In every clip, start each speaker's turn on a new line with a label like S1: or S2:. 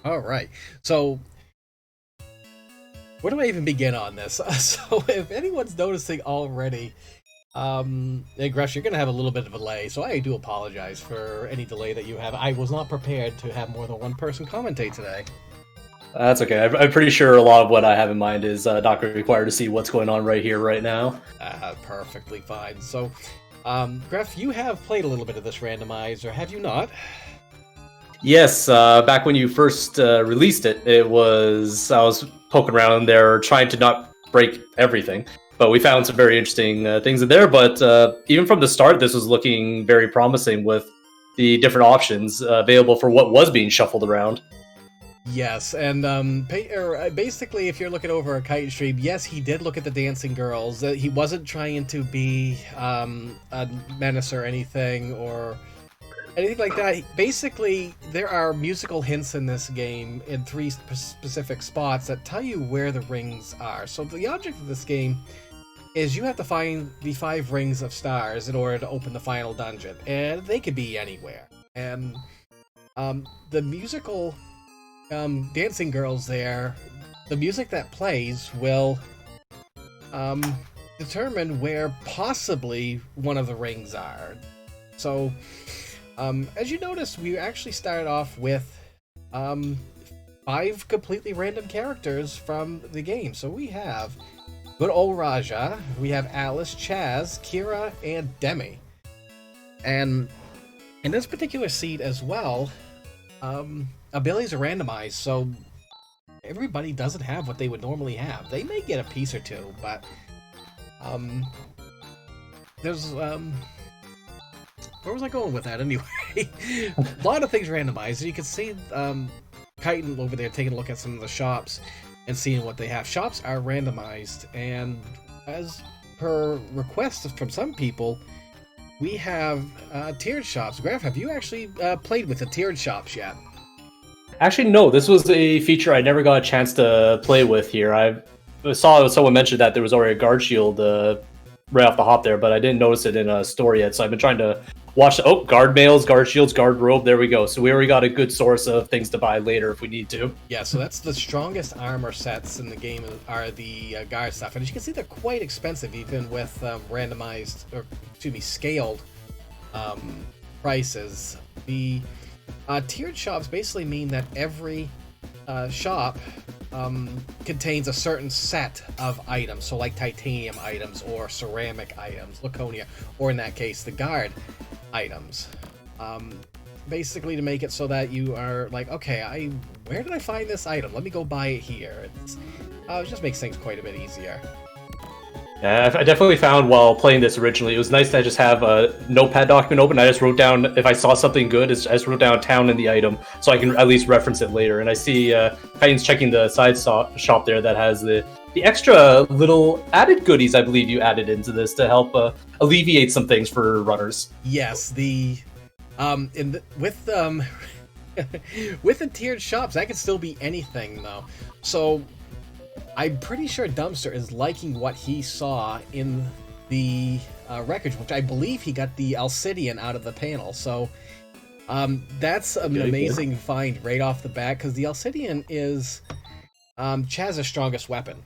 S1: All right. So, where do I even begin on this? So, if anyone's noticing already, hey, Gresh, you're going to have a little bit of a delay, so I do apologize for any delay that you have. I was not prepared to have more than one person commentate today.
S2: That's okay. I'm pretty sure a lot of what I have in mind is not required to see what's going on right here, right now.
S1: Perfectly fine. So, Gref, you have played a little bit of this randomizer, have you not?
S2: Yes, back when you first released it, I was poking around there trying to not break everything, but we found some very interesting things in there. But even from the start, this was looking very promising with the different options available for what was being shuffled around.
S1: Yes, and basically, if you're looking over a kite stream, yes, he did look at the dancing girls. He wasn't trying to be a menace or anything like that. Basically, there are musical hints in this game in three specific spots that tell you where the rings are. So the object of this game is you have to find the 5 rings of stars in order to open the final dungeon, and they could be anywhere. And the musical dancing girls there, the music that plays will determine where possibly one of the rings are. So, as you notice, we actually started off with 5 completely random characters from the game. So we have good old Raja, we have Alice, Chaz, Kira, and Demi. And in this particular seat as well, abilities are randomized, so everybody doesn't have what they would normally have. They may get a piece or two, but there's where was I going with that anyway? A lot of things randomized. You can see Chitin over there taking a look at some of the shops and seeing what they have. Shops are randomized, and as per request from some people, we have tiered shops. Graf, have you actually played with the tiered shops yet?
S2: Actually, no. This was a feature I never got a chance to play with here. I saw someone mention that there was already a guard shield right off the hop there, but I didn't notice it in a store yet. So I've been trying to watch. Oh, guard mails, guard shields, guard robe. There we go. So we already got a good source of things to buy later if we need to.
S1: Yeah, so that's the strongest armor sets in the game are the guard stuff, and as you can see, they're quite expensive, even with randomized or excuse me, scaled prices. The tiered shops basically mean that every shop contains a certain set of items, so like titanium items or ceramic items, Laconia, or in that case, the guard items. Basically to make it so that you are like, okay, where did I find this item? Let me go buy it here. It just makes things quite a bit easier.
S2: Yeah, I definitely found while playing this originally, it was nice to just have a notepad document open. I just wrote down, if I saw something good, I just wrote down town and the item, so I can at least reference it later. And I see Titan's checking the side shop there that has the extra little added goodies I believe you added into this to help alleviate some things for runners.
S1: Yes, with with the tiered shops, that could still be anything though. So I'm pretty sure Dumpster is liking what he saw in the wreckage, which I believe he got the Alcidian out of the panel. So that's an amazing find right off the bat, because the Alcidian is Chaz's strongest weapon.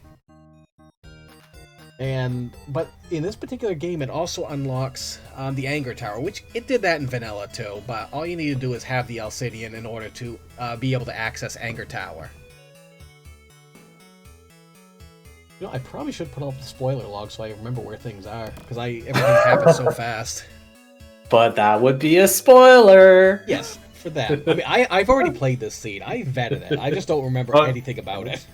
S1: But in this particular game, it also unlocks the Anger Tower, which it did that in vanilla too. But all you need to do is have the Alcidian in order to be able to access Anger Tower. You know, I probably should put up the spoiler log so I remember where things are, because everything happens so fast.
S2: But that would be a spoiler.
S1: Yes, for that. I mean, I've already played this scene. I vetted it. I just don't remember anything about it.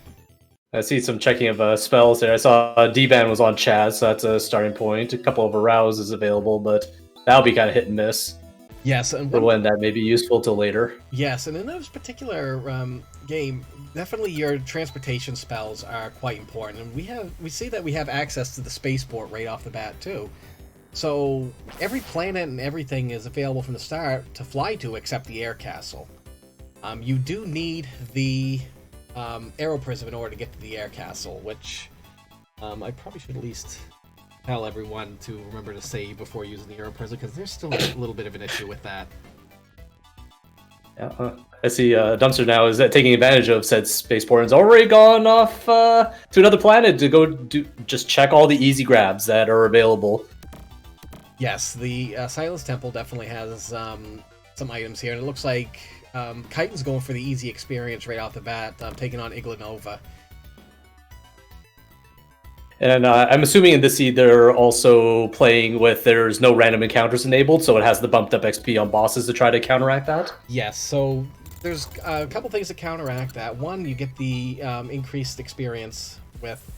S2: I see some checking of spells there. I saw D-Ban was on Chaz, so that's a starting point. A couple of arouse is available, but that'll be kind of hit and miss.
S1: Yes, and
S2: when that may be useful till later.
S1: Yes, and in this particular game, definitely your transportation spells are quite important, and we see that we have access to the spaceport right off the bat too. So every planet and everything is available from the start to fly to, except the air castle. You do need the Aero Prism in order to get to the air castle, which I probably should at least tell everyone to remember to save before using the Aero Prism, because there's still a little bit of an issue with that.
S2: Yeah, I see Dumpster now is taking advantage of said spaceport and has already gone off to another planet to go just check all the easy grabs that are available.
S1: Yes, the Silence Temple definitely has some items here, and it looks like Chitin's going for the easy experience right off the bat, taking on Iglanova.
S2: And I'm assuming in this seed they're also playing with there's no random encounters enabled, so it has the bumped up XP on bosses to try to counteract that.
S1: Yes, so there's a couple things to counteract that. One, you get the increased experience with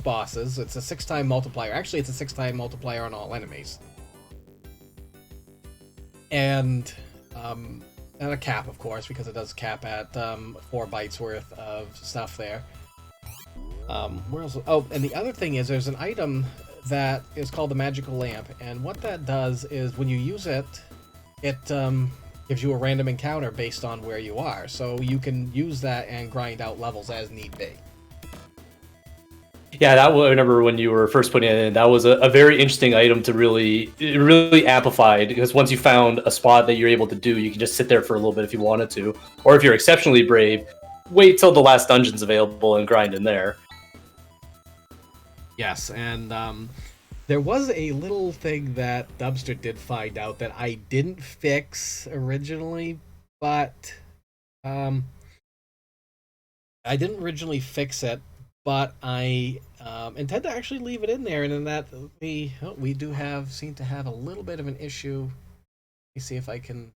S1: bosses. It's a 6-time multiplier. Actually, it's a 6-time multiplier on all enemies. And a cap, of course, because it does cap at 4 bytes worth of stuff there. Where else? Oh, and the other thing is there's an item that is called the Magical Lamp, and what that does is when you use it, it gives you a random encounter based on where you are, so you can use that and grind out levels as need be.
S2: Yeah, I remember when you were first putting it in, that was a very interesting item to really amplified, because once you found a spot that you're able to do, you can just sit there for a little bit if you wanted to, or if you're exceptionally brave, wait till the last dungeon's available and grind in there.
S1: Yes, and there was a little thing that Dumpster did find out that I didn't fix originally, but I didn't originally fix it, but I intend to actually leave it in there, and in that we do seem to have a little bit of an issue. Let me see if I can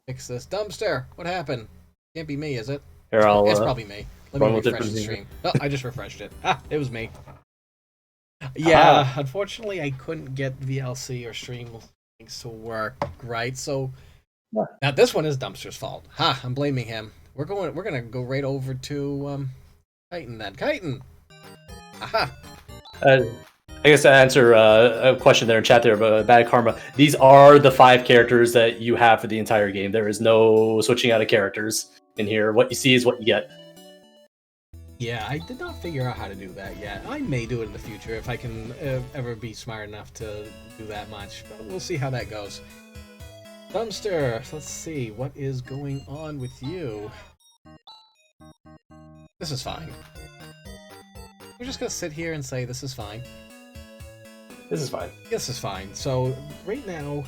S1: fix this. Dumpster, what happened? Can't be me, is it?
S2: Here,
S1: it's probably me. Let me refresh the stream. Oh, I just refreshed it. It was me. Yeah, unfortunately, I couldn't get VLC or stream things to work right. So now this one is Dumpster's fault. I'm blaming him. We're gonna go right over to Chitin then. Chitin. Aha.
S2: I guess to answer a question there in chat there about Bad Karma, these are the 5 characters that you have for the entire game. There is no switching out of characters in here. What you see is what you get.
S1: Yeah, I did not figure out how to do that yet. I may do it in the future if I can ever be smart enough to do that much, but we'll see how that goes. Dumpster, let's see, what is going on with you? This is fine. We're just gonna sit here and say this is fine.
S2: This is fine.
S1: This is fine. So, right now,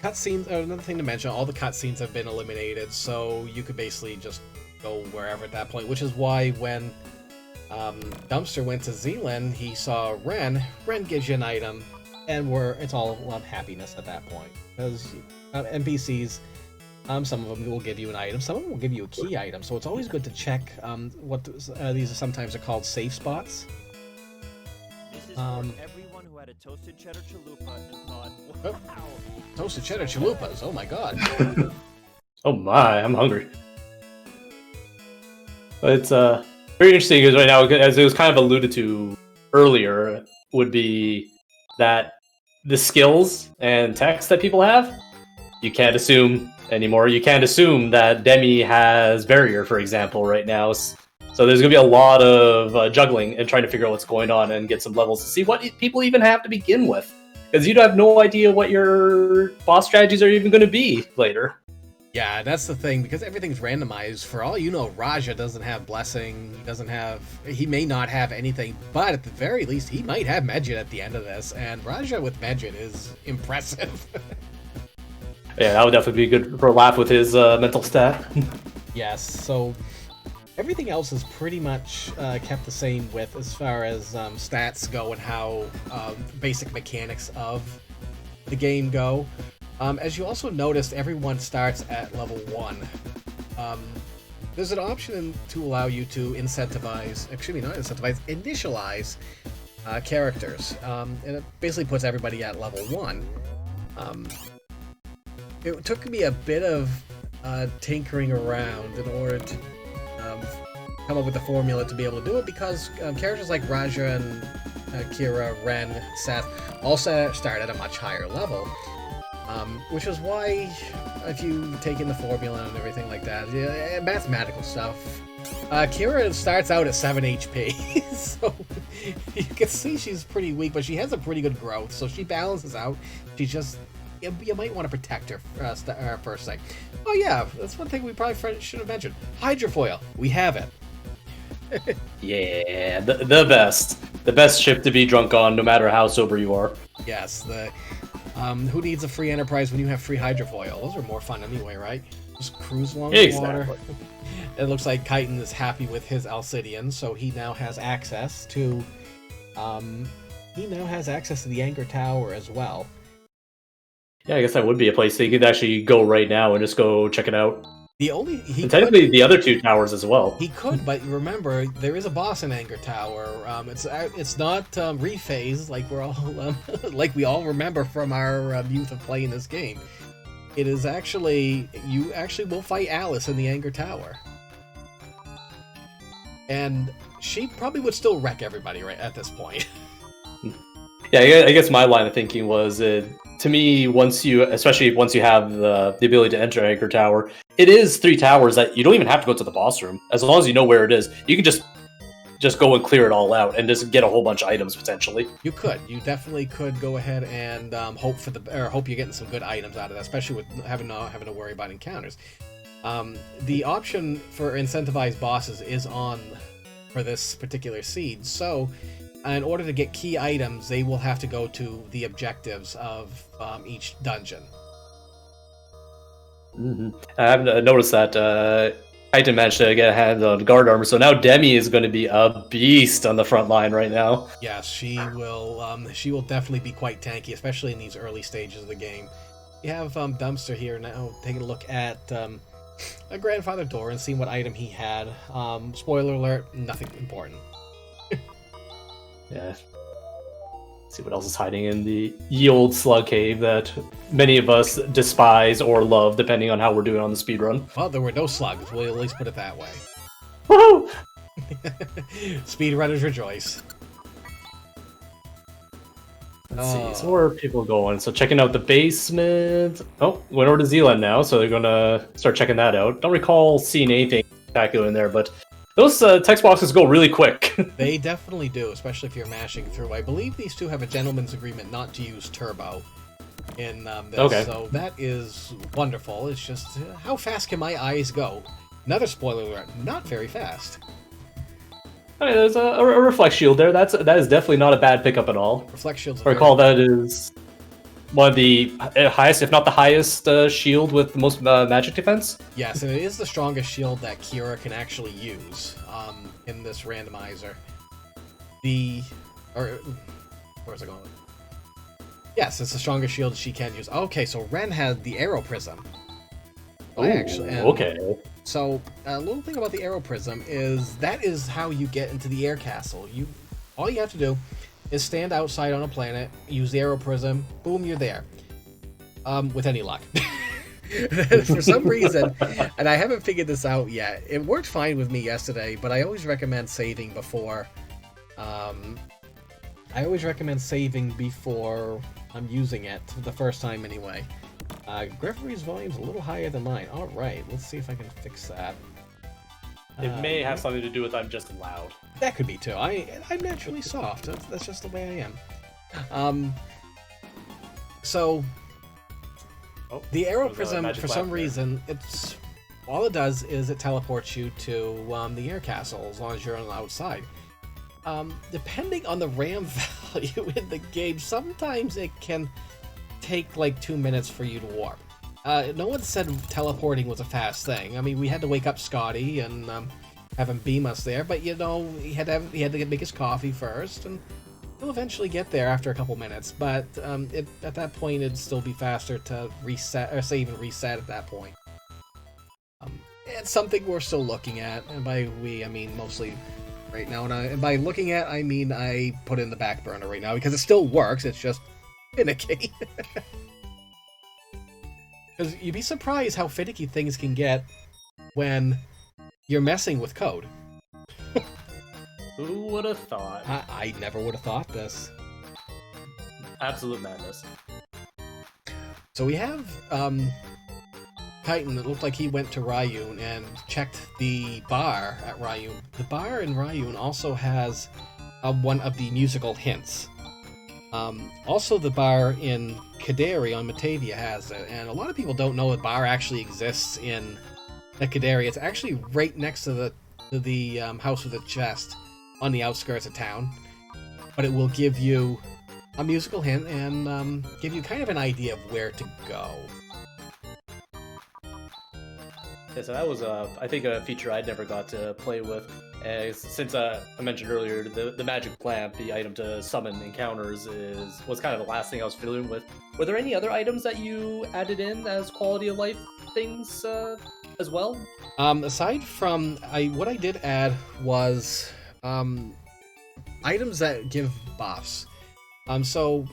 S1: cutscenes, another thing to mention, all the cutscenes have been eliminated, so you could basically just go wherever at that point, which is why when Dumpster went to Zealand, he saw Ren. Ren gives you an item, and it's all happiness at that point. Because NPCs, some of them will give you an item, some of them will give you a key item, so it's always good to check what these sometimes are called safe spots.
S3: This is for everyone who had a toasted cheddar chalupa and thought, wow.
S1: Toasted cheddar chalupas, oh my god.
S2: Oh my, I'm hungry. But it's very interesting because right now, as it was kind of alluded to earlier, would be that the skills and techs that people have, you can't assume anymore. You can't assume that Demi has barrier, for example, right now. So there's going to be a lot of juggling and trying to figure out what's going on and get some levels to see what people even have to begin with. Because you have no idea what your boss strategies are even going to be later.
S1: Yeah, that's the thing, because everything's randomized. For all you know, Raja doesn't have Blessing, he may not have anything, but at the very least, he might have Medjit at the end of this, and Raja with Medjit is impressive.
S2: Yeah, that would definitely be good for a laugh with his mental stat.
S1: Yes, so everything else is pretty much kept the same with as far as stats go and how basic mechanics of the game go. As you also noticed, everyone starts at level 1. There's an option to allow you to initialize characters, and it basically puts everybody at level 1. It took me a bit of tinkering around in order to come up with the formula to be able to do it, because characters like Raja and Kira, Ren, Seth all start at a much higher level. Which is why, if you take in the formula and everything like that, mathematical stuff, Kira starts out at 7 HP, so you can see she's pretty weak, but she has a pretty good growth, so she balances out. She just you might want to protect her first thing. Oh yeah, that's one thing we probably should have mentioned. Hydrofoil, we have it.
S2: Yeah, the best ship to be drunk on, no matter how sober you are.
S1: Yes, who needs a free Enterprise when you have free hydrofoil? Those are more fun anyway, right? Just cruise along the water. It looks like Chitin is happy with his Alcidian, so he now has access to the Anchor Tower as well.
S2: Yeah, I guess that would be a place that you could actually go right now and just go check it out.
S1: Technically
S2: the other two towers as well.
S1: He could, but remember, there is a boss in Anchor Tower. It's not rephased like we're all like we all remember from our youth of playing this game. It is actually you will fight Alice in the Anchor Tower, and she probably would still wreck everybody right at this point.
S2: Yeah, I guess my line of thinking was, to me, especially once you have the ability to enter Anchor Tower, it is 3 towers that you don't even have to go to the boss room. As long as you know where it is, you can just go and clear it all out and just get a whole bunch of items potentially.
S1: You definitely could go ahead and hope you're getting some good items out of that, especially with not having to worry about encounters. The option for incentivized bosses is on for this particular seed, so in order to get key items, they will have to go to the objectives of each dungeon.
S2: Mm-hmm. I haven't noticed that Titan managed to get a hand on guard armor, so now Demi is going to be a beast on the front line right now.
S1: Yes, she will. She will definitely be quite tanky, especially in these early stages of the game. You have Dumpster here now taking a look at a grandfather door and seeing what item he had. Spoiler alert: nothing important.
S2: Yeah. See what else is hiding in the ye old slug cave that many of us despise or love, depending on how we're doing on the speedrun.
S1: Well, there were no slugs. We'll at least put it that way.
S2: Woohoo!
S1: Speedrunners rejoice.
S2: Let's see. So where are people going? So checking out the basement. Oh, went over to Zealand now, so they're gonna start checking that out. Don't recall seeing anything spectacular in there, but those text boxes go really quick.
S1: They definitely do, especially if you're mashing through. I believe these two have a gentleman's agreement not to use turbo in this,
S2: okay.
S1: So that is wonderful. It's just, how fast can my eyes go? Another spoiler alert, not very fast.
S2: Okay, there's a reflect shield there. That is definitely not a bad pickup at all.
S1: Reflect shields.
S2: I recall that is one of the highest, if not the highest, shield with the most magic defense.
S1: Yes, and it is the strongest shield that Kira can actually use in this randomizer. Where's it going? Yes, it's the strongest shield she can use. Okay, so Ren had the Arrow Prism.
S2: Okay.
S1: So a little thing about the Arrow Prism is that is how you get into the air castle. All you have to do is stand outside on a planet, use the Arrow Prism, boom, you're there. With any luck. For some reason, and I haven't figured this out yet, it worked fine with me yesterday, but I always recommend saving before I'm using it the first time anyway. Gregory's volume's a little higher than mine. Alright, let's see if I can fix that.
S2: It may have something to do with I'm just loud.
S1: That could be too. I'm naturally soft. That's just the way I am. So the Arrow Prism, for some reason, all it does is it teleports you to the air castle as long as you're on the outside. Depending on the RAM value in the game, sometimes it can take like 2 minutes for you to warp. No one said teleporting was a fast thing. I mean, we had to wake up Scotty and have him beam us there, but he had to make his coffee first, and he'll eventually get there after a couple minutes. But at that point, it'd still be faster to reset or save and reset at that point. It's something we're still looking at, and by we, I mean mostly right now. And by looking at, I mean I put it in the back burner right now because it still works. It's just finicky. Because you'd be surprised how finicky things can get when you're messing with code.
S2: Who would have thought?
S1: I never would have thought this.
S2: Absolute madness.
S1: So we have Titan. It looked like he went to Ryun and checked the bar at Ryun. The bar in Ryun also has one of the musical hints. Also, the bar in Kaderi on Matavia has it, and a lot of people don't know the bar actually exists in the Kaderi. It's actually right next to the house with a chest on the outskirts of town, but it will give you a musical hint and give you kind of an idea of where to go.
S2: Yeah, so that was, I think, a feature I'd never got to play with. Since I mentioned earlier, the magic lamp, the item to summon encounters, was kind of the last thing I was familiar with. Were there any other items that you added in as quality of life things as well?
S1: Aside from, what I did add was items that give buffs. So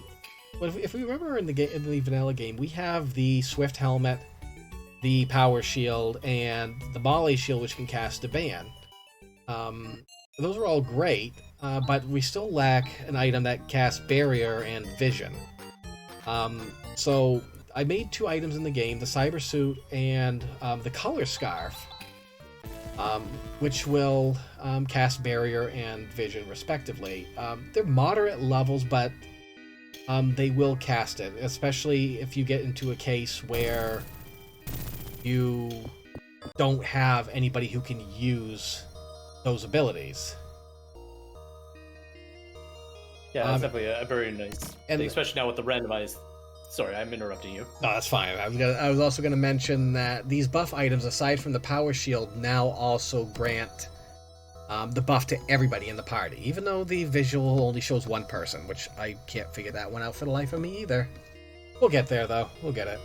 S1: if we remember in the vanilla game, we have the Swift Helmet, the Power Shield, and the Molly Shield, which can cast a ban. Those are all great, but we still lack an item that casts Barrier and Vision. So I made 2 items in the game, the Cyber Suit and the Color Scarf, which will cast Barrier and Vision respectively. They're moderate levels, but they will cast it, especially if you get into a case where you don't have anybody who can use those abilities.
S2: Yeah, that's definitely a very nice thing, especially now with the randomized. Sorry, I'm interrupting you.
S1: No, that's fine. I was also gonna mention that these buff items, aside from the Power Shield, now also grant the buff to everybody in the party, even though the visual only shows one person, which I can't figure that one out for the life of me either. We'll get there, though. We'll get it.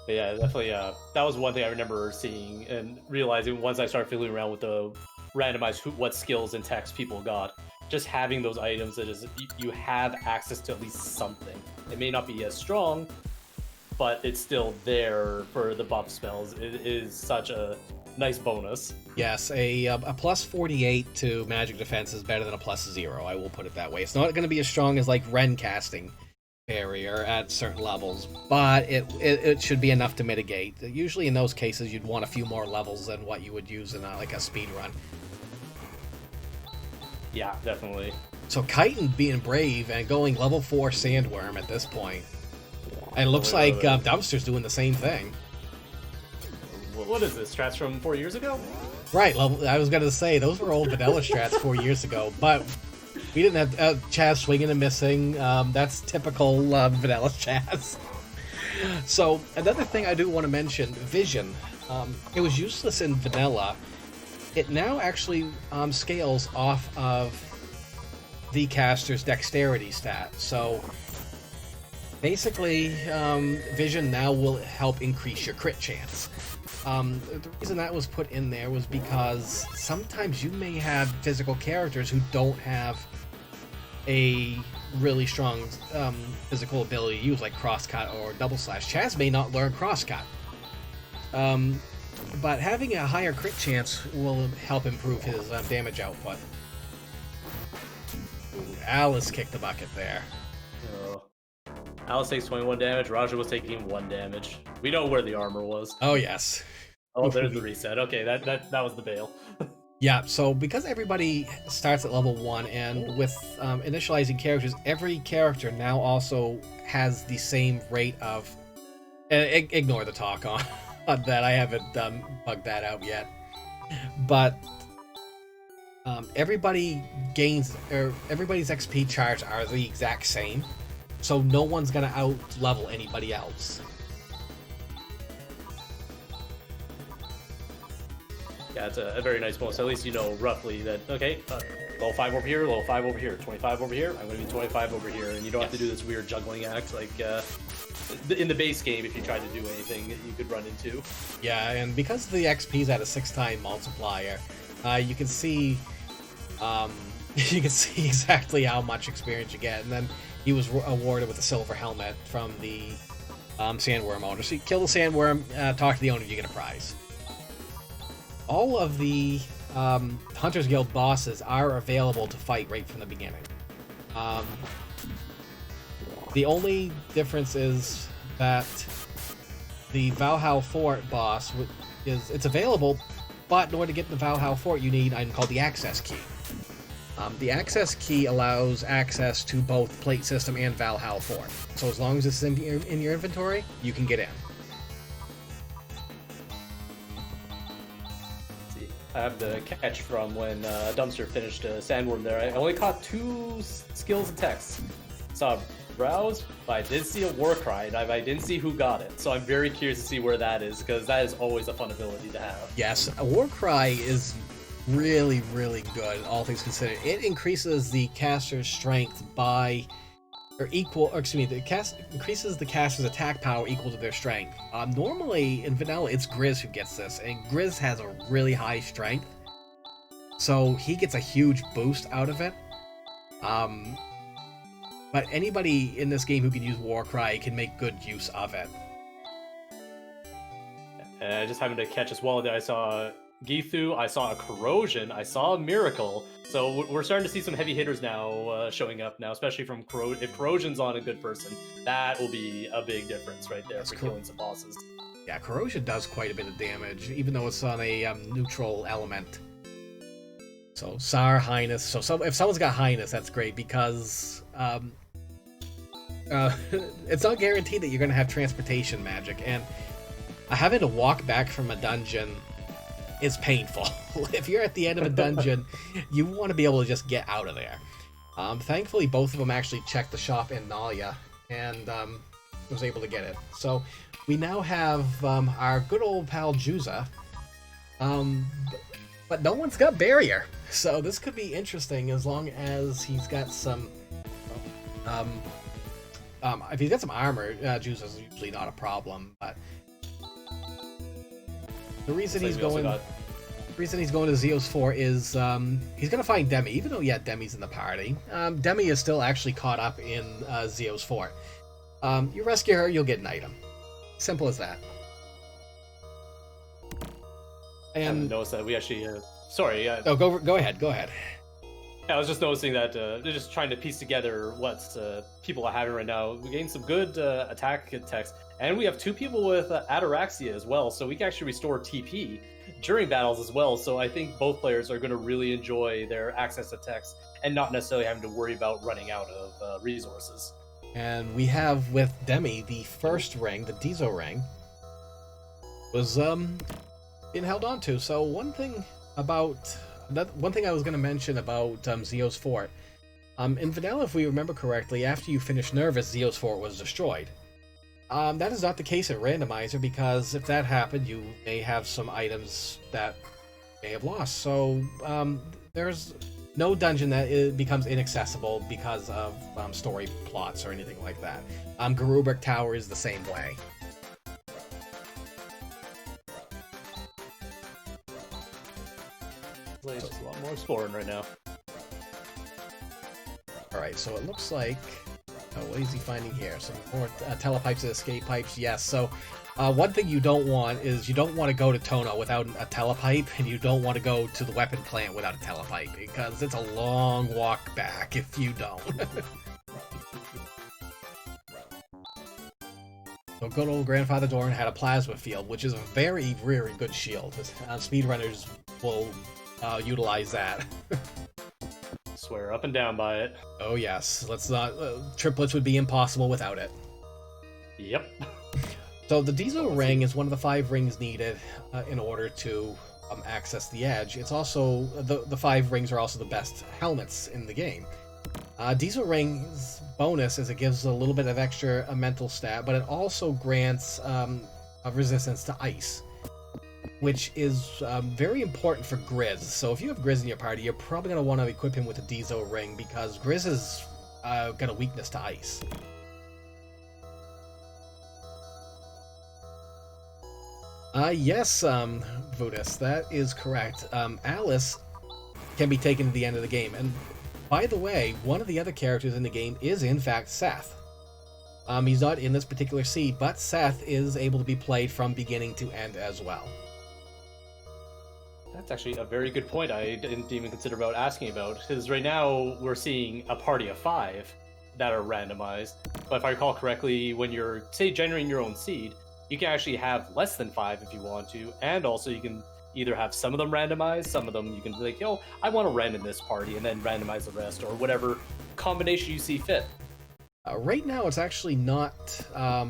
S2: But yeah, definitely. That was one thing I remember seeing and realizing once I started fiddling around with the randomized what skills and techs people got. Just having those items, that is, you have access to at least something. It may not be as strong, but it's still there for the buff spells. It is such a nice bonus.
S1: Yes, a plus 48 to magic defense is better than a plus 0. I will put it that way. It's not going to be as strong as like Ren casting Barrier at certain levels, but it should be enough to mitigate. Usually in those cases, you'd want a few more levels than what you would use in like a speed run.
S2: Yeah, definitely.
S1: So Chitin being brave and going level 4 Sandworm at this point. And it looks like Dumpster's doing the same thing.
S2: What is this? Strats from 4 years ago?
S1: Right, I was going to say, those were old vanilla strats 4 years ago, but we didn't have Chaz swinging and missing. That's typical vanilla Chaz. So, another thing I do want to mention, Vision. It was useless in vanilla. It now actually scales off of the caster's dexterity stat. So basically, Vision now will help increase your crit chance. The reason that was put in there was because sometimes you may have physical characters who don't have a really strong physical ability to use, like crosscut or double slash. Chaz may not learn crosscut. But having a higher crit chance will help improve his damage output. Ooh, Alice kicked the bucket there.
S2: Oh. Alice takes 21 damage, Raja was taking 1 damage. We know where the armor was.
S1: Oh, yes.
S2: Oh, there's the reset. Okay, that was the bail.
S1: Yeah, so because everybody starts at level 1, and with initializing characters, every character now also has the same rate of... ignore the talk on that, I haven't bugged that out yet. But everybody gains... everybody's XP charts are the exact same, so no one's going to out-level anybody else.
S2: Yeah, it's a very nice bonus. At least you know roughly that, okay, level 5 over here, level 5 over here, 25 over here, I'm going to be 25 over here, and you don't have to do this weird juggling act like in the base game if you try to do anything that you could run into.
S1: Yeah, and because the XP is at a 6-time multiplier, you can see exactly how much experience you get. And then he was awarded with a silver helmet from the Sandworm owner. So you kill the Sandworm, talk to the owner, you get a prize. All of the Hunters Guild bosses are available to fight right from the beginning. The only difference is that the Valhalla Fort boss it's available, but in order to get the Valhalla Fort, you need an item called the Access Key. The access key allows access to both Plate System and Valhalla 4. So as long as it's in your inventory, you can get in.
S2: See, I have the catch from when Dumpster finished Sandworm there. I only caught 2 skills and texts. Saw Browse, but I did see a Warcry, and I didn't see who got it. So I'm very curious to see where that is, because that is always a fun ability to have.
S1: Yes, a Warcry is really, really good, all things considered. It increases the caster's strength by, increases the caster's attack power equal to their strength. Normally, in vanilla, it's Grizz who gets this, and Grizz has a really high strength, so he gets a huge boost out of it. But anybody in this game who can use Warcry can make good use of it.
S2: And just having to catch as well there, I saw Githu, I saw a Corrosion, I saw a Miracle. So we're starting to see some heavy hitters now showing up now, especially from Corrosion. If Corrosion's on a good person, that will be a big difference right there for killing some bosses.
S1: Yeah, Corrosion does quite a bit of damage, even though it's on a neutral element. So Sar, Highness. So if someone's got Highness, that's great, because it's not guaranteed that you're going to have transportation magic, and having to walk back from a dungeon is painful. If you're at the end of a dungeon, you want to be able to just get out of there. Thankfully, both of them actually checked the shop in Nalia, and was able to get it. So we now have our good old pal Juza, but no one's got Barrier. So this could be interesting as long as he's got some... if he's got some armor, Juza's usually not a problem, but the reason he's going to Zeos 4 is he's going to find Demi, even though, yeah, Demi's in the party. Demi is still actually caught up in Zeos 4. You rescue her, you'll get an item. Simple as that.
S2: And I haven't noticed that we actually... sorry.
S1: Oh, go ahead.
S2: Yeah, I was just noticing that they're just trying to piece together what people are having right now. We gained some good attack text, and we have 2 people with Ataraxia as well, so we can actually restore TP during battles as well. So I think both players are going to really enjoy their access to text and not necessarily having to worry about running out of resources.
S1: And we have with Demi the first ring, the Dizo ring, was being held on to. So one thing I was going to mention about Zeos Fort. In Vanilla, if we remember correctly, after you finish Nervous, Zeos Fort was destroyed. That is not the case in Randomizer, because if that happened, you may have some items that may have lost. So there's no dungeon that becomes inaccessible because of story plots or anything like that. Garubrik Tower is the same way.
S2: Just a lot more exploring right now.
S1: Alright, so it looks like... Oh, what is he finding here? Some more telepipes and escape pipes? Yes, so one thing you don't want is you don't want to go to Tono without a telepipe, and you don't want to go to the weapon plant without a telepipe, because it's a long walk back if you don't. So good old Grandfather Doran had a plasma field, which is a very, very good shield. Speedrunners will utilize that.
S2: Swear up and down by it.
S1: Oh yes, let's not... triplets would be impossible without it.
S2: Yep.
S1: So the Diesel ring is one of the 5 rings needed in order to access the edge. It's also... The 5 rings are also the best helmets in the game. Diesel ring's bonus is it gives a little bit of extra mental stat, but it also grants a resistance to ice, which is very important for Grizz. So if you have Grizz in your party, you're probably going to want to equip him with a Diesel ring, because Grizz has got a weakness to ice. Yes, Vudas, that is correct. Alice can be taken to the end of the game, and by the way, one of the other characters in the game is in fact Seth. He's not in this particular seed, but Seth is able to be played from beginning to end as well.
S2: That's actually a very good point I didn't even consider about asking about, because right now we're seeing a party of 5 that are randomized, but if I recall correctly, when you're, say, generating your own seed, you can actually have less than 5 if you want to, and also you can either have some of them randomized, some of them you can be like, yo, I want to random this party, and then randomize the rest, or whatever combination you see fit.
S1: Right now, it's actually not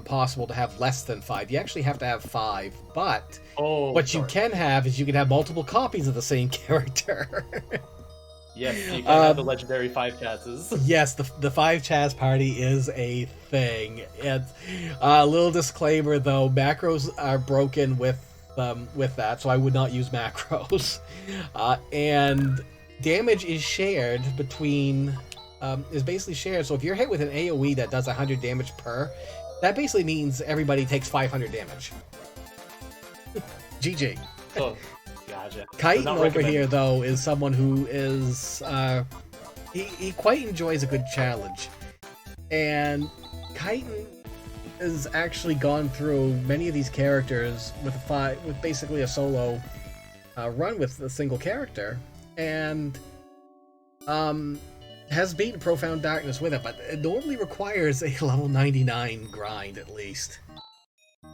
S1: possible to have less than 5. You actually have to have 5, but what you can have is you can have multiple copies of the same character.
S2: Yes, you can have the legendary 5 Chazes.
S1: Yes, the 5 Chaz party is a thing. It's a little disclaimer though: macros are broken with that, so I would not use macros. And damage is shared between. Is basically shared. So if you're hit with an AoE that does 100 damage per, that basically means everybody takes 500 damage. GG.
S2: Oh, gotcha.
S1: Chitin over here, though, is someone who is he quite enjoys a good challenge, and Chitin has actually gone through many of these characters with with basically a solo run with a single character, and has beaten Profound Darkness with it, but it normally requires a level 99 grind at least.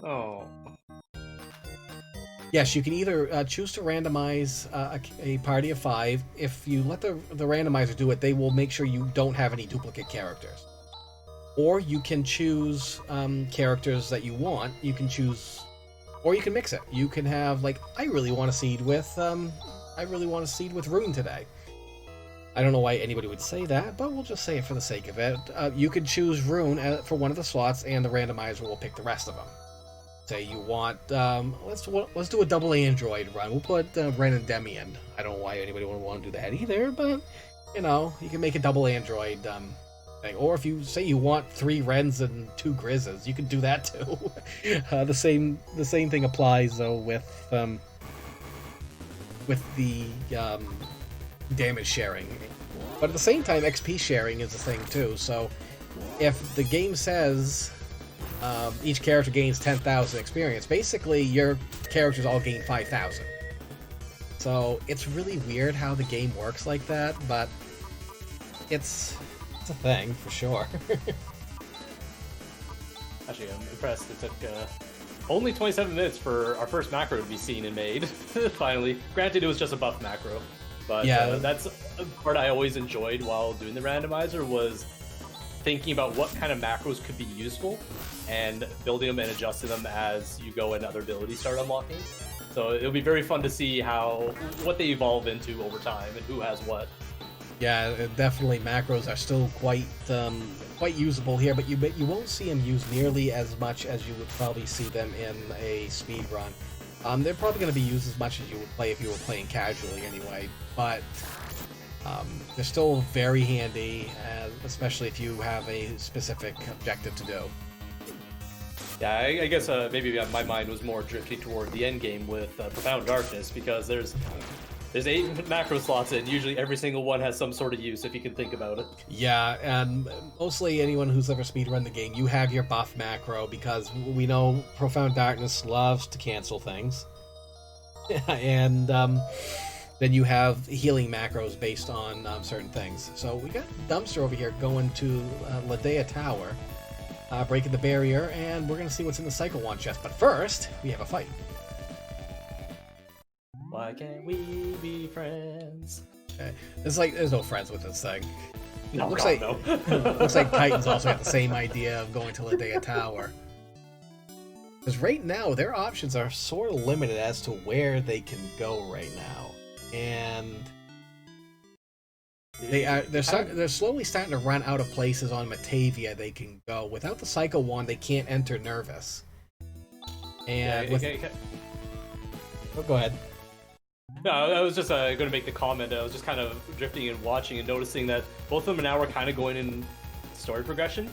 S2: Oh.
S1: Yes, you can either choose to randomize a party of 5. If you let the randomizer do it, they will make sure you don't have any duplicate characters. Or you can choose characters that you want. You can choose, or you can mix it. You can have, like, I really want to seed with Rune today. I don't know why anybody would say that, but we'll just say it for the sake of it. You could choose Rune for one of the slots, and the randomizer will pick the rest of them. Say you want, let's do a double Android run. We'll put Ren and Demian. I don't know why anybody would want to do that either, but you know, you can make a double Android thing. Or if you say you want 3 Rens and 2 Grizzes, you can do that too. The same thing applies though with the damage sharing. But at the same time, XP sharing is a thing too. So if the game says each character gains 10,000 experience, basically your characters all gain 5,000. So it's really weird how the game works like that, but it's a thing for sure.
S2: Actually, I'm impressed. It took only 27 minutes for our first macro to be seen and made. Finally. Granted, it was just a buff macro. But yeah, that's a part I always enjoyed while doing the randomizer, was thinking about what kind of macros could be useful and building them and adjusting them as you go and other abilities start unlocking. So it'll be very fun to see what they evolve into over time and who has what.
S1: Yeah, definitely macros are still quite usable here, but you won't see them used nearly as much as you would probably see them in a speed run. They're probably going to be used as much as you would play if you were playing casually anyway, but they're still very handy, especially if you have a specific objective to do.
S2: Yeah, I guess maybe my mind was more drifting toward the end game with Profound Darkness, because there's 8 macro slots, and usually every single one has some sort of use if you can think about it.
S1: Yeah, and mostly anyone who's ever speedrun the game, you have your buff macro, because we know Profound Darkness loves to cancel things. And then you have healing macros based on certain things. So we got Dumpster over here going to Ladea Tower, breaking the barrier, and we're going to see what's in the Cycle Wand chest. But first, we have a fight.
S2: Why can't we be friends?
S1: Okay. It's like there's no friends with this thing.
S2: No,
S1: looks
S2: God,
S1: like
S2: no.
S1: looks like Titan's also got the same idea of going to Ladea Tower. Because right now their options are sort of limited as to where they can go right now, and they're slowly starting to run out of places on Matavia they can go. Without the Psycho Wand, they can't enter Nervous. And Oh, go ahead.
S2: No, I was just going to make the comment. I was just kind of drifting and watching and noticing that both of them now are kind of going in story progression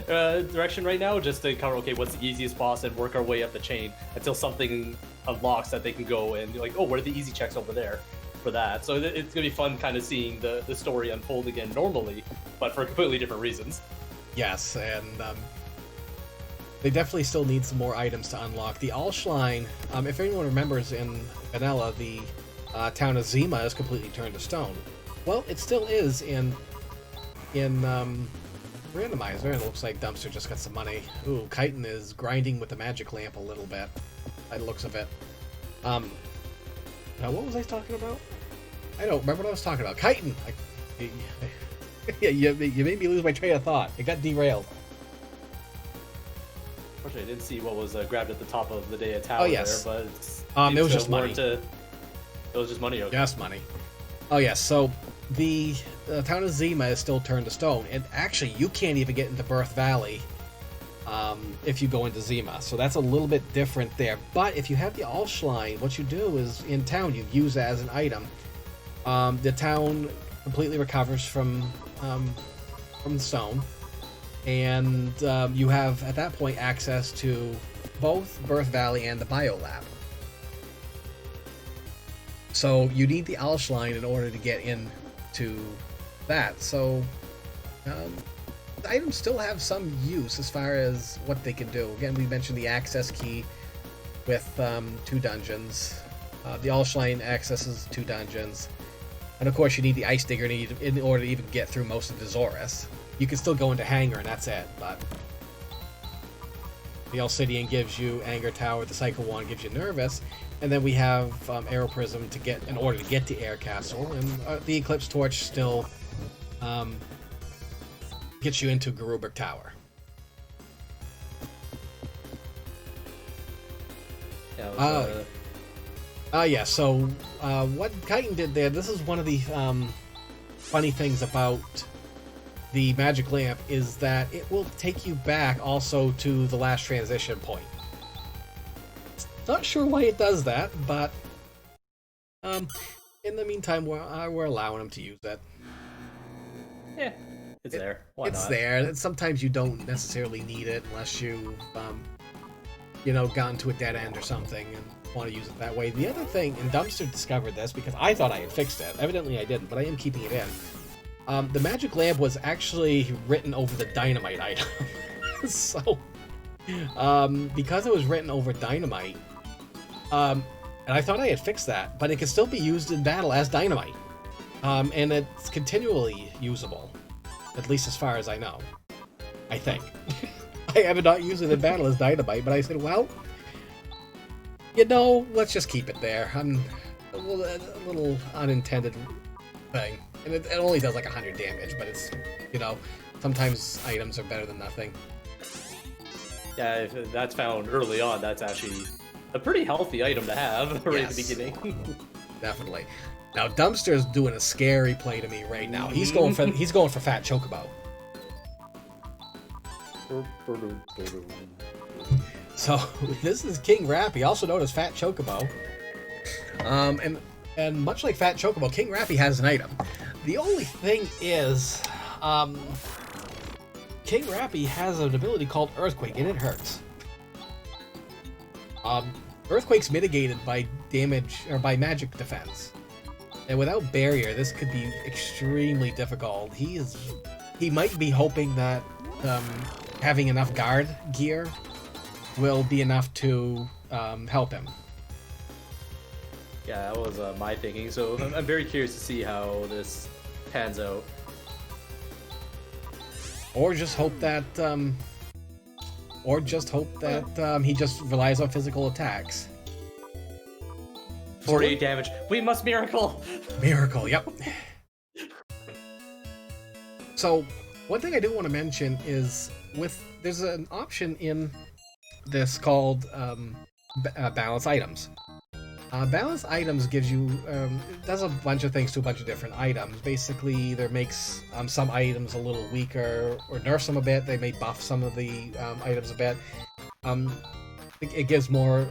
S2: direction right now, just to cover, okay, what's the easiest boss, and work our way up the chain until something unlocks that they can go and be like, oh, what are the easy checks over there for that? So it's going to be fun kind of seeing the story unfold again normally, but for completely different reasons.
S1: Yes, and they definitely still need some more items to unlock. The Alschlein, if anyone remembers in Vanilla, the town of Zima is completely turned to stone. Well, it still is in Randomizer, and it looks like Dumpster just got some money. Ooh, Chitin is grinding with the magic lamp a little bit, by the looks of it. Now, what was I talking about? I don't remember what I was talking about. Chitin! Yeah, you made me lose my train of thought. It got derailed.
S2: Unfortunately, I didn't see what was grabbed at the top of the Dea Tower
S1: yes.
S2: there, but
S1: it was just money.
S2: It was just money. Okay.
S1: Just money. Oh, yes, so the town of Zima is still turned to stone, and actually, you can't even get into Birth Valley if you go into Zima, so that's a little bit different there. But if you have the Alschlein, what you do is, in town, you use it as an item. The town completely recovers from the stone, and you have, at that point, access to both Birth Valley and the Biolab. So you need the Alschlein in order to get into that. So the items still have some use as far as what they can do. Again, we mentioned the access key with 2 dungeons. The Alschlein accesses 2 dungeons. And of course you need the Ice Digger in order to even get through most of the Zoras. You can still go into Hangar and that's it, but the Alcidian gives you Anger Tower, the Cycle Wand gives you Nervous, and then we have Arrow Prism to get in order to get to Air Castle, and the Eclipse Torch still gets you into Garubik Tower. Yeah, so what Chitin did there, this is one of the funny things about the Magic Lamp, is that it will take you back also to the last transition point. Not sure why it does that, but in the meantime, we're allowing them to use that.
S2: Yeah, it's there. Why
S1: it's
S2: not?
S1: there. And sometimes you don't necessarily need it unless you, gotten to a dead end or something and want to use it that way. The other thing, and Dumpster discovered this because I thought I had fixed it. Evidently I didn't, but I am keeping it in. The Magic Lamp was actually written over the Dynamite item. So, because it was written over Dynamite, and I thought I had fixed that, but it can still be used in battle as Dynamite. And it's continually usable, at least as far as I know. I think. I have not used it in battle as Dynamite, but I said, well, let's just keep it there. I'm a little unintended thing. And it only does like 100 damage, but it's, sometimes items are better than nothing.
S2: Yeah, if that's found early on, that's actually a pretty healthy item to have right at the beginning.
S1: Definitely. Now Dumpster's doing a scary play to me right now. He's going for Fat Chocobo. So this is King Rappy, also known as Fat Chocobo. And much like Fat Chocobo, King Rappy has an item. The only thing is, King Rappy has an ability called Earthquake, and it hurts. Earthquake's mitigated by damage or by magic defense, and without barrier, this could be extremely difficult. He might be hoping that having enough guard gear will be enough to help him.
S2: Yeah, that was my thinking. So I'm very curious to see how this pans out.
S1: Or just hope that, he just relies on physical attacks.
S2: 48 damage. We must miracle.
S1: Miracle. Yep. So one thing I do want to mention is there's an option in this called balance items. Balance items gives you does a bunch of things to a bunch of different items. Basically, either makes some items a little weaker or nerfs them a bit. They may buff some of the items a bit. It gives more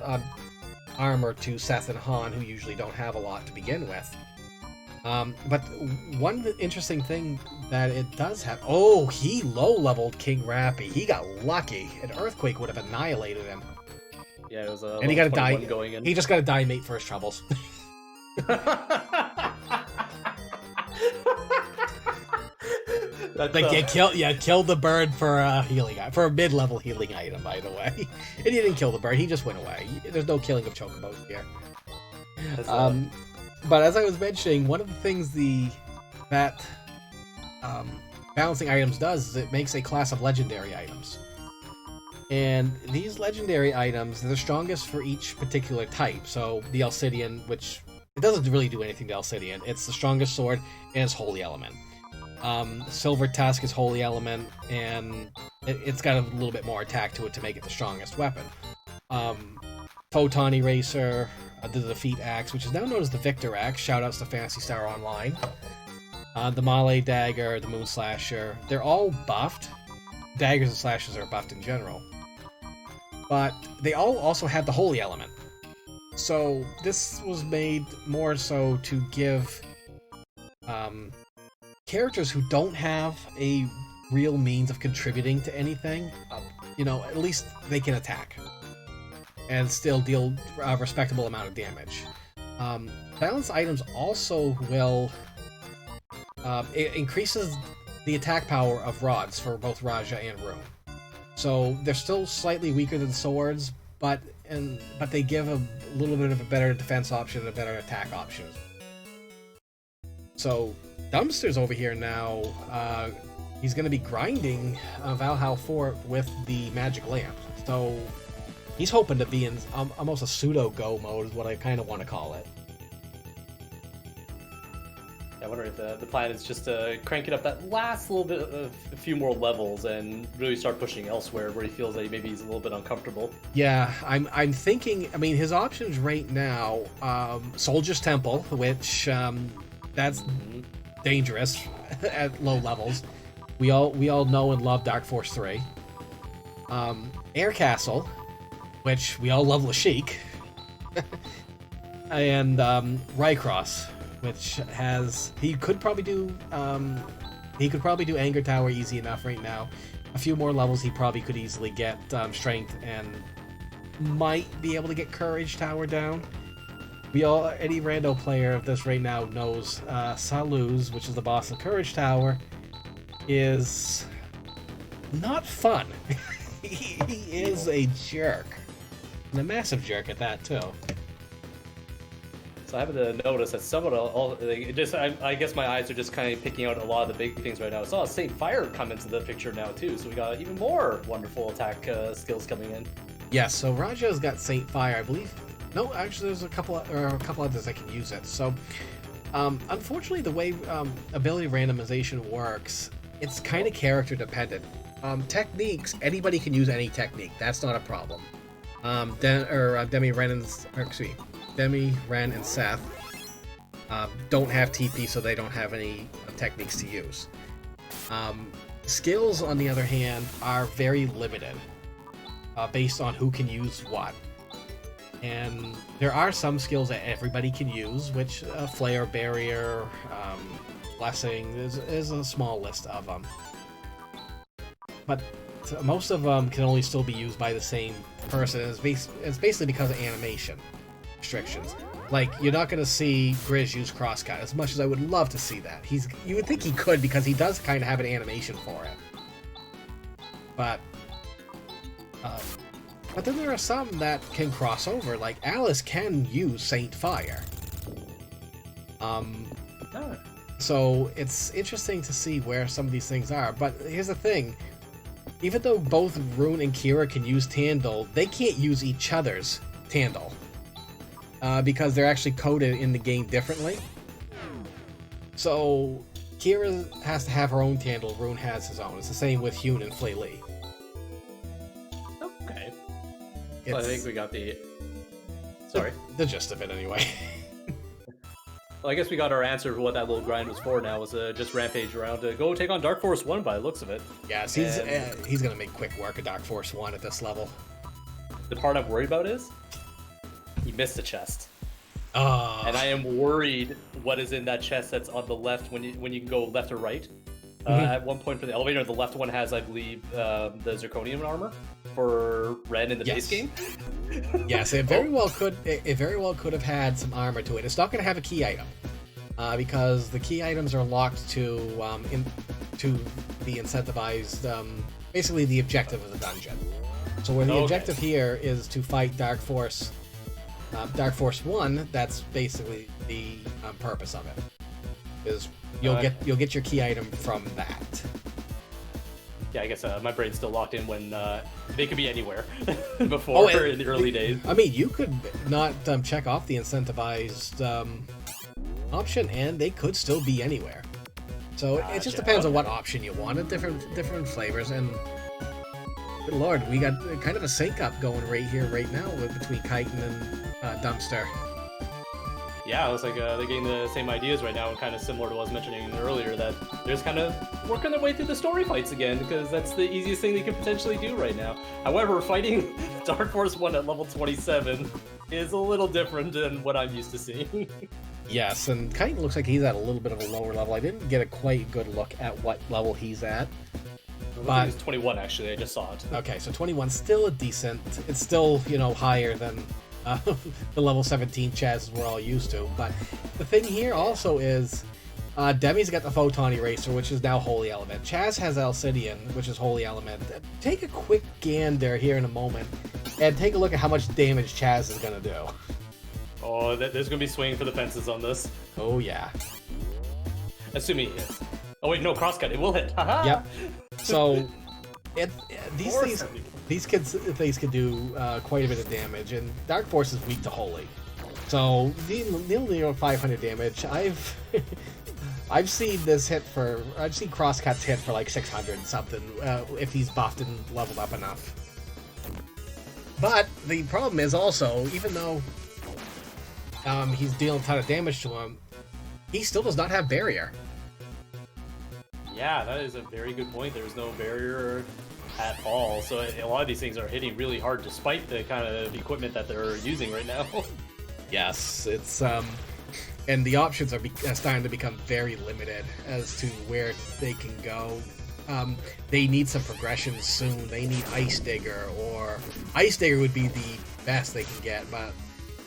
S1: armor to Seth and Han, who usually don't have a lot to begin with. But one interesting thing that it does have... Oh, he low-leveled King Rappy. He got lucky. An Earthquake would have annihilated him.
S2: Yeah, it was a
S1: and he got to die.
S2: Going in.
S1: He just got to die mate for his troubles. Kill the bird for a for a mid-level healing item, by the way. And he didn't kill the bird; he just went away. There's no killing of chocobos here. But as I was mentioning, one of the things that balancing items does is it makes a class of legendary items. And these legendary items, they're strongest for each particular type. So the Alcidian, which it doesn't really do anything to Alcidian. It's the strongest sword, and it's Holy Element. Silver Tusk is Holy Element, and it's got a little bit more attack to it to make it the strongest weapon. Photon Eraser, the Defeat Axe, which is now known as the Victor Axe. Shoutouts to Phantasy Star Online. The Male Dagger, the Moon Slasher. They're all buffed. Daggers and slashes are buffed in general. But they all also have the Holy Element. So this was made more so to give characters who don't have a real means of contributing to anything, at least they can attack and still deal a respectable amount of damage. Balance items also will... it increases the attack power of rods for both Raja and Rune. So they're still slightly weaker than swords, but they give a little bit of a better defense option and a better attack option. So Dumpster's over here now. He's going to be grinding Valhalla Fort with the magic lamp. So he's hoping to be in almost a pseudo-go mode is what I kind of want to call it.
S2: I wonder if the plan is just to crank it up that last little bit of a few more levels and really start pushing elsewhere where he feels that maybe he's a little bit uncomfortable.
S1: Yeah, I'm thinking, his options right now, Soldier's Temple, which that's dangerous at low levels. We all know and love Dark Force 3. Air Castle, which we all love Lashik. And Rycross, which has he could probably do Anger Tower easy enough right now. A few more levels he probably could easily get Strength and might be able to get Courage Tower down. Any rando player of this right now knows Saluz, which is the boss of Courage Tower, is not fun. he is a jerk. And a massive jerk at that, too.
S2: So I happen to notice that some of I guess my eyes are just kind of picking out a lot of the big things right now. I saw Saint Fire come into the picture now, too, so we got even more wonderful attack skills coming in.
S1: Yes, so Raja's got Saint Fire, I believe. No, actually, there's a couple others that can use it. So, unfortunately, the way ability randomization works, it's kind of character dependent. Techniques, anybody can use any technique. That's not a problem. Demi, Ren, and Seth don't have TP, so they don't have any techniques to use. Skills, on the other hand, are very limited based on who can use what. And there are some skills that everybody can use, which Flare, Barrier, Blessing, is a small list of them. But most of them can only still be used by the same person. It's basically because of animation restrictions. Like, you're not going to see Grizz use Crosscut, as much as I would love to see that. You would think he could, because he does kind of have an animation for it. But then there are some that can cross over, like Alice can use Saint Fire. So it's interesting to see where some of these things are. But here's the thing. Even though both Rune and Kira can use Tandil, they can't use each other's Tandil. Because they're actually coded in the game differently. So Kira has to have her own Tandil, Rune has his own. It's the same with Hyun and Flay Lee.
S2: Okay. Well, I think we got the... Sorry.
S1: The gist of it, anyway.
S2: Well, I guess we got our answer for what that little grind was for now, was just rampage around to go take on Dark Force 1 by the looks of it.
S1: Yes, he's going to make quick work of Dark Force 1 at this level.
S2: The part I'm worried about is he missed the chest.
S1: Oh.
S2: And I am worried what is in that chest that's on the left when you can go left or right. At one point for the elevator, the left one has, I believe, the Zirconium armor for Ren in the base game.
S1: Yes, it very well could. It very well could have had some armor to it. It's not going to have a key item because the key items are locked to the incentivized, basically the objective of the dungeon. So where the objective here is to fight Dark Force 1, that's basically the purpose of it. Is you'll get your key item from that.
S2: yeah, I guess my brain's still locked in when they could be anywhere before in the early days.
S1: I mean, you could not check off the incentivized option, and they could still be anywhere. So it just depends on what option you want. Different flavors, and good lord, we got kind of a sync up going right here, right now, between Chitin and Dumpster.
S2: Yeah, it looks like they're getting the same ideas right now, and kind of similar to what I was mentioning earlier, that they're just kind of working their way through the story fights again, because that's the easiest thing they can potentially do right now. However, fighting Dark Force 1 at level 27 is a little different than what I'm used to seeing.
S1: Yes, and Chitin looks like he's at a little bit of a lower level. I didn't get a quite good look at what level he's at.
S2: But he's 21, actually. I just saw it. Okay,
S1: so 21's still a decent. It's still, higher than the level 17 Chaz we're all used to. But the thing here also is Demi's got the Photon Eraser, which is now Holy Element. Chaz has Alcidian, which is Holy Element. Take a quick gander here in a moment and take a look at how much damage Chaz is going to do.
S2: Oh, there's going to be swinging for the fences on this.
S1: Oh, yeah.
S2: Assuming it hits. Oh, wait, no, crosscut. It will hit. Haha.
S1: Yep. So, these kids can do quite a bit of damage, and Dark Force is weak to Holy. So, nearly 500 damage. I've seen crosscuts hit for like 600 something if he's buffed and leveled up enough. But the problem is also, even though he's dealing a ton of damage to him, he still does not have barrier.
S2: Yeah, that is a very good point. There's no barrier at all, so a lot of these things are hitting really hard despite the kind of equipment that they're using right now.
S1: Yes, it's and the options are starting to become very limited as to where they can go. They need some progression soon. They need Ice Digger, or Ice Digger would be the best they can get, but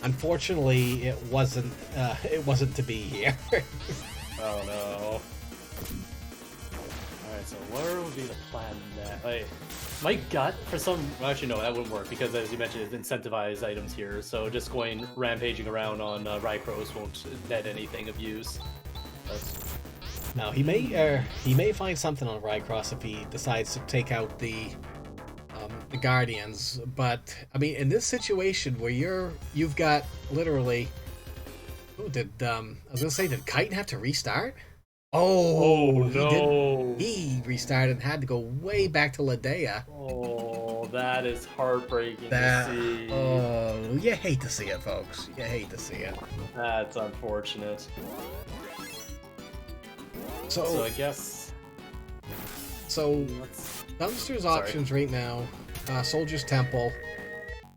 S1: unfortunately, it wasn't to be here.
S2: Oh no. Alright, so where would be the plan then? Like, my gut, for some... Actually, no, that wouldn't work, because as you mentioned, it's incentivized items here, so just going rampaging around on Rykros won't net anything of use.
S1: No, he may find something on Rykros if he decides to take out the Guardians, but I mean, in this situation where you've got literally, did Chitin have to restart? Oh
S2: no!
S1: He restarted and had to go way back to Ladea.
S2: Oh, that is heartbreaking to see.
S1: Oh, you hate to see it, folks. You hate to see it.
S2: That's unfortunate. So I guess.
S1: So Dumpster's options right now. Soldier's Temple,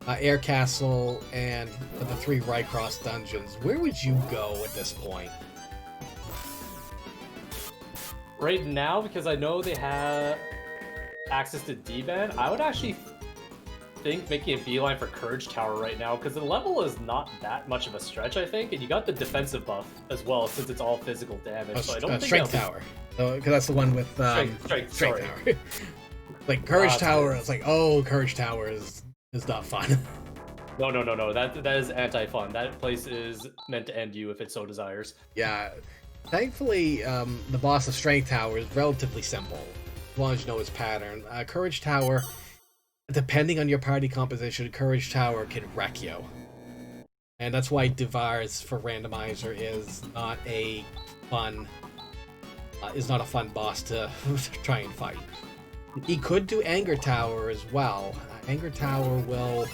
S1: Air Castle, and the 3 Rykros dungeons. Where would you go at this point?
S2: Right now, because I know they have access to D-Band, I would actually think making a beeline for Courage Tower right now, because the level is not that much of a stretch, I think, and you got the defensive buff as well, since it's all physical damage. So I don't think
S1: Strength Tower, because that's the one with Strength Tower. Like Courage Tower, it's like, oh, Courage Tower is not fun.
S2: No. That is anti-fun. That place is meant to end you if it so desires.
S1: Yeah. Thankfully, the boss of Strength Tower is relatively simple, as long as you know his pattern. Courage Tower, depending on your party composition, Courage Tower can wreck you. And that's why Devars for Randomizer is not a fun boss to try and fight. He could do Anger Tower as well. Anger Tower will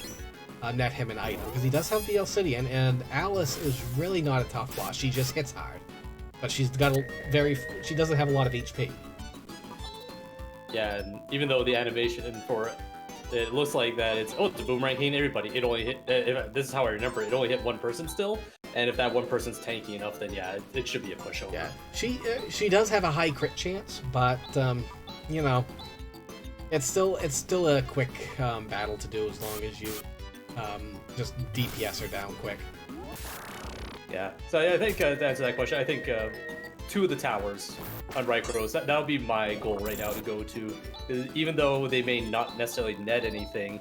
S1: net him an item, because he does have the Alcidian, and Alice is really not a tough boss. She just hits hard. But she doesn't have a lot of HP.
S2: Yeah, and even though the animation for it looks like that it's a boomerang hitting everybody, it only hit, this is how I remember it only hit one person still, and if that one person's tanky enough, then yeah, it should be a pushover.
S1: Yeah, she does have a high crit chance, but it's still a quick battle to do, as long as you just DPS her down quick.
S2: Yeah, so I think to answer that question, I think 2 of the towers on Rykros, that would be my goal right now to go to. Even though they may not necessarily net anything,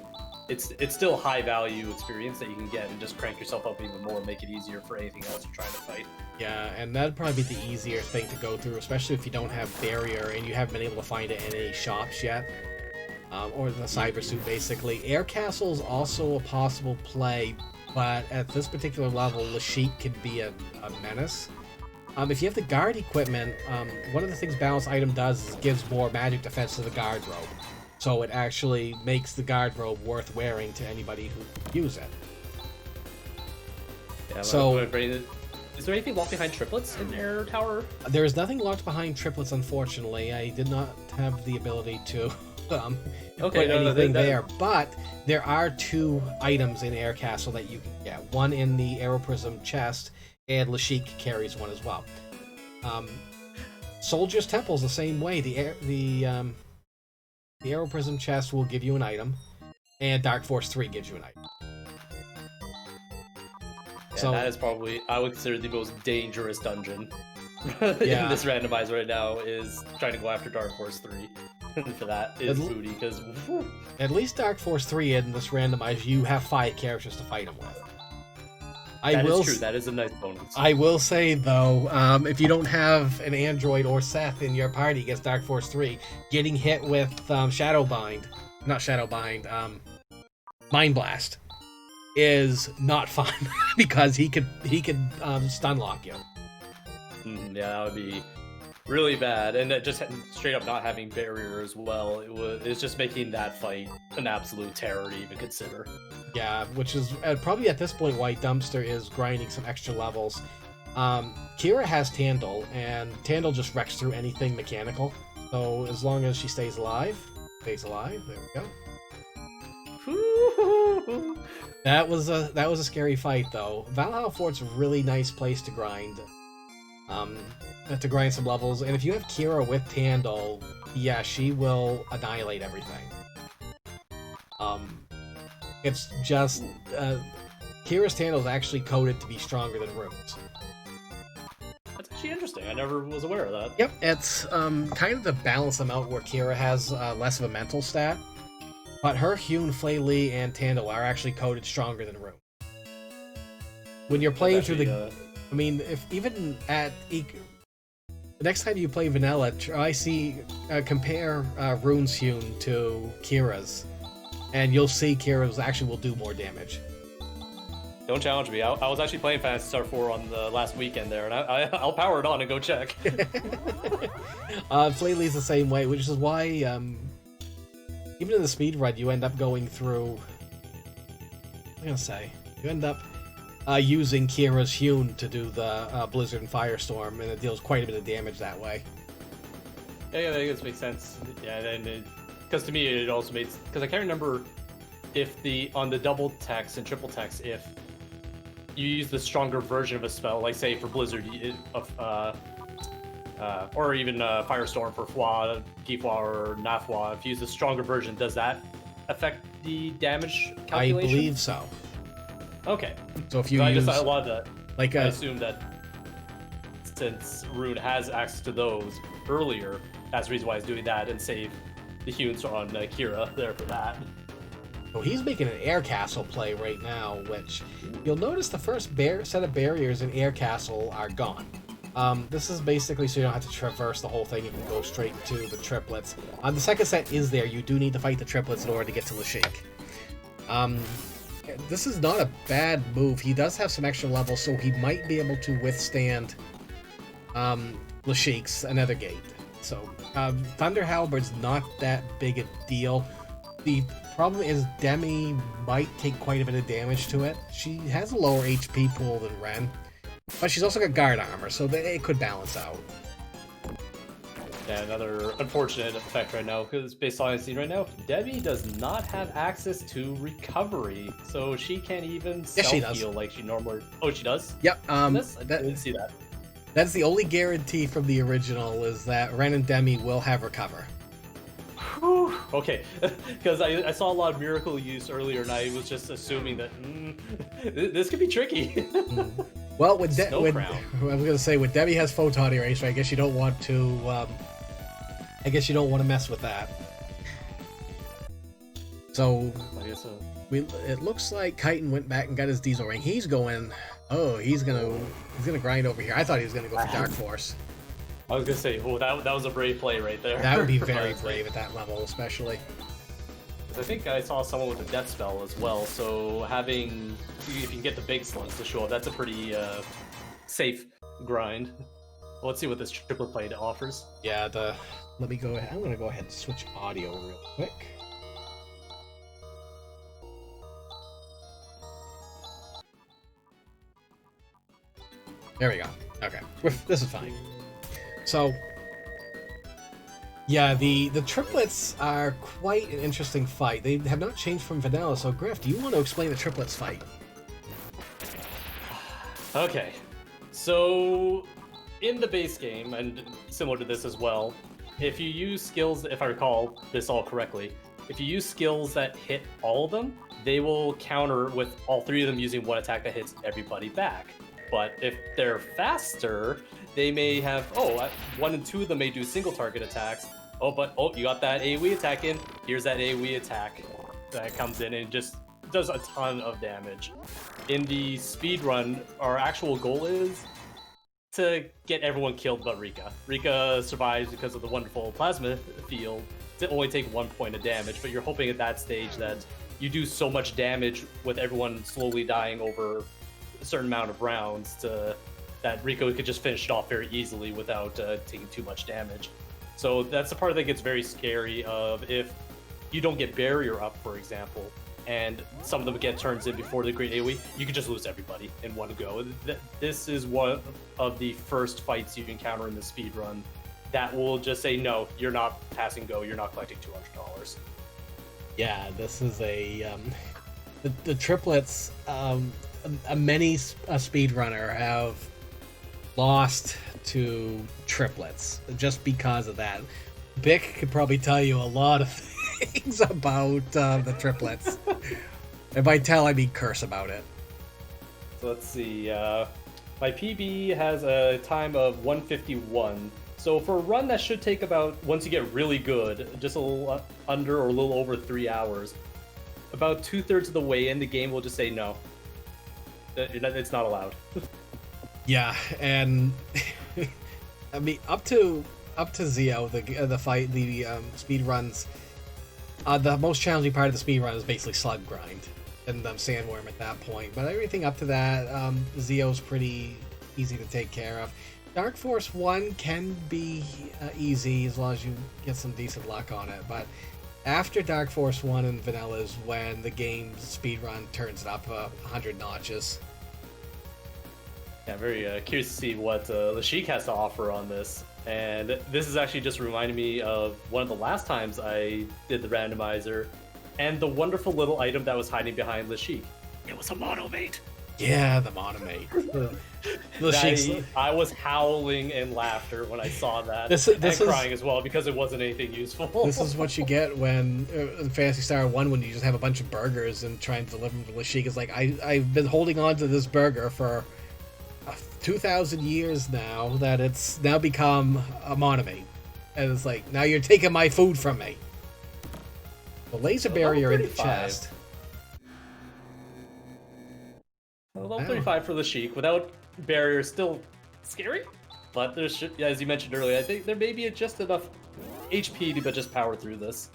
S2: it's still high value experience that you can get and just crank yourself up even more and make it easier for anything else you're trying to fight.
S1: Yeah, and that'd probably be the easier thing to go through, especially if you don't have barrier and you haven't been able to find it in any shops yet. Or the cyber suit, basically. Air Castle is also a possible play, but at this particular level, Lashik can be a menace. If you have the guard equipment, one of the things Balance Item does is it gives more magic defense to the guard robe. So it actually makes the guard robe worth wearing to anybody who use it.
S2: Yeah,
S1: so,
S2: is there anything locked behind triplets in Air Tower?
S1: There is nothing locked behind triplets, unfortunately. I did not have the ability to put anything there, but there are 2 items in Air Castle that you can get. One in the Aeroprism chest, and Lashik carries one as well. Soldier's Temple is the same way. The Aeroprism chest will give you an item, and Dark Force 3 gives you an item.
S2: Yeah, so that is probably, I would consider, the most dangerous dungeon in this randomizer right now, is trying to go after Dark Force 3. For that is booty, because
S1: at least Dark Force 3 in this randomizer, you have 5 characters to fight him with.
S2: That is true. That is a nice bonus.
S1: I will say, though, if you don't have an Android or Seth in your party against Dark Force 3, getting hit with Mind Blast is not fun because he could stun lock you.
S2: Yeah, that would be really bad, and just straight up not having barrier as well. It's just making that fight an absolute terror to even consider.
S1: Yeah, which is probably at this point why Dumpster is grinding some extra levels. Kira has Tandle, and Tandle just wrecks through anything mechanical. So as long as she stays alive. There we go. That was a scary fight, though. Valhalla Fort's a really nice place to grind. To grind some levels, and if you have Kira with Tandle, yeah, she will annihilate everything. It's just Kira's Tandle is actually coded to be stronger than Rune's.
S2: That's actually interesting. I never was aware of that.
S1: Yep, it's kind of to balance them out where Kira has less of a mental stat, but her Hewn, Flaylee, and Tandle are actually coded stronger than Rune. When you're playing through the... I mean, if even at... The next time you play Vanilla, compare Rune's Hewn to Kira's, and you'll see Kira's actually will do more damage.
S2: Don't challenge me. I was actually playing Phantasy Star 4 on the last weekend there, and I'll power it on and go check.
S1: Flaylee's the same way, which is why even in the speed run, you end up going through... You end up using Kira's Hewn to do the Blizzard and Firestorm, and it deals quite a bit of damage that way.
S2: Yeah, that does make sense. Yeah, and because to me it also makes, because I can't remember if on the double text and triple text, if you use the stronger version of a spell, like say for Blizzard, or even Firestorm for Fwa, Gifwa, or Nafwa, if you use the stronger version, does that affect the damage calculation?
S1: I believe so.
S2: Okay.
S1: So if you use...
S2: I love that. I
S1: I
S2: assume that since Rune has access to those earlier, that's the reason why he's doing that, and save the Hewns on Kira there for that.
S1: So he's making an Air Castle play right now, which you'll notice the first set of barriers in Air Castle are gone. This is basically so you don't have to traverse the whole thing, you can go straight to the triplets. The second set is there, you do need to fight the triplets in order to get to Lashik. This is not a bad move. He does have some extra levels, so he might be able to withstand Lashik's Another Gate. So, Thunder Halberd's not that big a deal. The problem is Demi might take quite a bit of damage to it. She has a lower HP pool than Ren, but she's also got guard armor, so it could balance out.
S2: Yeah, another unfortunate effect right now, because based on what I've seen right now, Debbie does not have access to recovery, so she can't even self-heal like she normally... Oh, she does?
S1: Yep.
S2: I didn't see that.
S1: That's the only guarantee from the original, is that Ren and Demi will have recover.
S2: Whew. Okay, because I saw a lot of miracle use earlier, and I was just assuming that this could be tricky.
S1: Well, when I was gonna say when Debbie has photon erasure, I guess you don't want to. I guess you don't want to mess with that. So
S2: I guess
S1: It looks like Chitin went back and got his diesel ring. He's going. Oh, he's gonna grind over here. I thought he was gonna go for Dark Force.
S2: I was gonna say, oh, that was a brave play right there.
S1: That would be very brave at that level, especially.
S2: I think I saw someone with a death spell as well. So having, if you can get the big slugs to show up, that's a pretty safe grind. Well, let's see what this triplet plate offers.
S1: Yeah, let me go ahead. I'm gonna go ahead and switch audio real quick. There we go. Okay, this is fine. So, yeah, the triplets are quite an interesting fight. They have not changed from vanilla. So, Griff, do you want to explain the triplets fight?
S2: Okay, so in the base game, and similar to this as well, if you use skills, if I recall this all correctly, if you use skills that hit all of them, they will counter with all three of them using one attack that hits everybody back. But if they're faster, they may have, one and two of them may do single target attacks. You got that AoE attack in, here's that AoE attack that comes in and just does a ton of damage. In the speed run, our actual goal is to get everyone killed but Rika. Rika survives because of the wonderful plasma field to only take 1 point of damage, but you're hoping at that stage that you do so much damage with everyone slowly dying over a certain amount of rounds that Rico could just finish it off very easily without taking too much damage. So that's the part that gets very scary of if you don't get barrier up, for example, and some of them get turns in before the great AoE, you can just lose everybody in one go. This is one of the first fights you encounter in the speed run that will just say, no, you're not passing go, you're not collecting $200.
S1: Yeah, this is the triplets. Many speedrunner have lost to triplets just because of that. Bick could probably tell you a lot of things about the triplets. And by tell, I mean curse about it.
S2: So let's see. My PB has a time of 151. So for a run that should take about, once you get really good, just a little under or a little over 3 hours, about 2/3 of the way in, the game will just say no. It's not allowed.
S1: Yeah, and I mean up to Zio, the fight, the speed runs. The most challenging part of the speed run is basically slug grind and sandworm at that point. But everything up to that, Zio's pretty easy to take care of. Dark Force 1 can be easy as long as you get some decent luck on it, but after Dark Force 1 and Vanilla is when the game's speedrun turns it up 100 notches.
S2: Yeah, I'm very curious to see what Lashik has to offer on this. And this is actually just reminding me of one of the last times I did the randomizer and the wonderful little item that was hiding behind Lashik. It was a monomate.
S1: Yeah, the monomate.
S2: I was howling in laughter when I saw that.
S1: This
S2: and
S1: is
S2: crying as well because it wasn't anything useful.
S1: This is what you get when in Phantasy Star 1 when you just have a bunch of burgers and try and deliver them to Lashik. It's like, I've been holding on to this burger for 2,000 years now that it's now become a monomate. And it's like, now you're taking my food from me. The laser barrier in the chest.
S2: Level 35 for Lashik without barrier, still scary, but there's, as you mentioned earlier, I think there may be just enough HP to just power through this.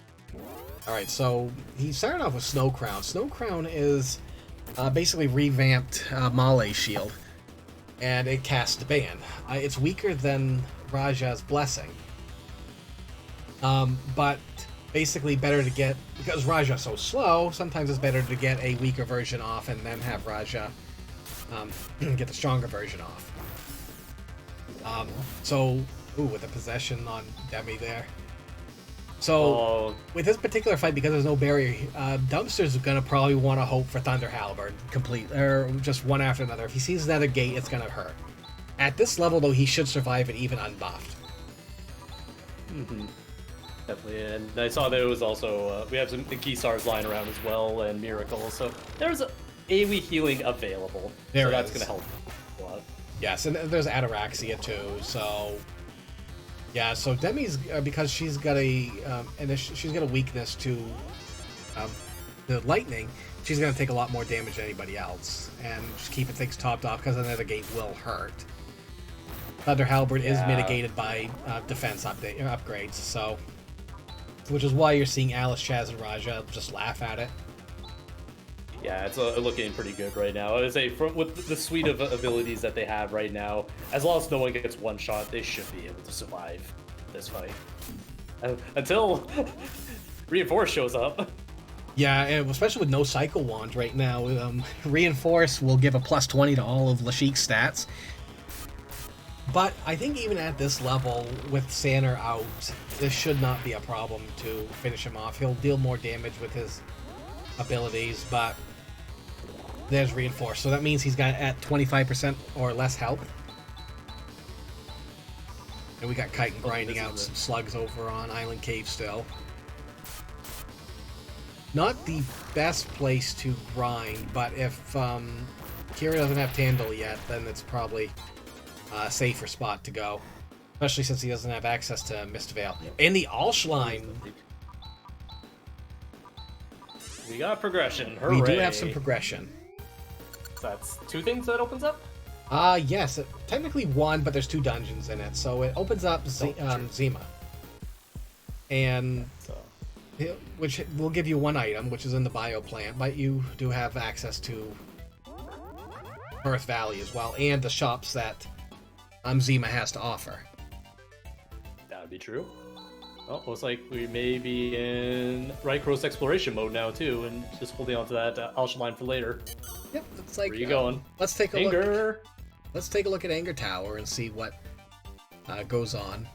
S1: Alright, so he started off with Snow Crown. Snow Crown is basically revamped Male's shield, and it casts Ban. It's weaker than Raja's Blessing, but basically better to get, because Raja's so slow, sometimes it's better to get a weaker version off and then have Raja get the stronger version off. With the possession on Demi there. So, with this particular fight, because there's no barrier, Dumpster's gonna probably want to hope for Thunder Halberd complete, or just one after another. If he sees another gate, it's gonna hurt. At this level, though, he should survive it even unbuffed.
S2: Mm-hmm. Definitely, and I saw that it was also, we have some Kisars lying around as well, and Miracle, so there's AoE healing available. So that's going to help a lot.
S1: Yes, and there's Ataraxia too, so... Yeah, so Demi's, because she's got a weakness to the lightning, she's going to take a lot more damage than anybody else, and just keeping things topped off because another gate will hurt. Thunder Halberd is mitigated by defense upgrades, so which is why you're seeing Alice, Chaz, and Raja just laugh at it.
S2: Yeah, it's looking pretty good right now. I would say with the suite of abilities that they have right now, as long as no one gets one shot, they should be able to survive this fight. Until Reinforce shows up.
S1: Yeah, and especially with no Cycle Wand right now. Reinforce will give a plus 20 to all of Lashik's stats. But I think even at this level, with Sanner out, this should not be a problem to finish him off. He'll deal more damage with his abilities, but there's Reinforce. So that means he's got at 25% or less health. And we got Chitin grinding out some slugs over on Island Cave still. Not the best place to grind, but if Kira doesn't have Tandil yet, then it's probably a safer spot to go. Especially since he doesn't have access to Mistveil. In the Alshline,
S2: we got progression. Hooray.
S1: We do have some progression.
S2: So that's 2 things that opens up?
S1: Yes, technically 1, but there's 2 dungeons in it. So it opens up Zima. And which will give you 1 item, which is in the bio plant, but you do have access to Earth Valley as well, and the shops that Zima has to offer.
S2: That would be true. Well, looks like we may be in Rycross exploration mode now too, and just holding on to that Alshaline for later.
S1: Yep, it's like.
S2: Where are you going?
S1: Let's take a
S2: Anger.
S1: look. Let's take a look at Anger Tower and see what goes on.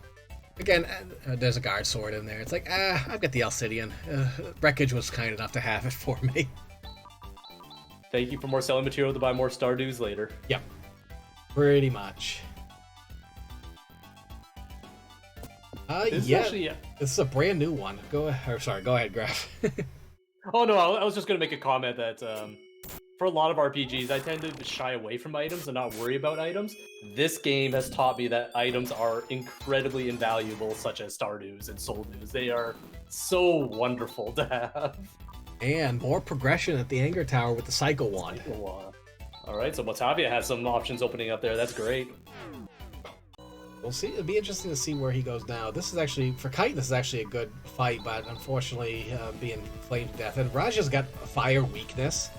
S1: Again, there's a guard sword in there. It's like, I've got the Alcidian. Wreckage was kind enough to have it for me.
S2: Thank you for more selling material to buy more Stardew's later.
S1: Yep, pretty much. This is a brand new one. Go ahead, Graf.
S2: Oh no, I was just gonna make a comment that for a lot of RPGs, I tend to shy away from items and not worry about items. This game has taught me that items are incredibly invaluable, such as Stardew's and Souldews. They are so wonderful to have.
S1: And more progression at the Anger Tower with the Cycle Wand.
S2: Alright, so Motavia has some options opening up there. That's great.
S1: We'll see. It'll be interesting to see where he goes now. This is actually, for Kite, this is actually a good fight, but unfortunately being flamed to death. And Raja's got a fire weakness.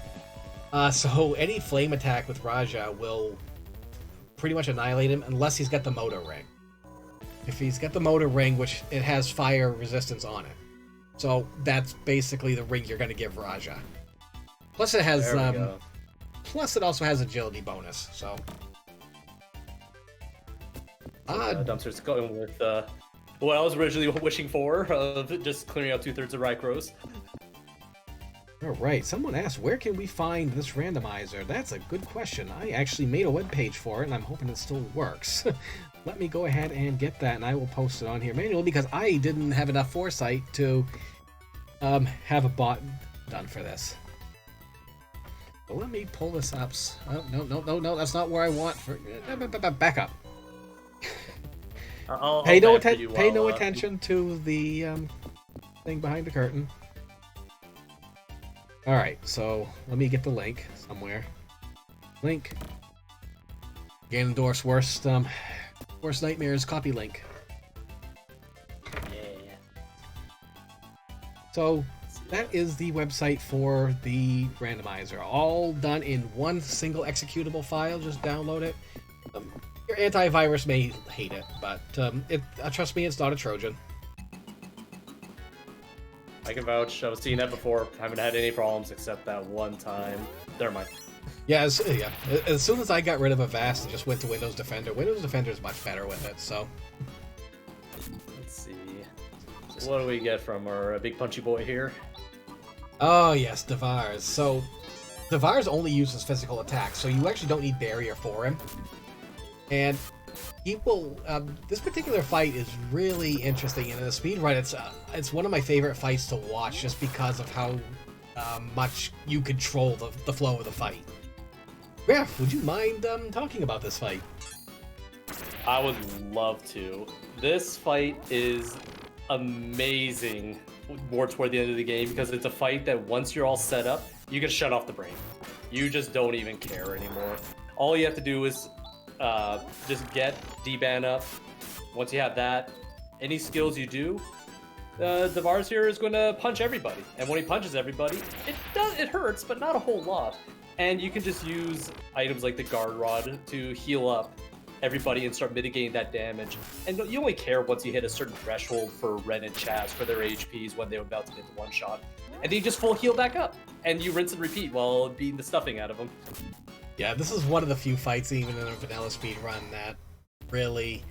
S1: So any flame attack with Raja will pretty much annihilate him unless he's got the motor ring. If he's got the motor ring, which it has fire resistance on it. So that's basically the ring you're going to give Raja. Plus it has plus it also has agility bonus, so
S2: Dumpster's going with what I was originally wishing for, of just clearing out 2/3 of Rycross.
S1: Alright, someone asked, where can we find this randomizer? That's a good question. I actually made a webpage for it, and I'm hoping it still works. Let me go ahead and get that, and I will post it on here manually, because I didn't have enough foresight to have a bot done for this. But let me pull this up. Oh, no, that's not where I want for... Back up. Pay no attention to the thing behind the curtain. Alright, so let me get the link somewhere. Link. Ganondorf's worst nightmares copy link.
S2: Yeah.
S1: So that is the website for the randomizer. All done in one single executable file. Just download it. Your antivirus may hate it, but trust me, it's not a Trojan.
S2: I can vouch. I was seeing that before. Haven't had any problems except that one time. Never mind.
S1: Yeah, as soon as I got rid of Avast and just went to Windows Defender, Windows Defender is much better with it, so...
S2: Let's see. So what do we get from our big punchy boy here?
S1: Oh, yes, Devars. So, Devars only uses physical attacks, so you actually don't need barrier for him. And he will... this particular fight is really interesting, and in the speedrun, it's one of my favorite fights to watch, just because of how much you control the flow of the fight. Graf, would you mind talking about this fight?
S2: I would love to. This fight is amazing more toward the end of the game, because it's a fight that once you're all set up, you can shut off the brain. You just don't even care anymore. All you have to do is just get D-Ban up. Once you have that, any skills you do, Davars here is going to punch everybody. And when he punches everybody, it hurts, but not a whole lot. And you can just use items like the Guard Rod to heal up everybody and start mitigating that damage. And you only care once you hit a certain threshold for Ren and Chaz for their HPs when they're about to get the one shot. And then you just full heal back up. And you rinse and repeat while beating the stuffing out of them.
S1: Yeah, this is one of the few fights, even in a vanilla speed run, that really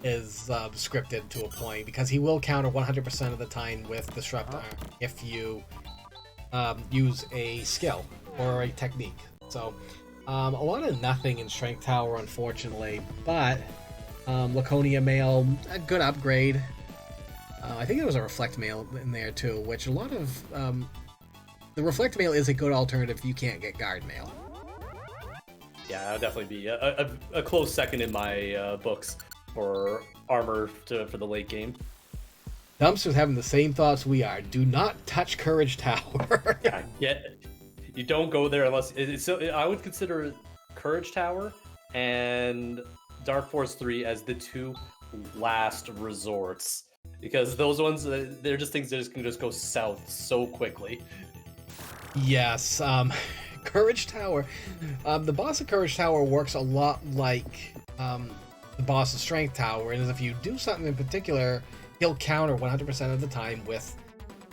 S1: is scripted to a point, because he will counter 100% of the time with Disrupt if you use a skill or a technique. So, a lot of nothing in Strength Tower, unfortunately, but Laconia Mail, a good upgrade. I think there was a Reflect Mail in there too, which a lot of... the Reflect Mail is a good alternative if you can't get Guard Mail.
S2: Yeah, that would definitely be a close second in my books for armor for the late game.
S1: Dumpster's having the same thoughts we are. Do not touch Courage Tower.
S2: Yeah, you don't go there unless... I would consider Courage Tower and Dark Force 3 as the two last resorts. Because those ones, they're just things that can just go south so quickly.
S1: Yes, Courage Tower. The boss of Courage Tower works a lot like the boss of Strength Tower, and if you do something in particular, he'll counter 100% of the time with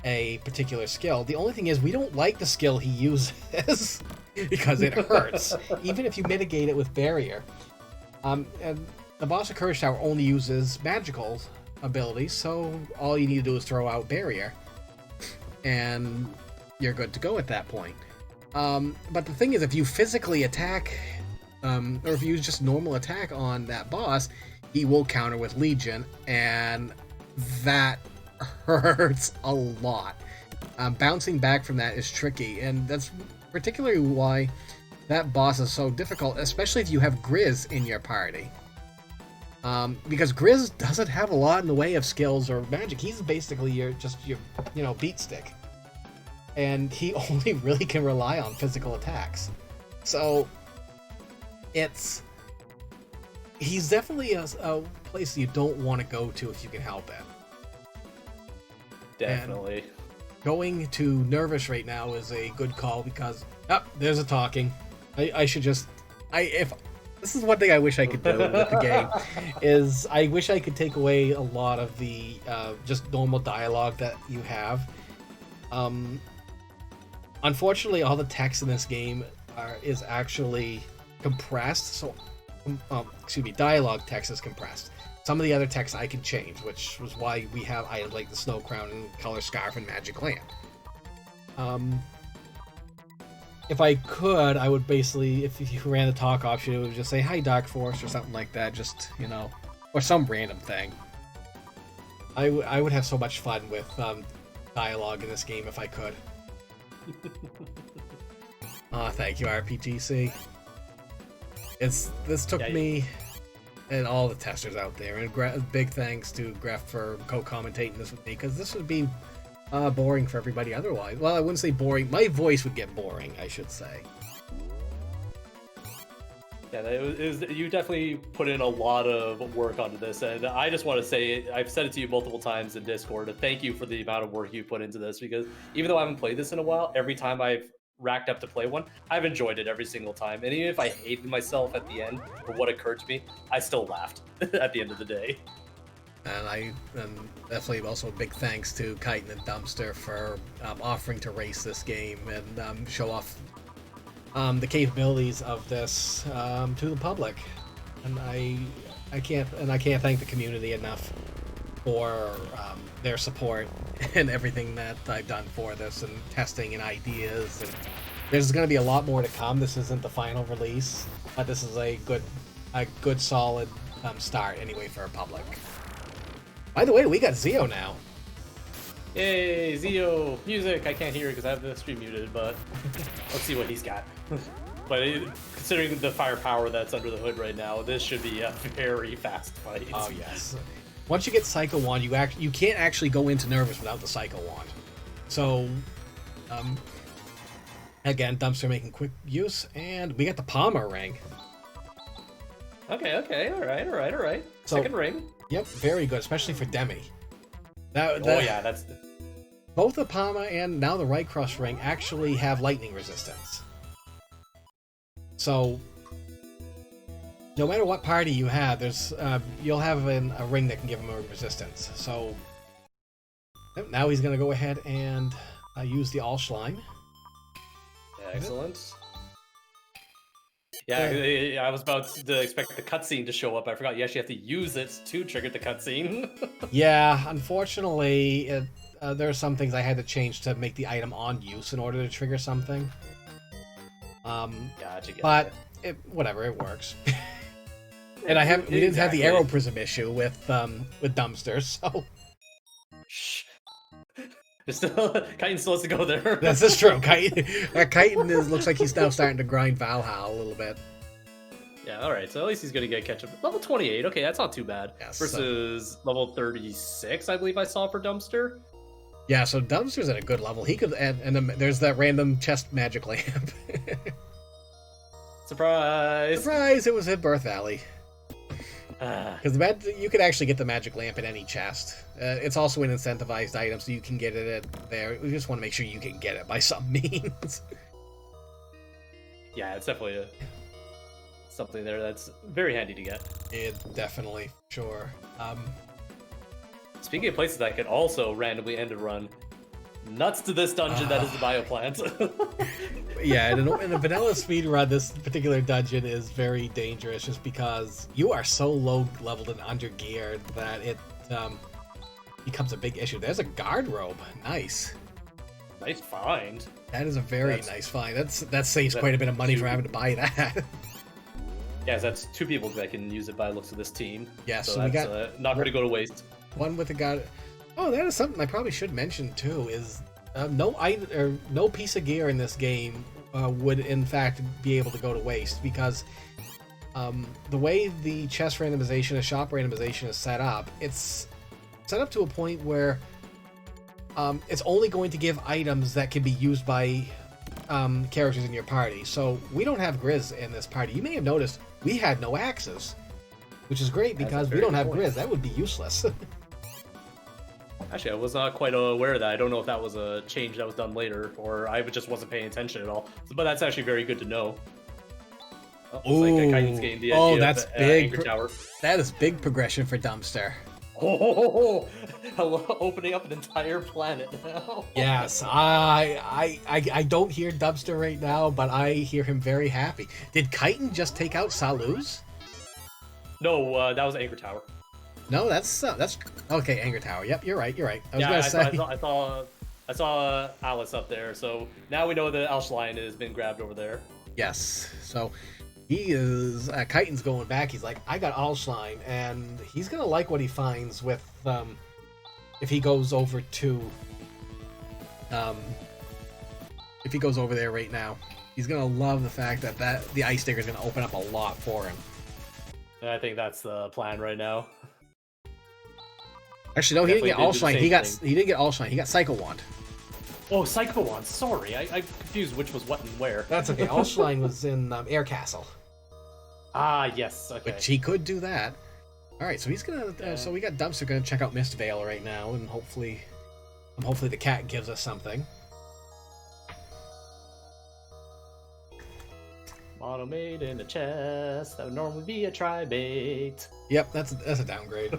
S1: a particular skill. The only thing is, we don't like the skill he uses because it hurts, even if you mitigate it with Barrier. And the boss of Courage Tower only uses magical abilities, so all you need to do is throw out Barrier, and you're good to go at that point. But the thing is, if you physically attack, or if you use just normal attack on that boss, he will counter with Legion, and that hurts a lot. Bouncing back from that is tricky, and that's particularly why that boss is so difficult, especially if you have Grizz in your party. Because Grizz doesn't have a lot in the way of skills or magic. He's basically your beat stick. And he only really can rely on physical attacks. So, he's definitely a place you don't want to go to if you can help it.
S2: Definitely.
S1: And going to Nervous right now is a good call because, there's a talking. This is one thing I wish I could do with the game, is I wish I could take away a lot of the just normal dialogue that you have. Unfortunately, all the text in this game is actually compressed. So, dialogue text is compressed. Some of the other text I can change, which was why we have items like the Snow Crown and Color Scarf and Magic Lamp. If I could, I would basically, if you ran the talk option, it would just say, "Hi, Dark Force," or something like that, just, or some random thing. I would have so much fun with dialogue in this game if I could. Thank you, RPGC. This took me and all the testers out there, and big thanks to Gref for co-commentating this with me, because this would be boring for everybody otherwise. Well, I wouldn't say boring. My voice would get boring, I should say.
S2: Yeah, you definitely put in a lot of work onto this, and I just want to say, I've said it to you multiple times in Discord, thank you for the amount of work you put into this, because even though I haven't played this in a while, every time I've racked up to play one, I've enjoyed it every single time, and even if I hated myself at the end for what occurred to me, I still laughed at the end of the day.
S1: And definitely also a big thanks to Chitin and Dumpster for offering to race this game and show off the capabilities of this to the public. And I can't thank the community enough for their support and everything that I've done for this, and testing and ideas. And there's going to be a lot more to come. This isn't the final release, but this is a good solid start anyway for our public. By the way, we got Zio now.
S2: Yay, Zio! Music! I can't hear it because I have the stream muted, but let's see what he's got. But considering the firepower that's under the hood right now, this should be a very fast fight.
S1: Oh yes. Once you get Psycho Wand, you can't actually go into Nervous without the Psycho Wand. So, Again, Dumpster making quick use, and we got the Palmer ring.
S2: Okay, all right.
S1: So-
S2: Second ring.
S1: Yep, very good, especially for Demi.
S2: Oh yeah, that's
S1: Both the Palmer and now the Right Cross ring actually have lightning resistance. So, no matter what party you have, there's you'll have a ring that can give him a resistance. So, yep, now he's going to go ahead and use the Allschlein.
S2: excellent. Yeah, I was about to expect the cutscene to show up. I forgot you actually have to use it to trigger the cutscene.
S1: Yeah, unfortunately, there are some things I had to change to make the item on use in order to trigger something.
S2: Gotcha.
S1: But whatever, it works. And we didn't have the arrow prism issue with Dumpster, so
S2: Shh. Chitin still has to go there.
S1: this is true. Chitin looks like he's now starting to grind Valhalla a little bit.
S2: Yeah, alright, so at least he's gonna get catch up. Level 28, okay, that's not too bad.
S1: Yes,
S2: Versus level 36, I believe I saw for Dumpster.
S1: Yeah, so Dumpster's at a good level. He could, and there's that random chest magic lamp.
S2: Surprise!
S1: Surprise! It was in Birth Valley. Because you could actually get the magic lamp in any chest. It's also an incentivized item, so you can get it there. We just want to make sure you can get it by some means.
S2: Yeah, it's definitely something there that's very handy to get.
S1: It definitely, sure.
S2: Speaking of places that could also randomly end a run, nuts to this dungeon that is the bioplant.
S1: Yeah, in a vanilla speedrun, this particular dungeon is very dangerous just because you are so low leveled and under geared that it becomes a big issue. There's a guard robe. Nice.
S2: Nice find.
S1: That is a very nice find. That saves quite a bit of money for having to buy that.
S2: Yeah, that's two people that can use it by the looks of this team.
S1: Yeah,
S2: so
S1: so we
S2: that's
S1: got
S2: not going to go to waste.
S1: one with a guard. Oh, that is something I probably should mention too. Is no piece of gear in this game would in fact be able to go to waste because the way the chest randomization and shop randomization is set up, it's set up to a point where it's only going to give items that can be used by characters in your party. So we don't have Grizz in this party. You may have noticed we had no axes, which is great because we don't have Grizz. That would be useless.
S2: Actually, I was not quite aware of that. I don't know if that was a change that was done later, or I just wasn't paying attention at all. But that's actually very good to know.
S1: Oh, that's big.
S2: Anchor tower.
S1: That is big progression for Dumpster.
S2: Oh, hello, opening up an entire planet now.
S1: Yes, I don't hear Dumpster right now, but I hear him very happy. Did Chitin just take out Saluz?
S2: No, that was Anchor Tower.
S1: No, that's okay. Anchor Tower. Yep, you're right. I was
S2: Yeah,
S1: gonna say.
S2: I saw Alice up there, so now we know that Alshline has been grabbed over there.
S1: Yes. So he is. Chitin's going back. He's like, I got Alshline, and he's gonna like what he finds with if he goes over to if he goes over there right now. He's gonna love the fact that the ice digger is gonna open up a lot for him.
S2: And I think that's the plan right now.
S1: Actually, no, he didn't get Allshine. He didn't get Allshine. He got Psycho Wand.
S2: Oh, Psycho Wand. Sorry, I confused which was what and where.
S1: That's okay. Allshine was in Air Castle.
S2: Ah, yes. Okay.
S1: Which he could do that. All right, so he's gonna. So we got Dumpster gonna check out Mist Veil right now, and hopefully the cat gives us something.
S2: Mono made in the chest. That would normally be a tri-bait.
S1: Yep, that's a downgrade.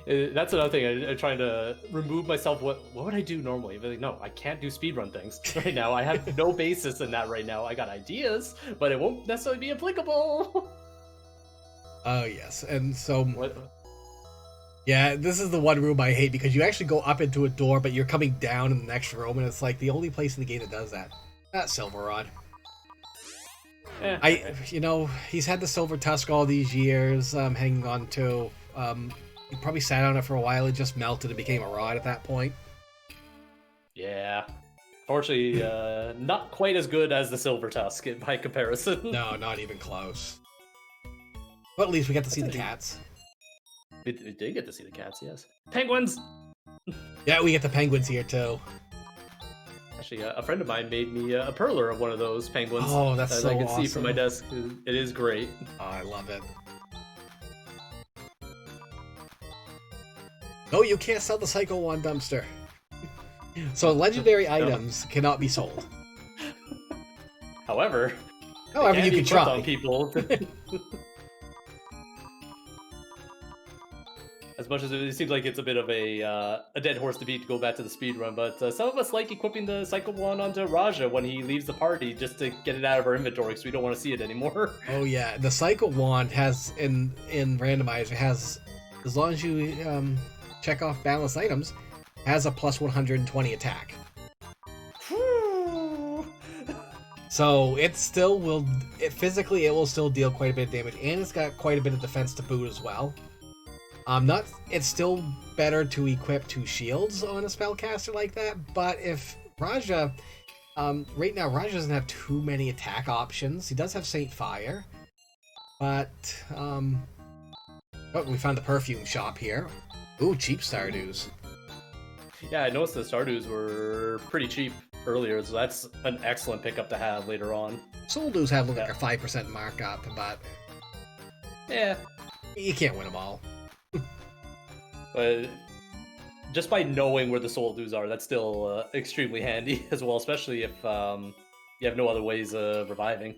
S2: That's another thing. I'm trying to remove myself. What would I do normally? But like, no, I can't do speedrun things right now. I have no basis in that right now. I got ideas, but it won't necessarily be applicable.
S1: Oh yes, and so
S2: What?
S1: yeah, this is the one room I hate because you actually go up into a door, but you're coming down in the next room, and it's like the only place in the game that does that. Not Silver Rod. He's had the Silver Tusk all these years, hanging on to. He probably sat on it for a while. It just melted and became a rod at that point.
S2: Yeah. Fortunately, not quite as good as the Silver Tusk by comparison.
S1: No, not even close. But at least we got to see the cats.
S2: We did get to see the cats, yes. Penguins!
S1: Yeah, we get the penguins here too.
S2: Actually, a friend of mine made me a perler of one of those penguins.
S1: Oh, that's
S2: as
S1: so
S2: I can see
S1: awesome.
S2: from my desk. It is great.
S1: Oh, I love it. No, you can't sell the Psycho Wand dumpster. So legendary items cannot be sold.
S2: However,
S1: However, you
S2: be
S1: can
S2: put
S1: try.
S2: on people. As much as it seems like it's a bit of a dead horse to beat to go back to the speed run, but some of us like equipping the Psycho Wand onto Raja when he leaves the party just to get it out of our inventory because we don't want to see it anymore.
S1: Oh yeah, the Psycho Wand has in randomizer has, as long as you check off balanced items, has a plus 120 attack. So it still will, physically it will still deal quite a bit of damage, and it's got quite a bit of defense to boot as well. It's still better to equip 2 shields on a spellcaster like that, but if Raja, right now Raja doesn't have too many attack options. He does have Saint Fire, but, oh, we found the perfume shop here. Ooh, cheap Stardews.
S2: Yeah, I noticed the Stardews were pretty cheap earlier, so that's an excellent pickup to have later on.
S1: Soul Dews have like a 5% markup, but
S2: yeah,
S1: you can't win them all.
S2: But just by knowing where the Soul Dews are, that's still extremely handy as well, especially if you have no other ways of reviving.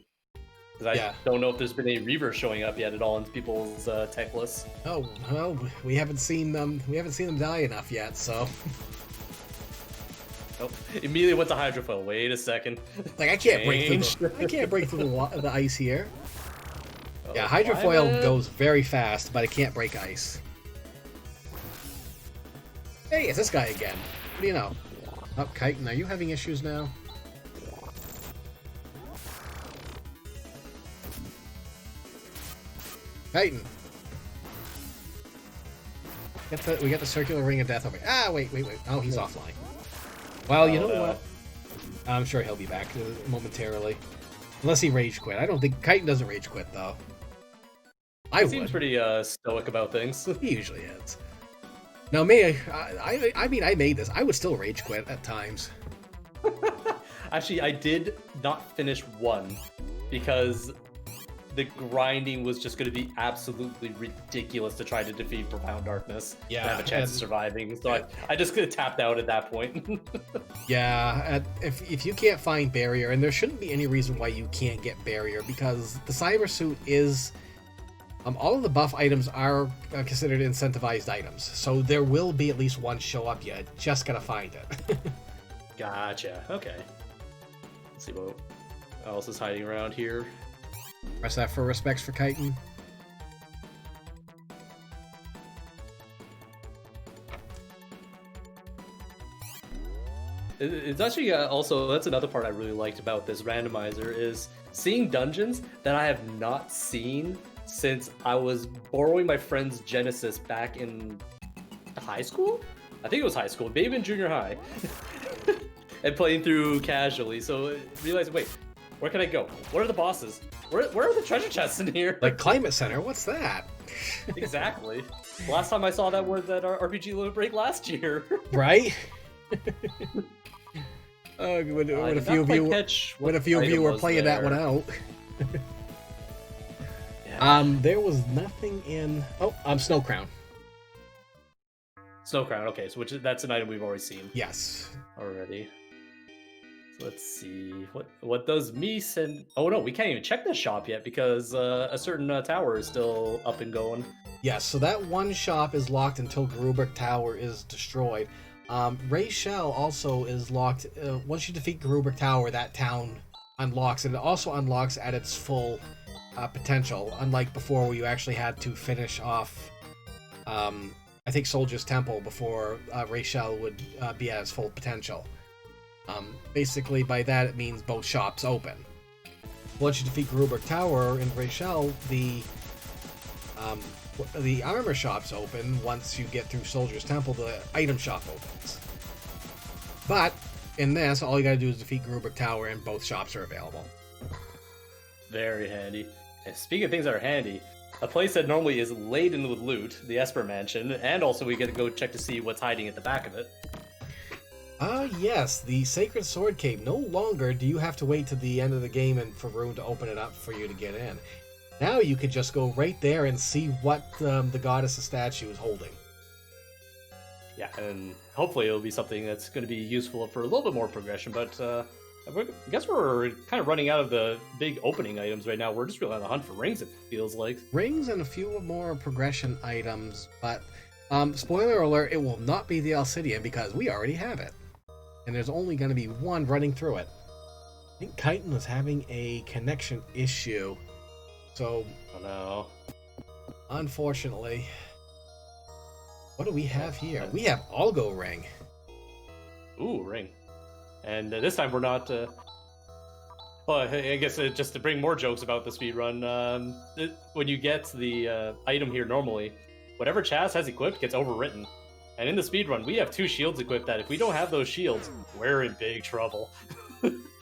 S2: Because I don't know if there's been any Reavers showing up yet at all in people's tech lists.
S1: Oh well, we haven't seen them. We haven't seen them die enough yet, so.
S2: Nope. Immediately went to Hydrofoil. Wait a second.
S1: Like I can't break through the ice here. Oh, yeah, Hydrofoil goes very fast, but it can't break ice. Hey, it's this guy again. What do you know? Oh, Chitin, are you having issues now? Chitin! We got the circular ring of death over here. Ah, wait. Oh, he's offline. Well, you know what? I'm sure he'll be back momentarily. Unless he rage quit. I don't think... Chitin doesn't rage quit, though.
S2: He seems pretty stoic about things.
S1: He usually is. Now, me, I mean, I made this. I would still rage quit at times.
S2: Actually, I did not finish one because the grinding was just going to be absolutely ridiculous to try to defeat Profound Darkness and have a chance of surviving. So I just could have tapped out at that point.
S1: Yeah, if you can't find Barrier, and there shouldn't be any reason why you can't get Barrier, because the Cyber Suit is... all of the buff items are considered incentivized items, so there will be at least one show up. You just gotta find it.
S2: Gotcha. Okay. Let's see what else is hiding around here.
S1: Press that for respects for Chitin.
S2: It's actually also, that's another part I really liked about this randomizer, is seeing dungeons that I have not seen since I was borrowing my friend's Genesis back in high school? I think it was high school, maybe in junior high. And playing through casually, so realizing, wait, where can I go? What are the bosses? Where are the treasure chests in here?
S1: Like Climate Center, what's that?
S2: Exactly. Last time I saw that was at our RPG Limit Break last year.
S1: Right? When a few of you were playing that one out. There was nothing in... Snow Crown.
S2: Snow Crown, okay, so that's an item we've already seen.
S1: Yes.
S2: Already. So let's see, what does Mies and... Oh no, we can't even check this shop yet because a certain tower is still up and going.
S1: Yes, so that one shop is locked until Gruberg Tower is destroyed. Rachel also is locked. Once you defeat Gruberg Tower, that town unlocks, and it also unlocks at its full potential, unlike before where you actually had to finish off, I think, Soldier's Temple before Rachel would be at its full potential. Basically, by that it means both shops open. Once you defeat Gruberg Tower in Rachel, the armor shop's open. Once you get through Soldier's Temple, the item shop opens. But in this, all you gotta do is defeat Gruberg Tower and both shops are available.
S2: Very handy. And speaking of things that are handy, a place that normally is laden with loot, the Esper Mansion, and also we get to go check to see what's hiding at the back of it.
S1: Ah, yes, the Sacred Sword Cave. No longer do you have to wait to the end of the game and for room to open it up for you to get in. Now you could just go right there and see what the goddess's statue is holding.
S2: Yeah, and hopefully it'll be something that's going to be useful for a little bit more progression, but I guess we're kind of running out of the big opening items right now. We're just really on the hunt for rings, it feels like.
S1: Rings and a few more progression items, but spoiler alert, it will not be the Alcidian because we already have it. And there's only going to be one running through it. I think Chitin was having a connection issue. So,
S2: Oh no.
S1: Unfortunately. What do we have here? We have Algo Ring.
S2: Ooh, ring. And this time we're not... Well, I guess just to bring more jokes about the speedrun, when you get the item here normally, whatever Chaz has equipped gets overwritten. And in the speedrun, we have 2 shields equipped that if we don't have those shields, we're in big trouble.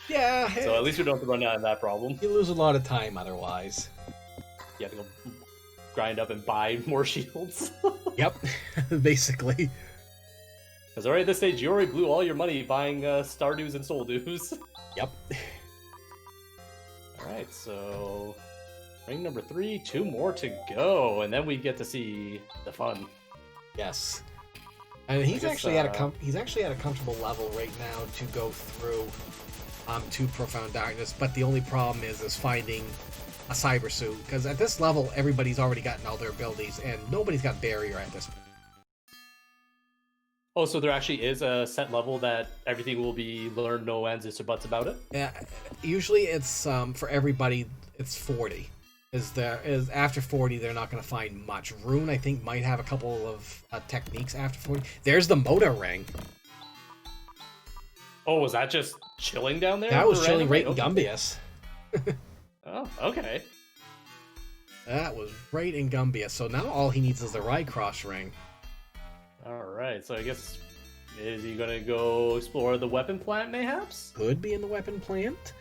S1: Yeah.
S2: So at least we don't have to run out of that problem.
S1: You lose a lot of time otherwise.
S2: You have to go grind up and buy more shields.
S1: Yep, basically.
S2: Because already at this stage, you already blew all your money buying Stardews and Soul Dews.
S1: Yep.
S2: Alright, so... ring number 3, 2 more to go, and then we get to see the fun.
S1: Yes. And he's
S2: guess,
S1: actually at a comfortable level right now to go through to Profound Darkness, but the only problem is finding a cyber suit, because at this level everybody's already gotten all their abilities and nobody's got barrier at this point.
S2: Oh, so there actually is a set level that everything will be learned, no ands, ifs or buts about it?
S1: Yeah, usually it's for everybody it's 40. Is after 40 they're not going to find much. Rune I think might have a couple of techniques after 40. There's the Moda Ring.
S2: Oh, was that just chilling down there?
S1: That was chilling right in
S2: Okay.
S1: Gumbius.
S2: Oh, okay.
S1: That was right in Gumbius. So now all he needs is the Rycross ring.
S2: Alright, so I guess... is he gonna go explore the weapon plant, mayhaps?
S1: Could be in the weapon plant.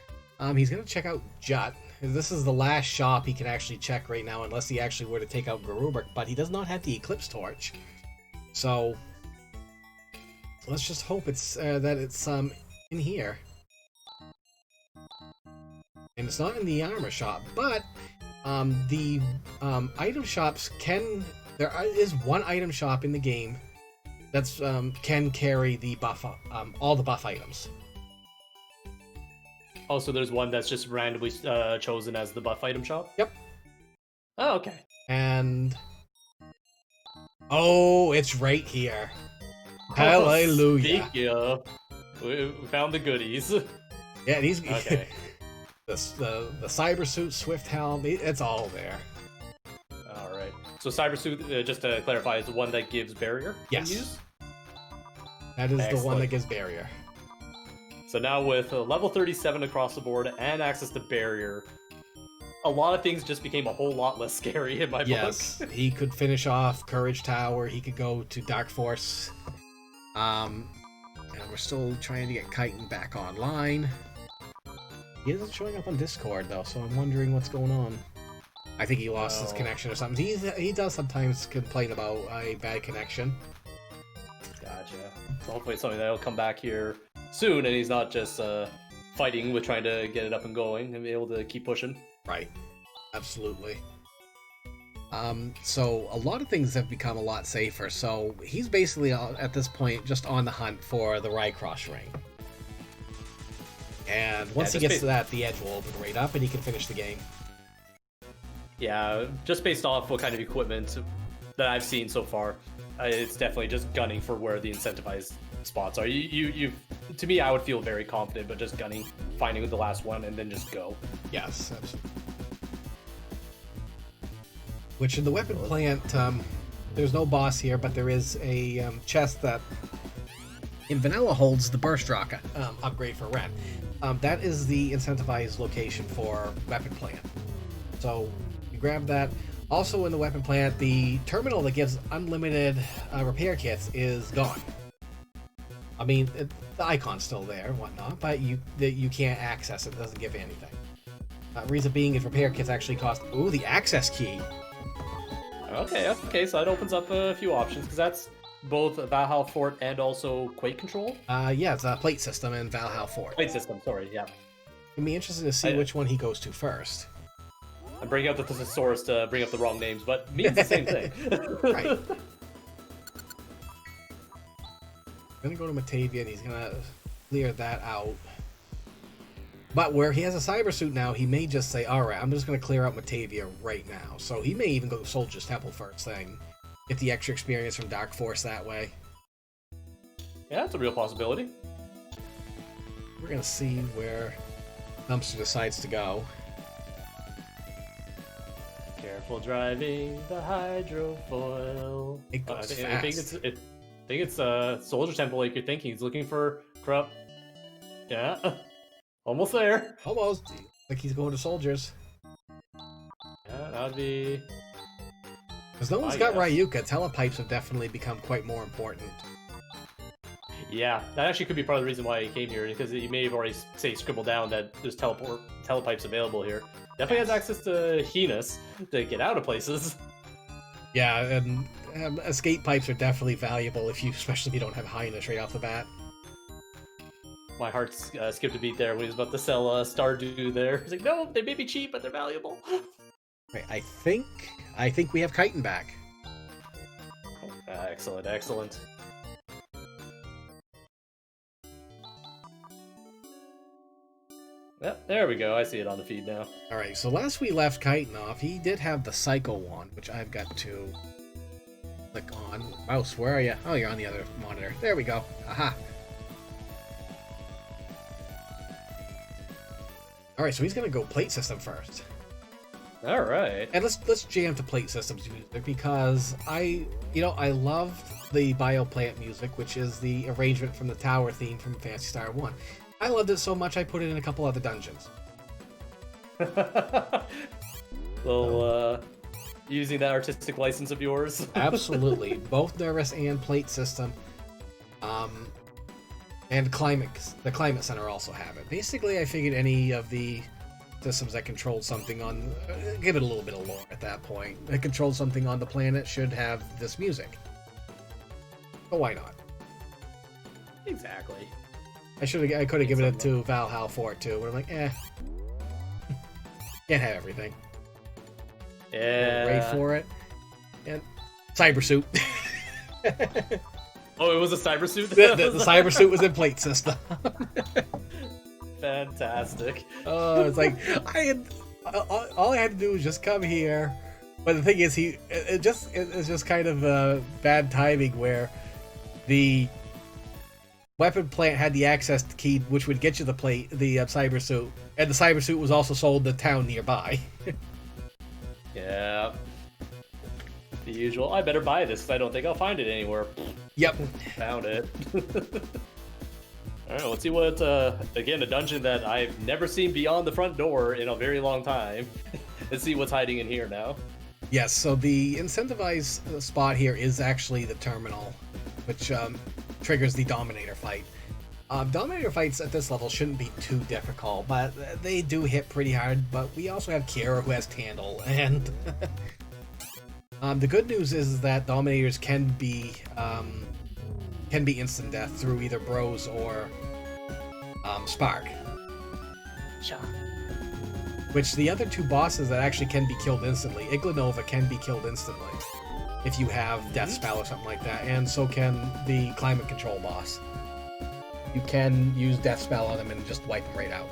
S1: He's going to check out Jut. This is the last shop he can actually check right now, unless he actually were to take out Garubik, but he does not have the Eclipse Torch. So let's just hope it's that it's in here. And it's not in the armor shop, but the item shops can... There is one item shop in the game that's can carry the buff, all the buff items.
S2: Also, there's one that's just randomly chosen as the buff item shop?
S1: Yep.
S2: Oh, okay.
S1: And... oh, it's right here. Hallelujah.
S2: Speak of, we found the goodies.
S1: Yeah, and he's...
S2: Okay.
S1: the cyber suit, Swift Helm, it's all there.
S2: Alright. So Cyber Suit, just to clarify, is the one that gives barrier?
S1: Yes.
S2: To use?
S1: That is the one
S2: Excellent.
S1: that gives barrier.
S2: So now with level 37 across the board and access to barrier, a lot of things just became a whole lot less scary in my
S1: Yes,
S2: book.
S1: he could finish off Courage Tower, he could go to Dark Force. And we're still trying to get Chitin back online. He isn't showing up on Discord though, so I'm wondering what's going on. I think he lost his connection or something. He does sometimes complain about a bad connection.
S2: Gotcha. So hopefully it's something that'll come back here soon, and he's not just fighting with trying to get it up and going and be able to keep pushing.
S1: Right. Absolutely. So a lot of things have become a lot safer. So he's basically at this point just on the hunt for the Rycross ring. And once he gets to that, the edge will open right up and he can finish the game.
S2: Yeah, just based off what kind of equipment that I've seen so far, it's definitely just gunning for where the incentivized spots are. You to me, I would feel very confident, but just gunning, finding the last one, and then just go.
S1: Yes, absolutely. Which in the weapon plant, there's no boss here, but there is a chest that in vanilla holds the burst rocket upgrade for Ren. That is the incentivized location for weapon plant. So you grab that. Also in the weapon plant, the terminal that gives unlimited repair kits is gone. I mean, the icon's still there and whatnot, but you can't access it. It doesn't give anything. Reason being is repair kits actually cost... ooh, the access key.
S2: Okay, so that opens up a few options, because both Valhalla Fort and also Quake Control?
S1: Yeah, it's a plate system in Valhalla Fort.
S2: Quake system, sorry, yeah.
S1: It'd be interesting to see which one he goes to first.
S2: I'm bringing up the thesaurus to bring up the wrong names, but means the same thing.
S1: Right. Gonna go to Matavia and he's gonna clear that out. But where he has a cyber suit now, he may just say, alright, I'm just gonna clear out Matavia right now. So he may even go to Soldier's Temple first thing. Get the extra experience from Dark Force that way.
S2: Yeah, that's a real possibility.
S1: We're gonna see where Dumpster decides to go.
S2: Careful driving the hydrofoil.
S1: It goes
S2: I think it's Soldier Temple like you're thinking. He's looking for corrupt. Yeah. Almost there.
S1: Almost. Like he's going to Soldiers.
S2: Yeah, that would be...
S1: Because no one's got Ryuka, telepipes have definitely become quite more important.
S2: Yeah, that actually could be part of the reason why he came here, because he may have already, scribbled down that there's telepipes available here. Definitely has access to Heinous to get out of places.
S1: Yeah, and escape pipes are definitely valuable, especially if you don't have Highness right off the bat.
S2: My heart skipped a beat there when he was about to sell Stardew there. He's like, no, they may be cheap, but they're valuable.
S1: Right, I think we have Chitin back.
S2: Excellent, excellent. Yep, there we go. I see it on the feed now.
S1: Alright, so last we left Chitin off, he did have the Psycho wand, which I've got to click on. Mouse, where are you? Oh, you're on the other monitor. There we go. Aha. Alright, so he's gonna go plate system first.
S2: Alright.
S1: And let's jam to plate systems music because I love the Bioplant music, which is the arrangement from the tower theme from Phantasy Star 1. I loved it so much I put it in a couple other dungeons.
S2: Well, using that artistic license of yours.
S1: Absolutely. Both Nervous and Plate System. And the Climate Center also have it. Basically, I figured any of the systems that control something on... give it a little bit of lore at that point. That control something on the planet should have this music. But why not?
S2: Exactly.
S1: I could have given it to Valhalla Fort too, but I'm like, can't have everything.
S2: Yeah.
S1: Wait for it. And cyber suit.
S2: Oh, it was a cyber suit?
S1: The cyber suit was in plate system.
S2: Fantastic.
S1: Oh, it's like all I had to do was just come here. But the thing is, it's just kind of bad timing where the weapon plant had the access key, which would get you the cyber suit, and the cyber suit was also sold in the town nearby.
S2: Yeah. The usual. I better buy this because I don't think I'll find it anywhere.
S1: Yep.
S2: Found it. Alright, let's see what, again, a dungeon that I've never seen beyond the front door in a very long time. Let's see what's hiding in here now.
S1: Yes, so the incentivized spot here is actually the terminal, which triggers the Dominator fight. Dominator fights at this level shouldn't be too difficult, but they do hit pretty hard, but we also have Kira who has Tandle, and the good news is that Dominators can be instant death through either Bros or Spark.
S2: Sure.
S1: Which the other two bosses that actually can be killed instantly, Iglanova can be killed instantly if you have Death Spell or something like that, and so can the Climate Control boss. You can use Death Spell on them and just wipe them right out.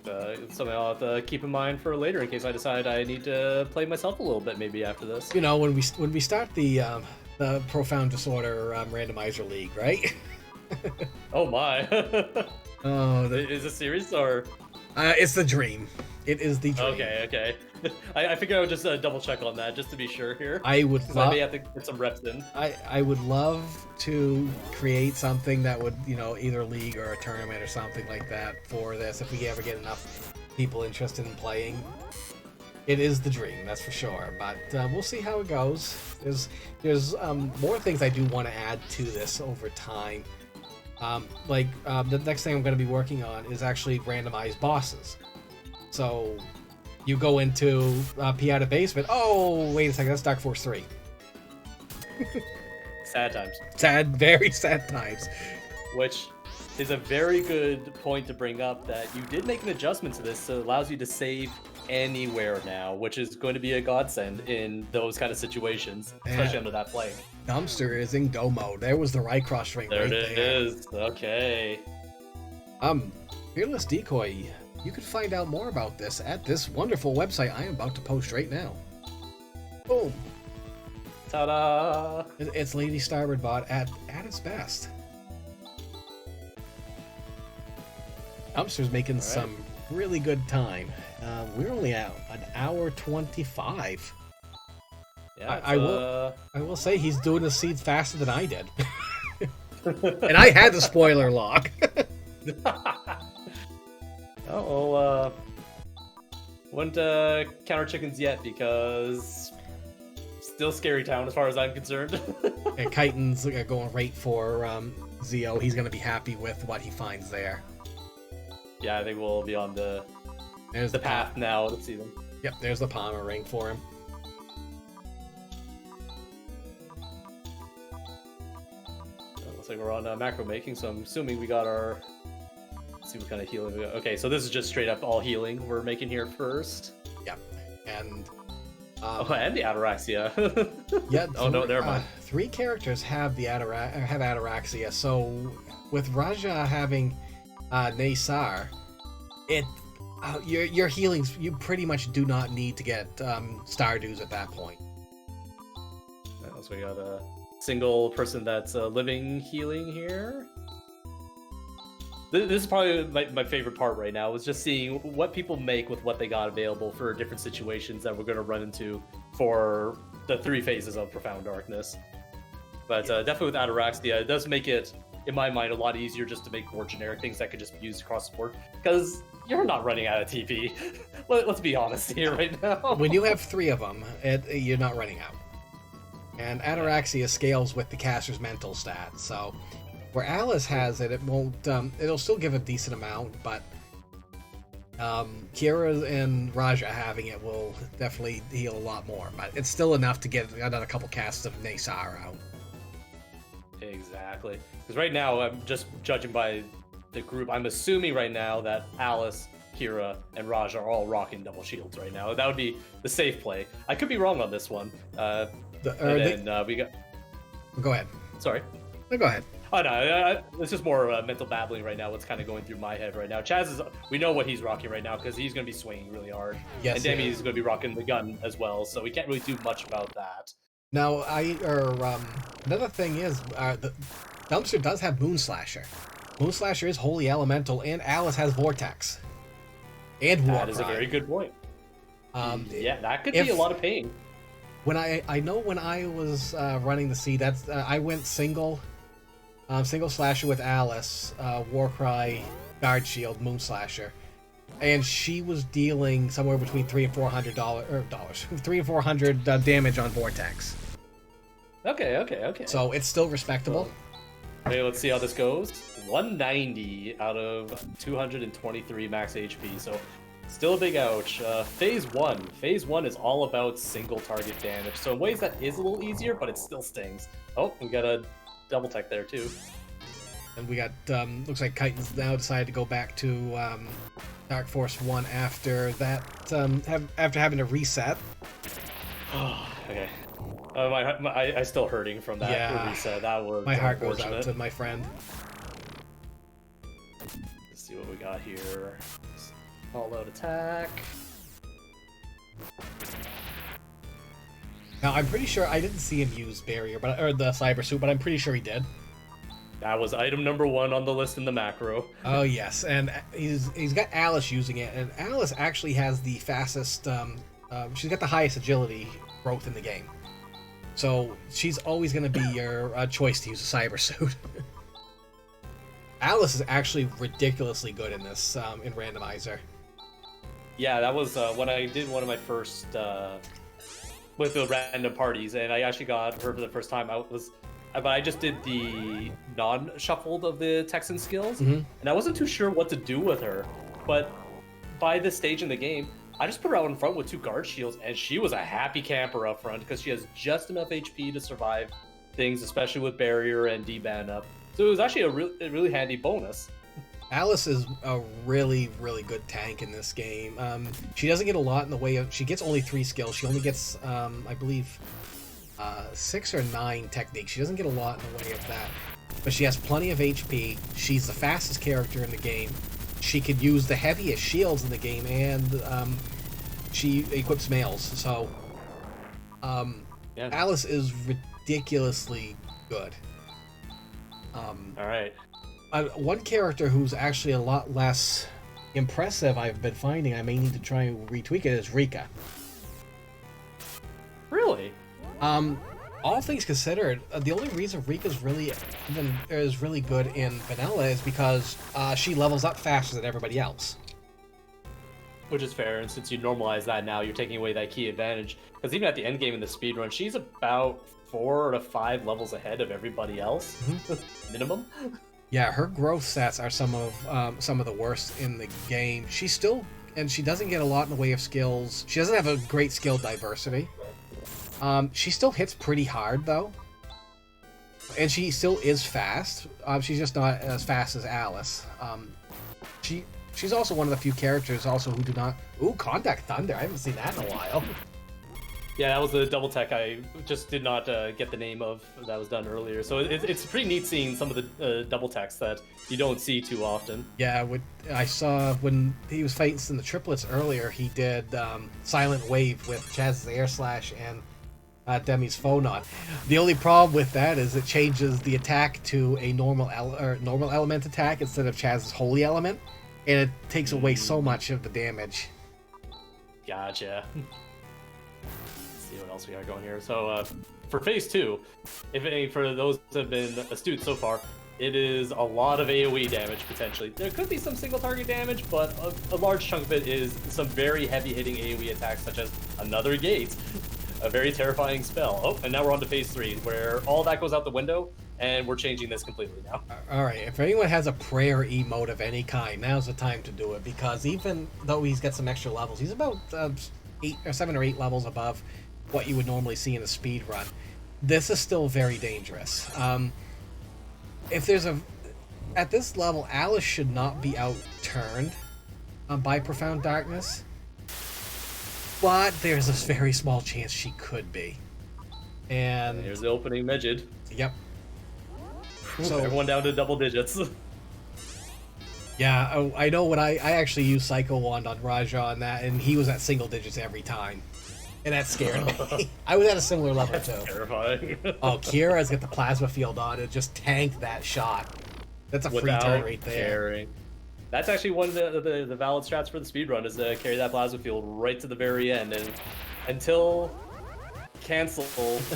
S2: It's something I'll have to keep in mind for later in case I decide I need to play myself a little bit maybe after this.
S1: You know, when we start the Profound Disorder Randomizer League, right?
S2: Oh my.
S1: Oh,
S2: is it serious or?
S1: It's the dream. It is the dream.
S2: Okay. I figured I would just double check on that just to be sure here.
S1: I would love.
S2: I may have to get some reps in.
S1: I would love to create something that would, either league or a tournament or something like that for this if we ever get enough people interested in playing. It is the dream, that's for sure. But we'll see how it goes. There's more things I do want to add to this over time. The next thing I'm going to be working on is actually randomized bosses. So you go into Piata Basement. Oh, wait a second, that's Dark Force 3.
S2: Sad times.
S1: Sad, very sad times.
S2: Which is a very good point to bring up, that you did make an adjustment to this, so it allows you to save anywhere now, which is going to be a godsend in those kind of situations, especially under that flag.
S1: Dumpster is in go mode. There was the right cross ring
S2: There
S1: right
S2: it
S1: there.
S2: is. Okay.
S1: Fearless Decoy, you can find out more about this at this wonderful website I am about to post right now. Boom.
S2: Ta-da!
S1: It's Lady Starboard Bot at its best. Dumpster's making some really good time. We're only at an hour 25.
S2: Yeah,
S1: I will say he's doing the seeds faster than I did. And I had the spoiler log.
S2: Wouldn't counter chickens yet, because still scary town as far as I'm concerned.
S1: And Chitin's going right for Zeo. He's going to be happy with what he finds there.
S2: Yeah, I think we'll be on the path now. Let's see them.
S1: Yep, there's the Palmer ring for him.
S2: Looks like we're on macro making, so I'm assuming we got our... Let's see what kind of healing we got. Okay, so this is just straight up all healing we're making here first.
S1: Yep, and...
S2: and the Ataraxia.
S1: Yeah.
S2: Oh, no, never mind.
S1: 3 characters have the Ataraxia, so with Raja having Naysar, your healings, you pretty much do not need to get Stardews at that point.
S2: So we got a single person that's living healing here. This is probably my favorite part right now, is just seeing what people make with what they got available for different situations that we're going to run into for the 3 phases of Profound Darkness. But definitely with Ataraxia, it does make it, in my mind, a lot easier just to make more generic things that could just be used across the board, because you're not running out of TP. Let's be honest here right now.
S1: When you have 3 of them, you're not running out. And Ataraxia scales with the caster's mental stats, so where Alice has it, it won't. It'll still give a decent amount, but Kira and Raja having it will definitely heal a lot more. But it's still enough to get another couple casts of Naysar out.
S2: Exactly. Because right now, I'm just judging by the group, I'm assuming right now that Alice, Kira, and Raj are all rocking double shields right now. That would be the safe play. I could be wrong on this one. We got...
S1: Go ahead.
S2: Sorry.
S1: No, go ahead.
S2: Oh no, it's just more mental babbling right now. What's kind of going through my head right now? Chaz is, we know what he's rocking right now because he's going to be swinging really hard.
S1: Yes,
S2: and Demi's going to be rocking the gun as well, so we can't really do much about that.
S1: Now, another thing is, the Dumpster does have Moonslasher. Moonslasher is Holy Elemental, and Alice has Vortex. And Warcry.
S2: That is a very good point. Yeah, that could be a lot of pain.
S1: When I know when I was running the seed, that's I went single slasher with Alice, Warcry, Guard Shield, Moonslasher, and she was dealing somewhere between $300 and $400 damage on Vortex.
S2: Okay.
S1: So it's still respectable.
S2: Okay, let's see how this goes. 190 out of 223 max HP, so still a big ouch. Phase 1. Phase 1 is all about single target damage, so in ways that is a little easier, but it still stings. Oh, we got a double tech there too.
S1: And we got, looks like Chitin's now decided to go back to Dark Force 1 after that, after having to reset.
S2: Okay. I still hurting from that reset. That was
S1: my heart goes out to my friend.
S2: Let's see what we got here. All out attack.
S1: Now I'm pretty sure I didn't see him use barrier, or the cyber suit, but I'm pretty sure he did.
S2: That was item number 1 on the list in the macro.
S1: Oh yes, and he's got Alice using it, and Alice actually has the fastest. She's got the highest agility growth in the game, so she's always going to be your choice to use a cyber suit. Alice is actually ridiculously good in this in randomizer.
S2: Yeah, that was when I did one of my first with the random parties, and I actually got her for the first time. But I just did the non-shuffled of the Texan skills, and I wasn't too sure what to do with her. But by this stage in the game, I just put her out in front with 2 guard shields, and she was a happy camper up front because she has just enough HP to survive things, especially with barrier and D-ban up. So it was actually a really handy bonus.
S1: Alice is a really, really good tank in this game. She doesn't get a lot in the way of... She gets only 3 skills. She only gets, I believe, 6 or 9 techniques. She doesn't get a lot in the way of that. But she has plenty of HP. She's the fastest character in the game. She could use the heaviest shields in the game, and she equips males. So, Alice is ridiculously good.
S2: All right.
S1: One character who's actually a lot less impressive I've been finding, I may need to try and retweak it, is Rika.
S2: Really?
S1: All things considered, the only reason Rika's really good in vanilla is because she levels up faster than everybody else.
S2: Which is fair, and since you normalize that now, you're taking away that key advantage. Because even at the end game in the speedrun, she's about 4 to 5 levels ahead of everybody else, minimum. Yeah,
S1: her growth stats are some of the worst in the game. She doesn't get a lot in the way of skills. She doesn't have a great skill diversity. She still hits pretty hard though, and she still is fast. She's just not as fast as Alice. She's also one of the few characters also who do not... Ooh, Contact Thunder. I haven't seen that in a while.
S2: Yeah, that was the double tech I just did not get the name of that was done earlier. So it's pretty neat seeing some of the double techs that you don't see too often.
S1: Yeah, I saw when he was fighting in the triplets earlier, he did Silent Wave with Chaz's Air Slash and Demi's Phonon. The only problem with that is it changes the attack to a normal element attack instead of Chaz's Holy Element, and it takes away so much of the damage.
S2: Gotcha. Let's see what else we got going here. So for phase 2, for those that have been astute so far, it is a lot of AoE damage potentially. There could be some single target damage, but a large chunk of it is some very heavy hitting AoE attacks, such as another gate. A very terrifying spell. Oh, and now we're on to phase 3, where all that goes out the window, and we're changing this completely now.
S1: Alright, if anyone has a prayer emote of any kind, now's the time to do it, because even though he's got some extra levels, he's about 7 or 8 levels above what you would normally see in a speed run. This is still very dangerous. At this level, Alice should not be outturned by Profound Darkness. But there's a very small chance she could be. And
S2: here's the opening Megid.
S1: Yep.
S2: So everyone down to double digits.
S1: Yeah, I know when I actually used Psycho Wand on Raja on that, and he was at single digits every time. And that scared me. I was at a similar level too.
S2: Terrifying.
S1: Oh, Kira's got the plasma field on it, just tanked that shot. That's a free turn right there.
S2: Caring. That's actually one of the valid strats for the speedrun, is to carry that plasma field right to the very end, and until cancel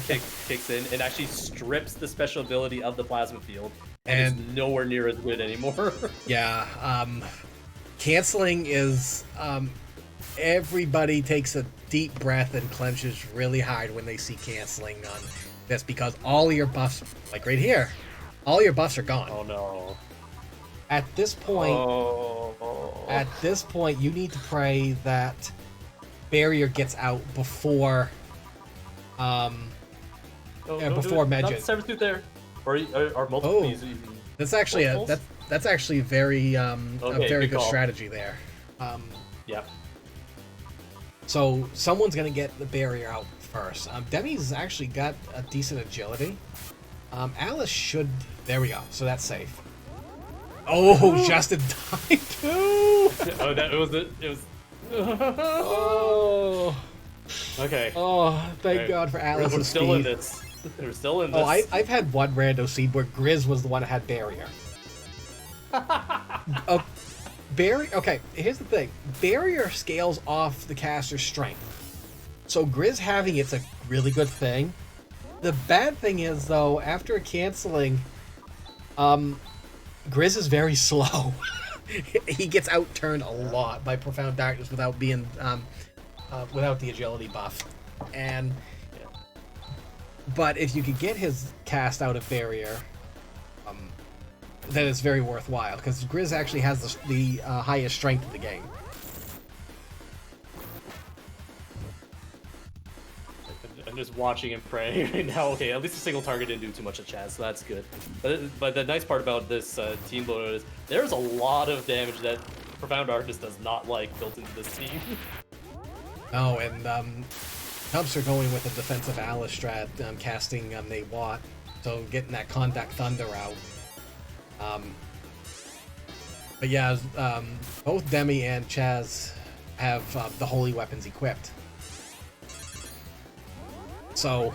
S2: kicks in, it actually strips the special ability of the plasma field, and it's nowhere near as good anymore.
S1: Yeah, canceling is everybody takes a deep breath and clenches really hard when they see canceling on this, because all your buffs, like right here, all your buffs are gone.
S2: Oh no.
S1: At this point, you need to pray that barrier gets out before, before Megid.
S2: Not the Seventh Tooth there, or multiple these even.
S1: That's actually that's actually very a very good strategy there.
S2: Yeah.
S1: So someone's gonna get the barrier out first. Demi's actually got a decent agility. Alice should. There we go. So that's safe. Oh, just in time too.
S2: It was.
S1: Oh.
S2: Okay.
S1: Oh, thank God for Alice's
S2: We're still
S1: speed.
S2: in this. We're still in this.
S1: Oh, I've had one rando seed where Grizz was the one that had barrier. Barrier. Okay, here's the thing. Barrier scales off the caster's strength. So Grizz having it's a really good thing. The bad thing is though, after canceling, Grizz is very slow. He gets outturned a lot by Profound Darkness without being without the agility buff. And but if you could get his cast out of barrier, then it's very worthwhile, because Grizz actually has the highest strength of the game.
S2: I'm just watching and praying right now. Okay, at least a single target didn't do too much to Chaz, so that's good. But the nice part about this team loadout is there's a lot of damage that Profound Darkness does not like built into this team.
S1: Oh, and Dumpster going with a defensive Alice strat, casting Nate Watt, so getting that Contact Thunder out. But yeah, both Demi and Chaz have the holy weapons equipped. So,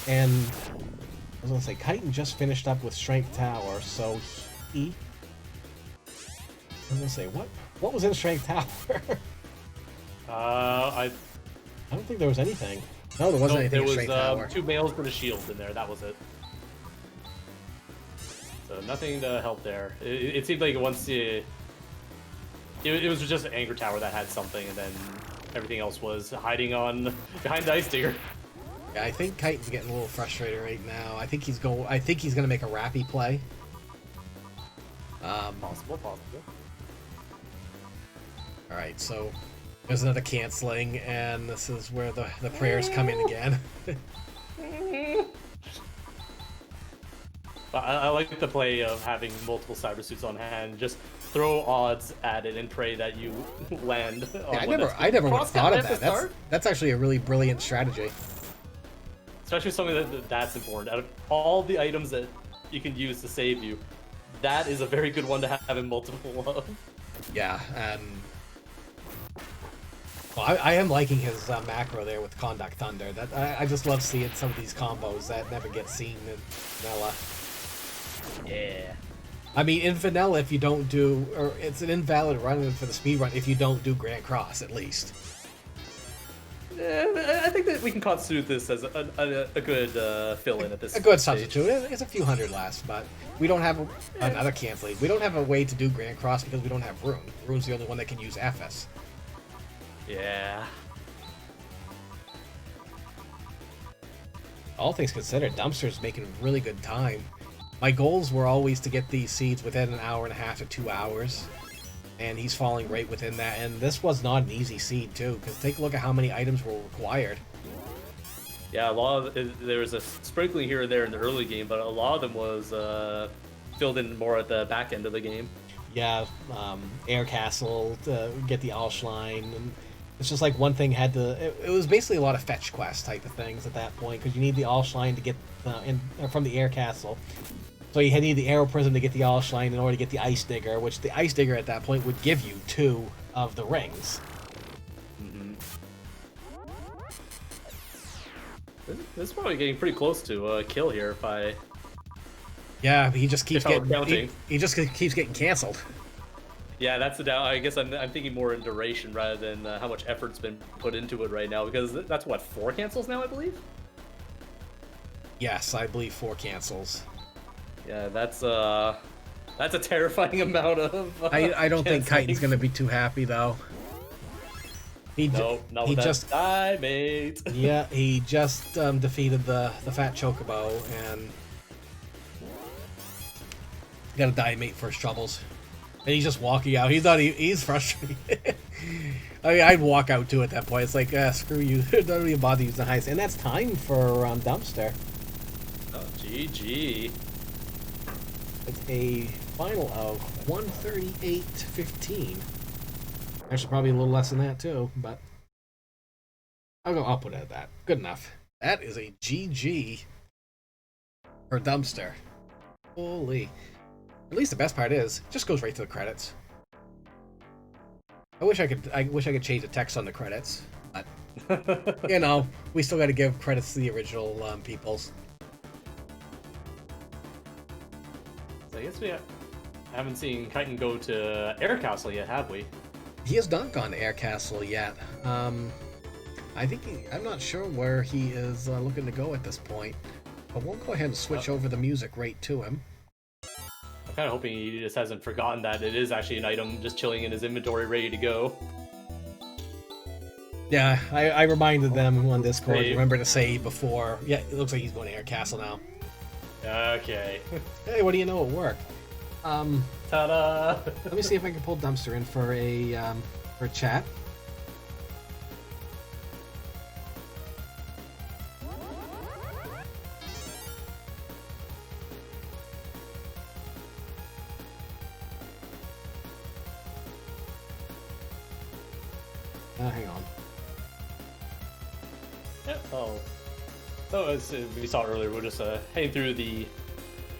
S1: and I was gonna say, Chitin just finished up with Strength Tower, so he. I was gonna say, what was in Strength Tower?
S2: I
S1: don't think there was anything. No, there wasn't anything in Strength Tower.
S2: There was 2 males and a shield in there. That was it. So nothing to help there. It seemed like once it was just an Anger Tower that had something, and then everything else was hiding behind the Ice Digger.
S1: Yeah, I think Chitin's getting a little frustrated right now. I think he's gonna make a Rappy play.
S2: Possible.
S1: All right, so there's another canceling, and this is where the prayers come in again.
S2: I like the play of having multiple cyber suits on hand. Just throw odds at it and pray that you land.
S1: Yeah, I never would have thought of that. That's actually a really brilliant strategy.
S2: Especially something that's important. Out of all the items that you can use to save you, that is a very good one to have in multiple of.
S1: Yeah, and well, I am liking his macro there with Conduct Thunder. I just love seeing some of these combos that never get seen in vanilla.
S2: Yeah.
S1: I mean, in vanilla, if you don't do, or it's an invalid run for the speed run if you don't do Grand Cross, at least.
S2: I think that we can constitute this as a good fill-in at this
S1: A good
S2: stage.
S1: substitute. It's a few hundred less, but we don't have another canceling. We don't have a way to do Grand Cross because we don't have Rune. Rune's the only one that can use FS.
S2: Yeah.
S1: All things considered, Dumpster's making really good time. My goals were always to get these seeds within an hour and a half to 2 hours, and he's falling right within that. And this was not an easy seed too, because take a look at how many items were required.
S2: Yeah, there was a sprinkling here and there in the early game, but a lot of them was filled in more at the back end of the game.
S1: Yeah, Air Castle to get the Alschline, and it's just like one thing had to. It was basically a lot of fetch quest type of things at that point, because you need the Alschline to get from the Air Castle. So you need the Arrow Prism to get the Alschline in order to get the Ice Digger, which the Ice Digger at that point would give you 2 of the rings.
S2: Mm-hmm. This is probably getting pretty close to a kill here if I...
S1: Yeah, he just keeps
S2: getting
S1: he just keeps getting canceled.
S2: Yeah, that's the doubt. I guess I'm thinking more in duration rather than how much effort's been put into it right now, because that's what, 4 cancels now, I believe?
S1: Yes, I believe 4 cancels.
S2: Yeah, that's a terrifying amount of.
S1: I don't think Chitin's gonna be too happy though.
S2: Not with that die, mate.
S1: Yeah, he just defeated the Fat Chocobo and got a die mate for his troubles. And he's just walking out. He's frustrated. I mean, I'd walk out too at that point. It's like, screw you. Don't even bother using the highest. And that's time for Dumpster.
S2: Oh, GG.
S1: It's a final of 138.15. Actually, probably a little less than that too, but I'll put it at that. Good enough. That is a GG for Dumpster. Holy. At least the best part is, it just goes right to the credits. I wish I could change the text on the credits, but you know, we still got to give credits to the original peoples.
S2: So I guess we haven't seen Chitin go to Air Castle yet, have we?
S1: He has not gone to Air Castle yet. I think I'm not sure where he is looking to go at this point, but we'll go ahead and switch over the music right to him.
S2: I'm kind of hoping he just hasn't forgotten that it is actually an item just chilling in his inventory, ready to go.
S1: Yeah, I reminded them on Discord.
S2: Save.
S1: Remember to say before. Yeah, it looks like he's going to Air Castle now.
S2: Okay.
S1: Hey, what do you know? It worked.
S2: Ta-da!
S1: Let me see if I can pull Dumpster in for a chat. Hang on.
S2: Yeah. Oh. So as we saw earlier, we're just heading through the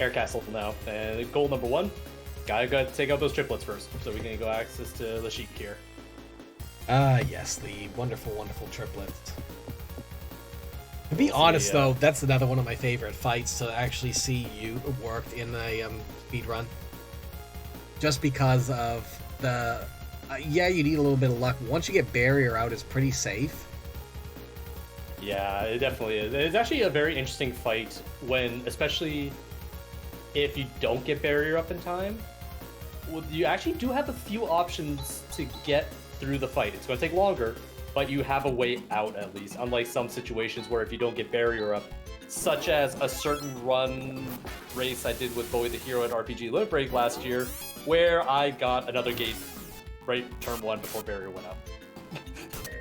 S2: air castle now, and goal number 1, gotta take out those triplets first, so we can go access to the sheep here.
S1: Yes, the wonderful, wonderful triplets. To be honest, though, that's another one of my favorite fights to actually see you worked in a speed run. Just because of the, yeah, you need a little bit of luck. Once you get barrier out, it's pretty safe.
S2: Yeah, it definitely is. It's actually a very interesting fight when, especially if you don't get barrier up in time. Well, you actually do have a few options to get through the fight. It's going to take longer, but you have a way out at least, unlike some situations where if you don't get barrier up, such as a certain run race I did with Bowie the Hero at RPG Limit Break last year, where I got another gate right turn 1 before barrier went up.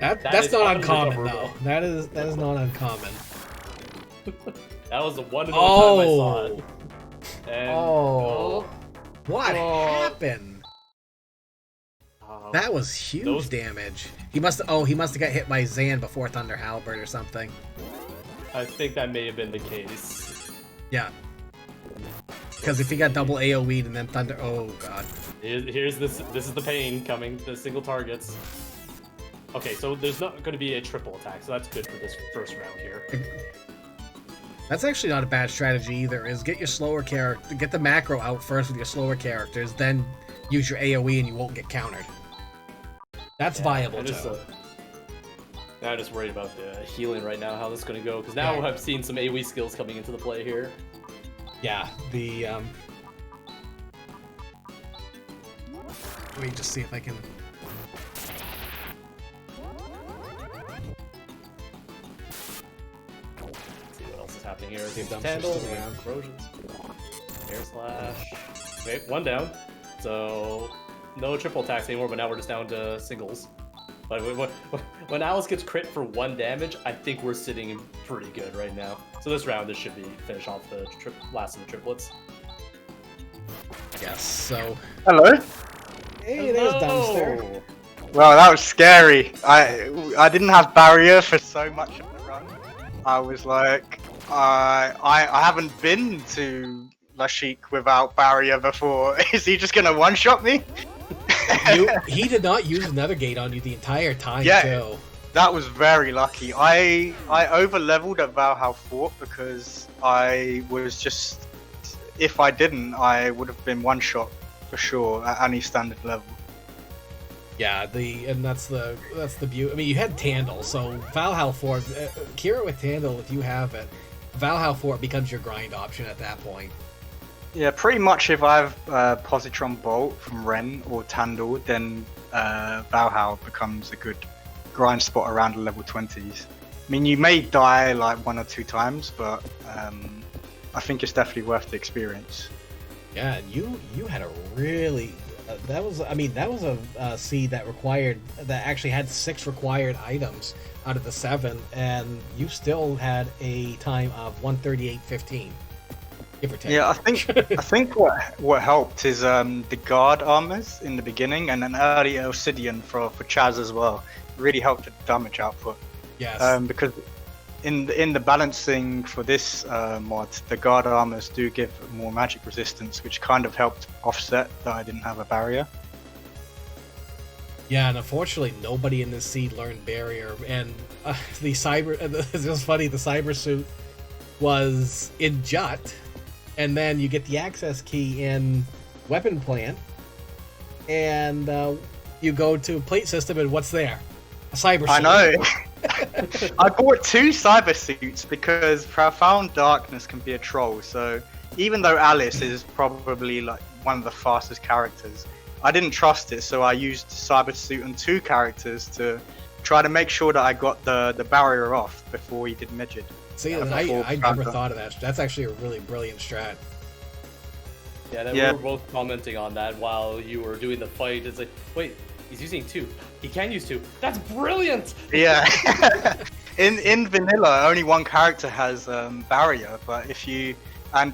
S1: That's not uncommon, though. That is not uncommon.
S2: That was the one and only time I saw it. And,
S1: what happened? That was huge damage. He must have got hit by Zan before Thunder Halberd or something.
S2: I think that may have been the case.
S1: Yeah. Because if he got double AoE'd and then Thunder, oh god.
S2: Here's this is the pain coming, the single targets. Okay, so there's not going to be a triple attack, so that's good for this first round here.
S1: That's actually not a bad strategy either, is get your slower character, get the macro out first with your slower characters, then use your AoE and you won't get countered. That's viable too.
S2: I'm just worried about the healing right now, how this is going to go, because now I've seen some AoE skills coming into the play here.
S1: Yeah, the let me just see if I can.
S2: Let's see what else is happening here. Tandles, corrosions, air slash. Okay, 1 down. So no triple attacks anymore, but now we're just down to singles. But when Alice gets crit for 1 damage, I think we're sitting pretty good right now. So this round, this should be finish off the last of the triplets.
S1: Yes. So.
S4: Hello.
S1: Hey, there's Dumpster.
S4: Well, that was scary. I didn't have barrier for so much of the run. I was like, I haven't been to Lashik without barrier before. Is he just gonna one-shot me?
S1: He did not use another gate on you the entire time, too.
S4: That was very lucky. I over-leveled at Valhalla Fort because I was just... If I didn't, I would have been one-shot for sure at any standard level.
S1: Yeah, that's the beauty. I mean, you had Tandle, so Valhalla Fort, Kira with Tandle, if you have it, Valhalla Fort becomes your grind option at that point.
S4: Yeah, pretty much if I have Positron Bolt from Ren or Tandle, then Valhalla becomes a good grind spot around the level 20s. I mean, you may die like 1 or 2 times, but I think it's definitely worth the experience.
S1: Yeah, and you had a really... that was a seed that actually had 6 required items out of the 7, and you still had a time of 138.15.
S4: Yeah, I think what helped is the guard armors in the beginning, and an early obsidian for Chaz as well. Really helped the damage output.
S1: Yes.
S4: Because in the balancing for this mod, the guard armors do give more magic resistance, which kind of helped offset that I didn't have a barrier.
S1: Yeah, and unfortunately, nobody in this seed learned barrier, and the cyber. It was funny. The cyber suit was in Jut. And then you get the access key in Weapon Plant, and you go to Plate System, and what's there? A cyber suit.
S4: I know. I bought 2 cyber suits because Profound Darkness can be a troll. So even though Alice is probably like one of the fastest characters, I didn't trust it. So I used cyber suit on 2 characters to try to make sure that I got the barrier off before he did midget.
S1: See, I never thought of that. That's actually a really brilliant strat.
S2: Yeah, we were both commenting on that while you were doing the fight. It's like, wait, he's using 2. He can use 2. That's brilliant!
S4: Yeah. in vanilla, only 1 character has barrier, but if you... And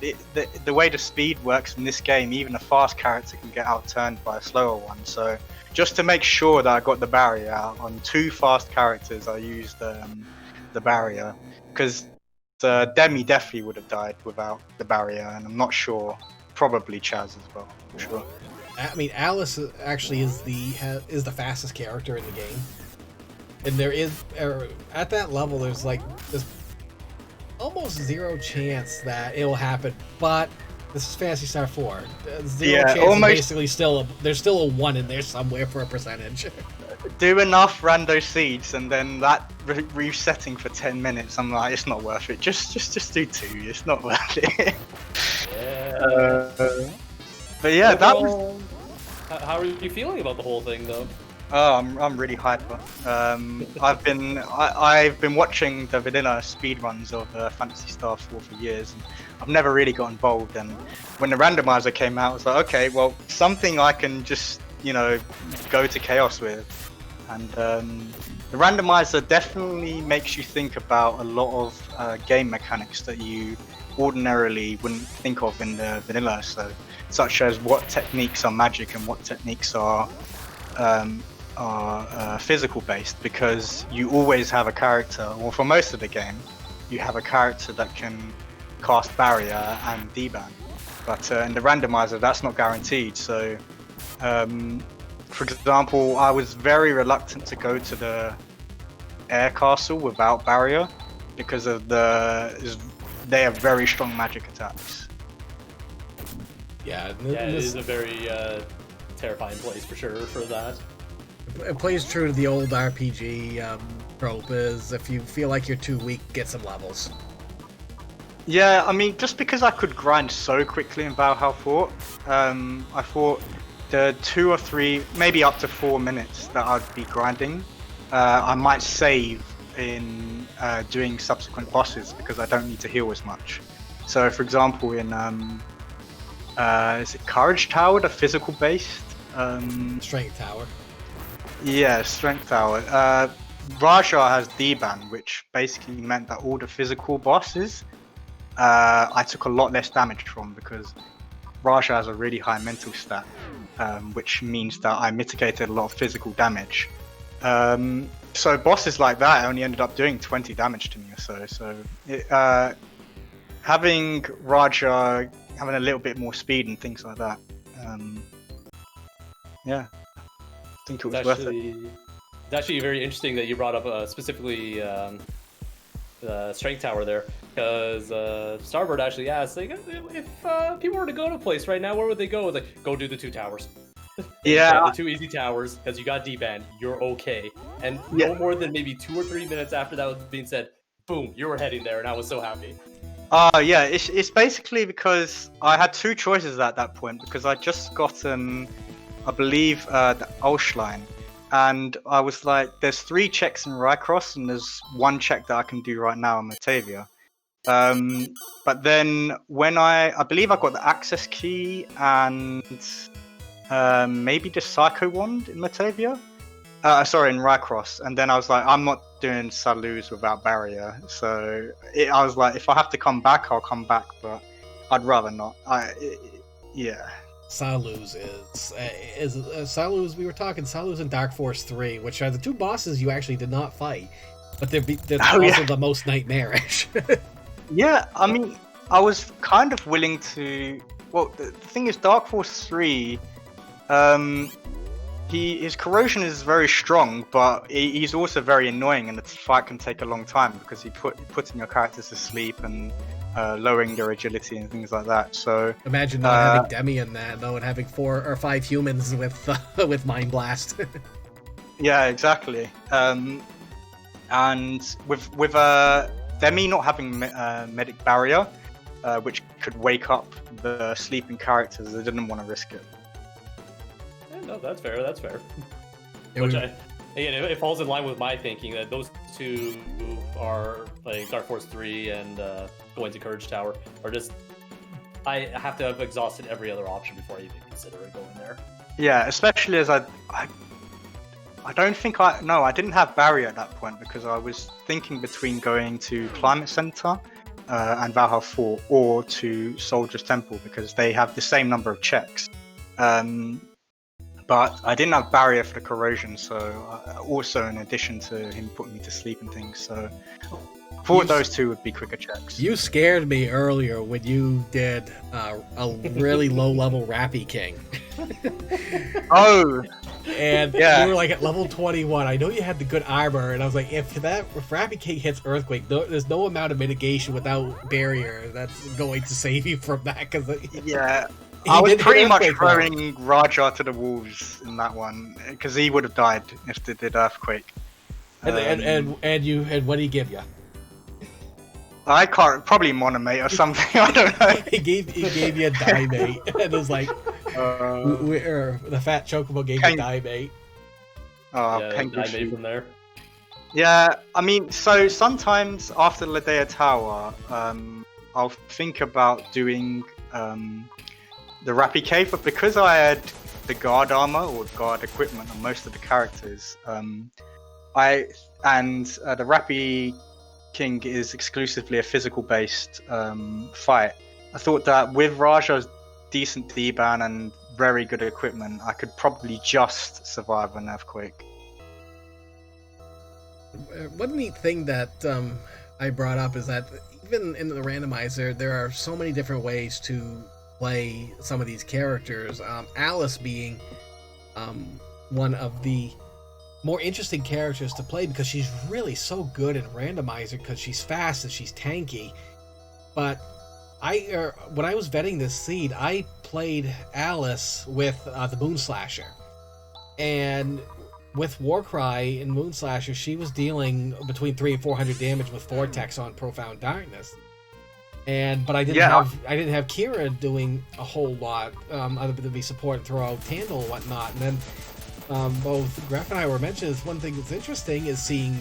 S4: the way the speed works in this game, even a fast character can get outturned by a slower one. So just to make sure that I got the barrier out on 2 fast characters, I used the barrier, because Demi definitely would have died without the barrier, and I'm not sure. Probably Chaz as well. I'm sure.
S1: I mean, Alice actually is the fastest character in the game, and there is at that level. There's almost zero chance that it will happen. But this is Phantasy Star 4. Zero chance.
S4: Almost.
S1: Basically, there's still a 1 in there somewhere for a percentage.
S4: Do enough rando seeds, and then that resetting for 10 minutes. I'm like, it's not worth it. Just do 2. It's not worth it.
S2: Yeah.
S4: But yeah, that was.
S2: How are you feeling about the whole thing, though?
S4: Oh, I'm really hyper. I've been watching the vanilla speedruns of Phantasy Star 4 for years, and I've never really got involved. And when the randomizer came out, I was like, okay, well, something I can just go to chaos with. And the randomizer definitely makes you think about a lot of game mechanics that you ordinarily wouldn't think of in the vanilla. So, such as what techniques are magic and what techniques are physical based, because you always have a character, or for most of the game, you have a character that can cast barrier and deban. But in the randomizer, that's not guaranteed. So, for example, I was very reluctant to go to the air castle without barrier because of they have very strong magic attacks.
S2: Yeah, it is a very terrifying place for sure for that.
S1: It plays true to the old RPG trope, is if you feel like you're too weak, get some levels.
S4: Yeah, I mean, just because I could grind so quickly in Valhalla 4, I thought the 2 or 3, maybe up to 4 minutes that I'd be grinding, I might save in doing subsequent bosses because I don't need to heal as much. So, for example, in is it Courage Tower, the physical based?
S1: Strength Tower.
S4: Yeah, Strength Tower. Raja has Deban, which basically meant that all the physical bosses I took a lot less damage from, because Raja has a really high mental stat, which means that I mitigated a lot of physical damage. So bosses like that only ended up doing 20 damage to me or so. So having Raja having a little bit more speed and things like that, yeah, I think it was worth it.
S2: It's actually very interesting that you brought up specifically the Strength Tower there, because Starbird actually asked, like, if people were to go to a place right now, where would they go? Like, go do the 2 towers.
S4: Yeah,
S2: the 2 easy towers, because you got D-band, you're okay. And no more than maybe 2 or 3 minutes after that was being said, boom, you were heading there, and I was so happy.
S4: Yeah, it's basically because I had 2 choices at that point, because I just gotten, I believe, the Ulschline. And I was like, there's 3 checks in Rycross, and there's 1 check that I can do right now in Matavia. But then when I believe I got the access key and maybe the Psycho Wand in Matavia? Sorry, in Rycross. And then I was like, I'm not doing Salus without barrier. So I was like, if I have to come back, I'll come back, but I'd rather not. Yeah.
S1: Salus is Salus. We were talking Salus and Dark Force 3, which are the 2 bosses you actually did not fight, but they're also the most nightmarish.
S4: Yeah, I mean, I was kind of willing to. Well, the thing is, Dark Force 3, his corrosion is very strong, but he's also very annoying, and the fight can take a long time because he putting your characters to sleep and lowering their agility and things like that. So
S1: imagine not having Demi in that, though, and having 4 or 5 humans with Mind Blast.
S4: Yeah, exactly. And with Demi not having medic barrier, which could wake up the sleeping characters, they didn't want to risk it.
S2: Yeah, no, that's fair. That's fair. It falls in line with my thinking that those 2 are like Dark Force 3 and going to Courage Tower are just. I have to have exhausted every other option before I even consider it going there. Yeah,
S4: especially as I don't think I didn't have barrier at that point, because I was thinking between going to Climate Center and Valhalla 4 or to Soldier's Temple, because they have the same number of checks. But I didn't have barrier for the corrosion, so also in addition to him putting me to sleep and things, so thought those two would be quicker checks.
S1: You scared me earlier when you did a really low-level Rappy King.
S4: Oh!
S1: And
S4: Yeah.
S1: you were like at level 21. I know you had the good armor, and I was like, if Rappy King hits Earthquake, there's no amount of mitigation without barrier that's going to save you from that. Cause
S4: Yeah.
S1: he
S4: I was
S1: did hit
S4: pretty much
S1: Earthquake, though.
S4: throwing Raja to the wolves in that one, because he would have died if they did Earthquake.
S1: And what did he give you?
S4: I can't, probably Monomate or something, I don't know.
S1: He gave you a die mate, and it was like the fat chocobo gave you die mate.
S2: I made from there.
S4: Yeah, I mean, so sometimes after Ladea Tower, I'll think about doing the Rappy Cave, but because I had the guard armor or guard equipment on most of the characters, the Rappy King is exclusively a physical-based fight. I thought that with Raja's decent D-ban and very good equipment, I could probably just survive an Earthquake.
S1: One neat thing that I brought up is that even in the randomizer, there are so many different ways to play some of these characters. Alice being one of the more interesting characters to play because she's really so good in randomizer because she's fast and she's tanky. But when I was vetting this seed, I played Alice with the Moonslasher, and with Warcry and Moonslasher, she was dealing between 300 and 400 damage with Vortex on Profound Darkness. But I didn't have Kira doing a whole lot other than be support and throw out Tandle and whatnot. And then both Graf and I were mentioning one thing that's interesting is seeing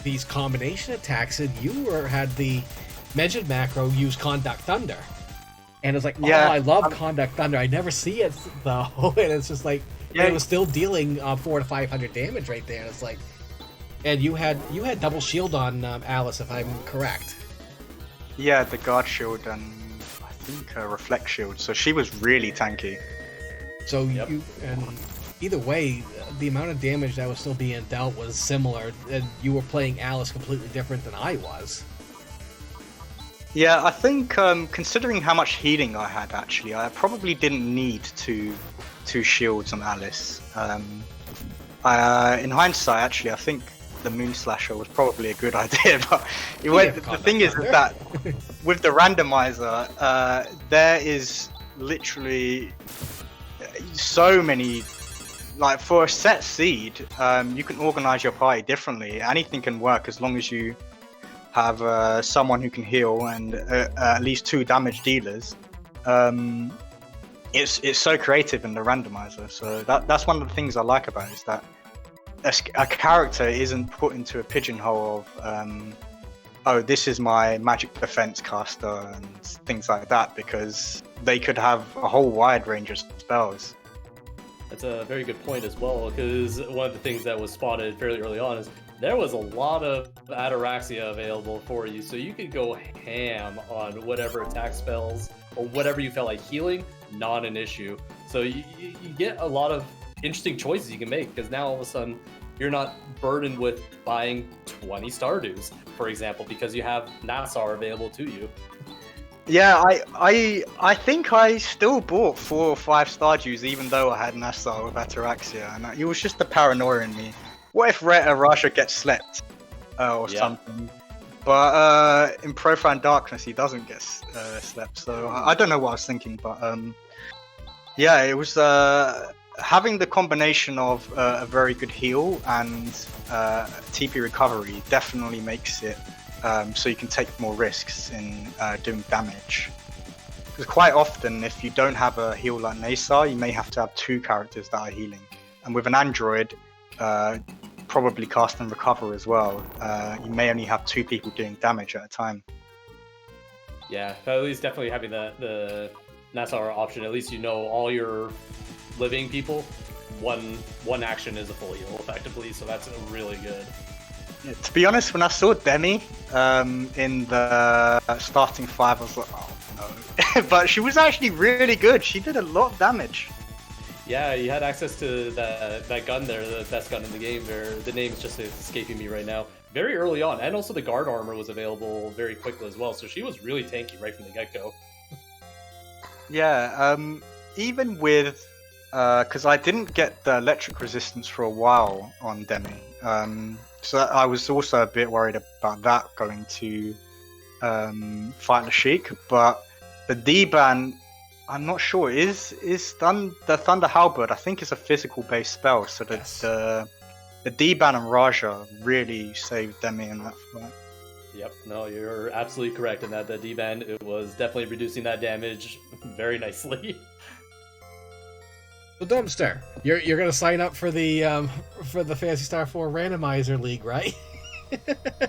S1: these combination attacks, and you had the mentioned macro use Conduct Thunder. And it's like, I love Conduct Thunder. I never see it though, and it's just like it was still dealing 400 to 500 damage right there. And it's like, and you had double shield on Alice, if I'm correct.
S4: Yeah, the guard shield and I think a reflect shield. So she was really tanky.
S1: So either way, the amount of damage that was still being dealt was similar, and you were playing Alice completely different than I was.
S4: Yeah, I think considering how much healing I had, actually, I probably didn't need two shields on Alice. In hindsight, actually, I think the Moonslasher was probably a good idea, but the thing is that with the randomizer, there is literally so many. Like for a set seed, you can organize your party differently. Anything can work as long as you have someone who can heal and at least 2 damage dealers. It's so creative in the randomizer. So that's one of the things I like about it, is that a character isn't put into a pigeonhole of this is my magic defense caster and things like that, because they could have a whole wide range of spells.
S2: That's a very good point as well, because one of the things that was spotted fairly early on is there was a lot of Ataraxia available for you, so you could go ham on whatever attack spells or whatever you felt like healing, not an issue. So you get a lot of interesting choices you can make, because now all of a sudden you're not burdened with buying 20 Stardew's, for example, because you have Nassar available to you.
S4: Yeah, I think I still bought 4 or 5 Stardew's even though I had Nassar with Ataraxia, and it was just the paranoia in me. What if Rasha gets slept or something? But in Profound Darkness he doesn't get slept, so I don't know what I was thinking, but it was having the combination of a very good heal and TP recovery definitely makes it so you can take more risks in doing damage. Because quite often, if you don't have a heal like Nassar, you may have to have 2 characters that are healing. And with an android, probably cast and recover as well, you may only have 2 people doing damage at a time.
S2: Yeah, but at least definitely having the Nassar option, at least you know all your living people, one action is a full heal effectively, so that's really good.
S4: Yeah, to be honest, when I saw Demi in the starting 5, I was like, oh no. But she was actually really good. She did a lot of damage.
S2: Yeah, you had access to that gun there, the best gun in the game. There, the name's just escaping me right now. Very early on, and also the guard armor was available very quickly as well. So she was really tanky right from the get-go.
S4: Yeah, even with because I didn't get the electric resistance for a while on Demi, so I was also a bit worried about that going to fight Lashik. But the D-ban, I'm not sure is the Thunder Halberd. I think it's a physical based spell, so that
S1: Yes.
S4: the D-ban and Raja really saved Demi in that fight.
S2: Yep, no, you're absolutely correct in that the D-ban, it was definitely reducing that damage very nicely.
S1: So Dumpster, you're gonna sign up for the Phantasy Star 4 randomizer league, right?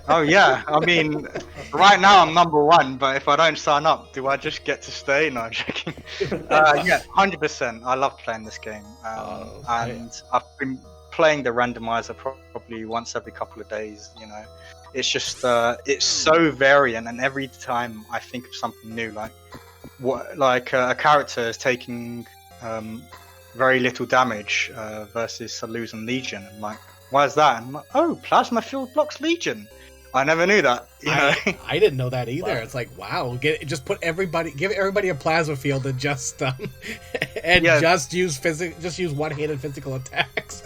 S4: Oh yeah, I mean, right now I'm number 1, but if I don't sign up, do I just get to stay? No, I'm joking. Yeah, 100%. I love playing this game, and I've been playing the randomizer probably once every couple of days. You know, it's just it's so variant, and every time I think of something new, like a character is taking very little damage versus Saluz and Legion. I'm like, why is that? And I'm like, oh, Plasma Field blocks Legion. I never knew that. You know?
S1: I didn't know that either.
S2: Wow.
S1: It's like, wow, give everybody a plasma field and just
S4: Yeah.
S1: just use one-handed physical attacks.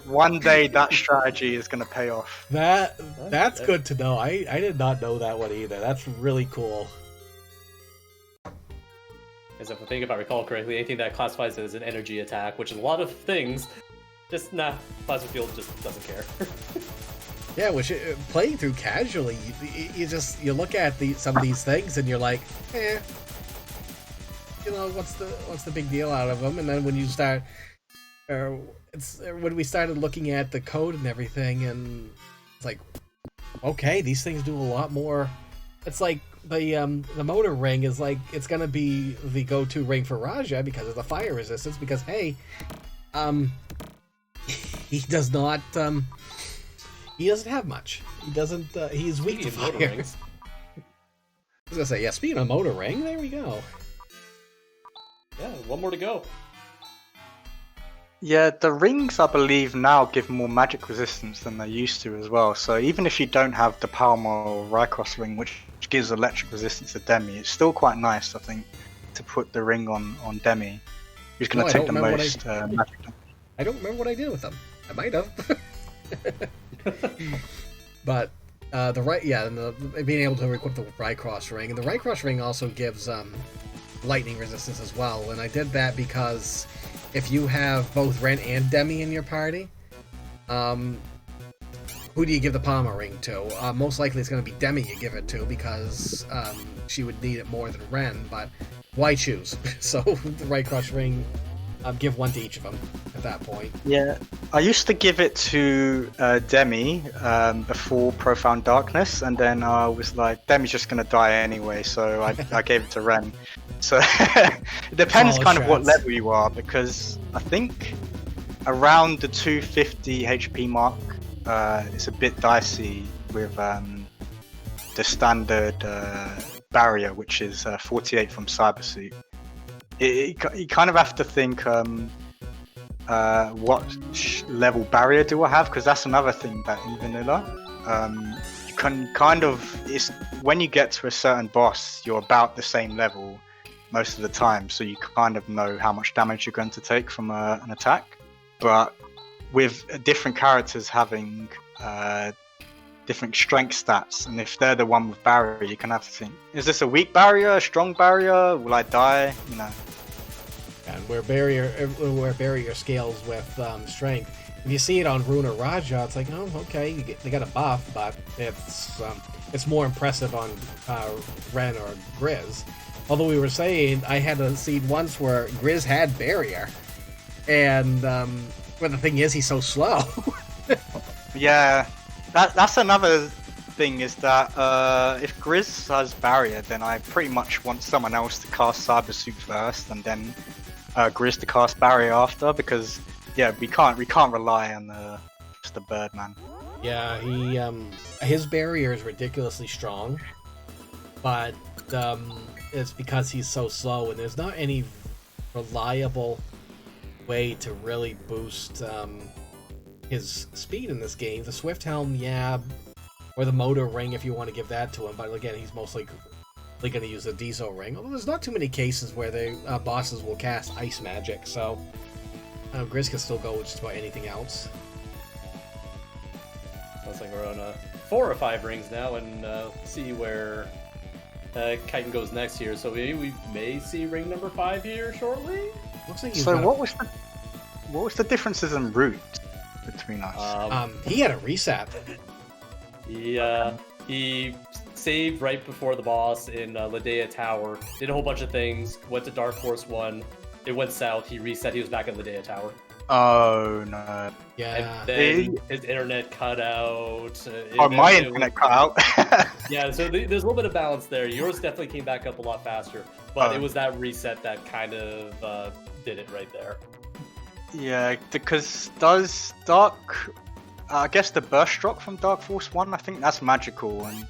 S4: One day that strategy is going to pay off.
S1: That's good to know. I did not know that one either. That's really cool.
S2: As if I recall correctly, anything that classifies as an energy attack, which is a lot of things, just Plasma Field just doesn't care.
S1: Yeah, which playing through casually, you look at some of these things and you're like, what's the big deal out of them? And then when you start, when we started looking at the code and everything, and it's like, okay, these things do a lot more. It's like the motor ring is like, it's gonna be the go-to ring for Raja because of the fire resistance. Because hey, he does not. He doesn't have much. He doesn't. He's weak to
S2: Speaking of
S1: fire.
S2: motor rings.
S1: I was gonna say, yeah. Speaking of motor ring, there we go.
S2: Yeah, one more to go.
S4: Yeah, the rings, I believe, now give more magic resistance than they used to as well. So even if you don't have the Palma or Rycross ring, which gives electric resistance to Demi, it's still quite nice, I think, to put the ring on Demi, who's going
S1: No,
S4: to
S1: I
S4: take the
S1: don't remember
S4: most magic damage.
S1: I don't remember what I did with them. I might have. But being able to equip the Rycross ring, and the Rycross ring also gives lightning resistance as well. And I did that because if you have both Ren and Demi in your party, who do you give the Palma ring to? Most likely it's going to be Demi you give it to because she would need it more than Ren, but why choose? So the Rycross ring, give one to each of them at that point.
S4: Yeah, I used to give it to Demi before Profound Darkness, and then I was like, Demi's just going to die anyway, so I gave it to Ren. So it depends
S1: Solid
S4: kind of what
S1: strats.
S4: level you are, because I think around the 250 HP mark, it's a bit dicey with the standard barrier, which is 48 from Cybersuit. You kind of have to think what level barrier do I have, because that's another thing that in vanilla you can kind of, it's when you get to a certain boss you're about the same level most of the time, so you kind of know how much damage you're going to take from an attack. But with different characters having different strength stats, and if they're the one with barrier, you can have to think, is this a weak barrier, a strong barrier, will I die, you know?
S1: And where barrier scales with strength. If you see it on Rune or Raja, it's like, oh, okay, they got a buff, but it's more impressive on Ren or Grizz. Although we were saying, I had a scene once where Grizz had barrier, and but the thing is, he's so slow.
S4: Yeah, that's another thing, is that if Grizz has barrier, then I pretty much want someone else to cast Cybersuit first, and then Grizz to cast barrier after, because yeah, we can't rely on just the Birdman.
S1: Yeah, his barrier is ridiculously strong, but it's because he's so slow, and there's not any reliable way to really boost his speed in this game. The Swift Helm, yeah, or the Motor Ring if you want to give that to him, but again, he's mostly going to use the Diesel Ring. Although there's not too many cases where the bosses will cast Ice Magic, so Grizz can still go with just about anything else.
S2: Looks like we're on 4 or 5 rings now, and see where Chitin goes next here. So maybe we may see ring number 5 here shortly.
S1: Looks like he's
S4: So what was the differences in route between us?
S1: he had a reset.
S2: He saved right before the boss in Ladea Tower, did a whole bunch of things, went to Dark Force 1, it went south, he reset, he was back at Ladea Tower.
S4: Oh no.
S1: Yeah.
S2: And then his internet cut out.
S4: My internet cut out.
S2: Yeah, so there's a little bit of balance there. Yours definitely came back up a lot faster, but it was that reset that kind of did it right there.
S4: Yeah, because does Dark... I guess the burst drop from Dark Force 1, I think that's magical, and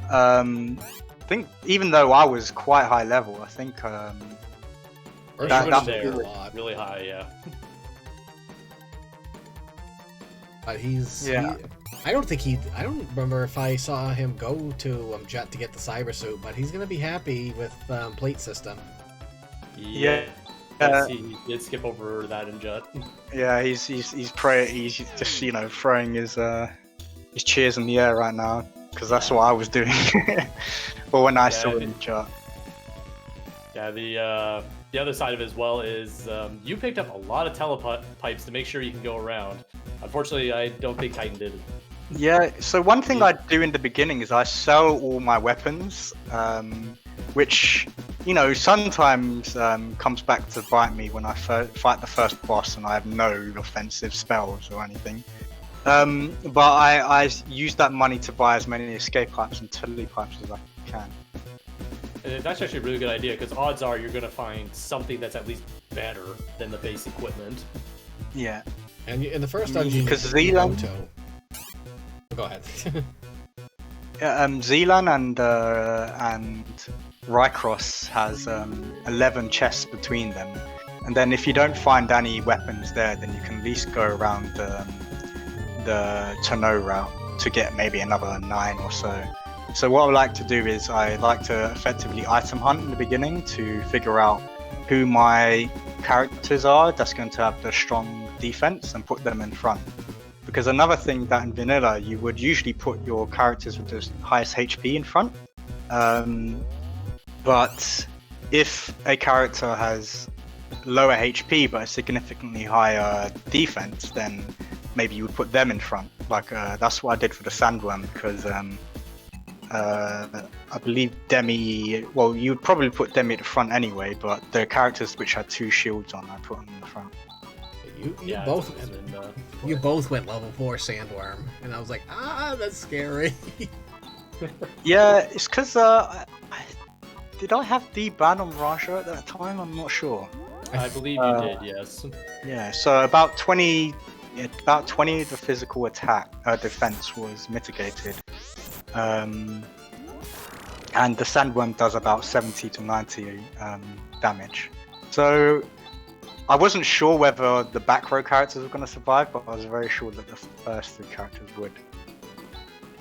S4: I think even though I was quite high level, I think
S2: really high, yeah.
S1: But he's...
S4: Yeah.
S1: I don't remember if I saw him go to Jet to get the cyber suit, but he's going to be happy with plate system.
S4: Yeah.
S2: He did skip over that in Jet.
S4: Yeah, he's just throwing his cheers in the air right now, because that's what I was doing. But when I saw him in Jet.
S2: Yeah, the other side of it as well is you picked up a lot of telepipes to make sure you can go around. Unfortunately, I don't think Titan did it.
S4: Yeah, so one thing I do in the beginning is I sell all my weapons, which, sometimes comes back to bite me when I fight the first boss and I have no offensive spells or anything. But I use that money to buy as many escape pipes and tele pipes as I can.
S2: And that's actually a really good idea, because odds are you're going to find something that's at least better than the base equipment.
S4: Yeah.
S1: And in the first dungeon,
S4: because Zealand...
S1: Go ahead.
S4: Zealand and Rycross has 11 chests between them, and then if you don't find any weapons there, then you can at least go around the Tenno route to get maybe another 9 or so. So what I like to do is I like to effectively item hunt in the beginning to figure out who my characters are that's going to have the strong defense and put them in front. Because another thing that in vanilla you would usually put your characters with the highest HP in front, but if a character has lower HP but a significantly higher defense, then maybe you would put them in front. Like that's what I did for the Sandworm, because I believe Demi. Well, you would probably put Demi at the front anyway, but the characters which had 2 shields on, I put them in the front.
S1: You both went level 4 Sandworm, and I was like, that's scary.
S4: Yeah, it's because did I have D-ban on Raja at that time? I'm not sure.
S2: I believe you did, yes.
S4: Yeah, so about 20 of the physical attack defense was mitigated, and the Sandworm does about 70 to 90 damage. So I wasn't sure whether the back row characters were going to survive, but I was very sure that the first 3 characters would.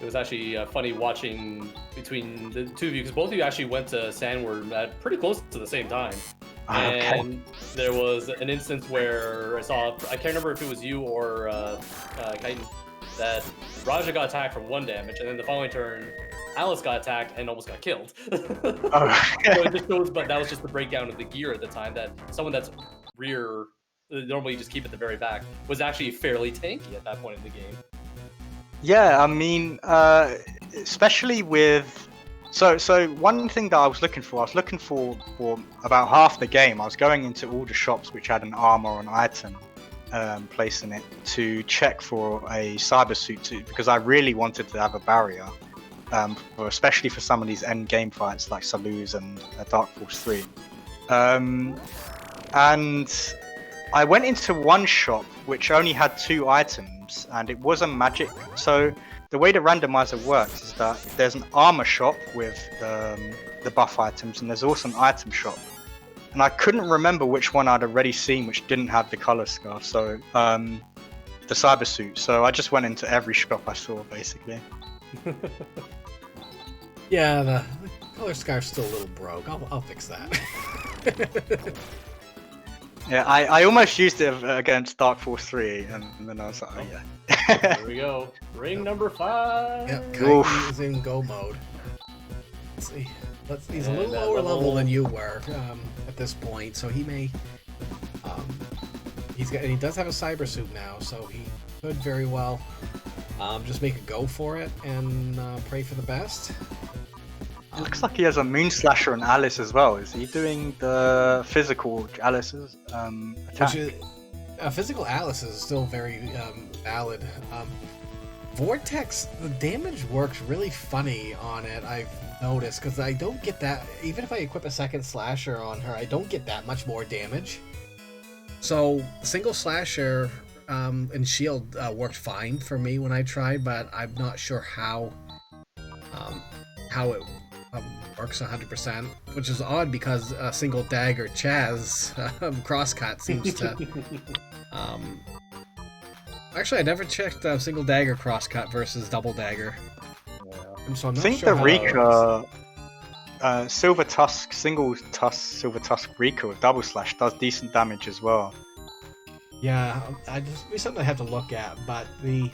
S2: It was actually funny watching between the two of you, because both of you actually went to Sandworm at pretty close to the same time.
S4: Okay.
S2: And there was an instance where I can't remember if it was you or Chitin, that Raja got attacked for 1 damage, and then the following turn, Alice got attacked and almost got killed.
S4: Oh.
S2: So it just shows, but that was just the breakdown of the gear at the time, that someone that's rear, normally you just keep at the very back, was actually fairly tanky at that point in the game.
S4: Yeah, I mean, especially with... So one thing that I was looking for about half the game, I was going into all the shops which had an armor or an item placed in it to check for a cyber suit, because I really wanted to have a barrier, especially for some of these end game fights like Saluz and Dark Force 3. And I went into one shop which only had 2 items, and it was a magic. So the way the randomizer works is that there's an armor shop with the buff items, and there's also an item shop and I couldn't remember which one I'd already seen which didn't have the color scarf. So the cyber suit. So I just went into every shop I saw, basically.
S1: Yeah, the color scarf's still a little broke. I'll fix that.
S4: Yeah, I almost used it against Dark Force 3, and then I was like, oh yeah.
S2: Here we go. Ring number 5.
S1: Yep, Kaiki is in go mode. Let's see. He's a little lower level than you were at this point, so he may. He does have a cyber suit now, so he could very well just make a go for it and pray for the best.
S4: It looks like he has a Moon Slasher and Alice as well. Is he doing the physical Alice's attack?
S1: Physical Alice is still very valid. Vortex, the damage works really funny on it, I've noticed, because I don't get that. Even if I equip a second slasher on her, I don't get that much more damage. So, single slasher and shield worked fine for me when I tried, but I'm not sure how it works 100%, which is odd because single dagger Chaz crosscut seems to. Actually, I never checked single dagger crosscut versus double dagger.
S2: Yeah.
S1: So I'm not
S4: I think
S1: sure
S4: the Rika Silver Tusk, single tusk, Silver Tusk Rika with double slash does decent damage as well.
S1: Yeah, it's something I have to look at, but the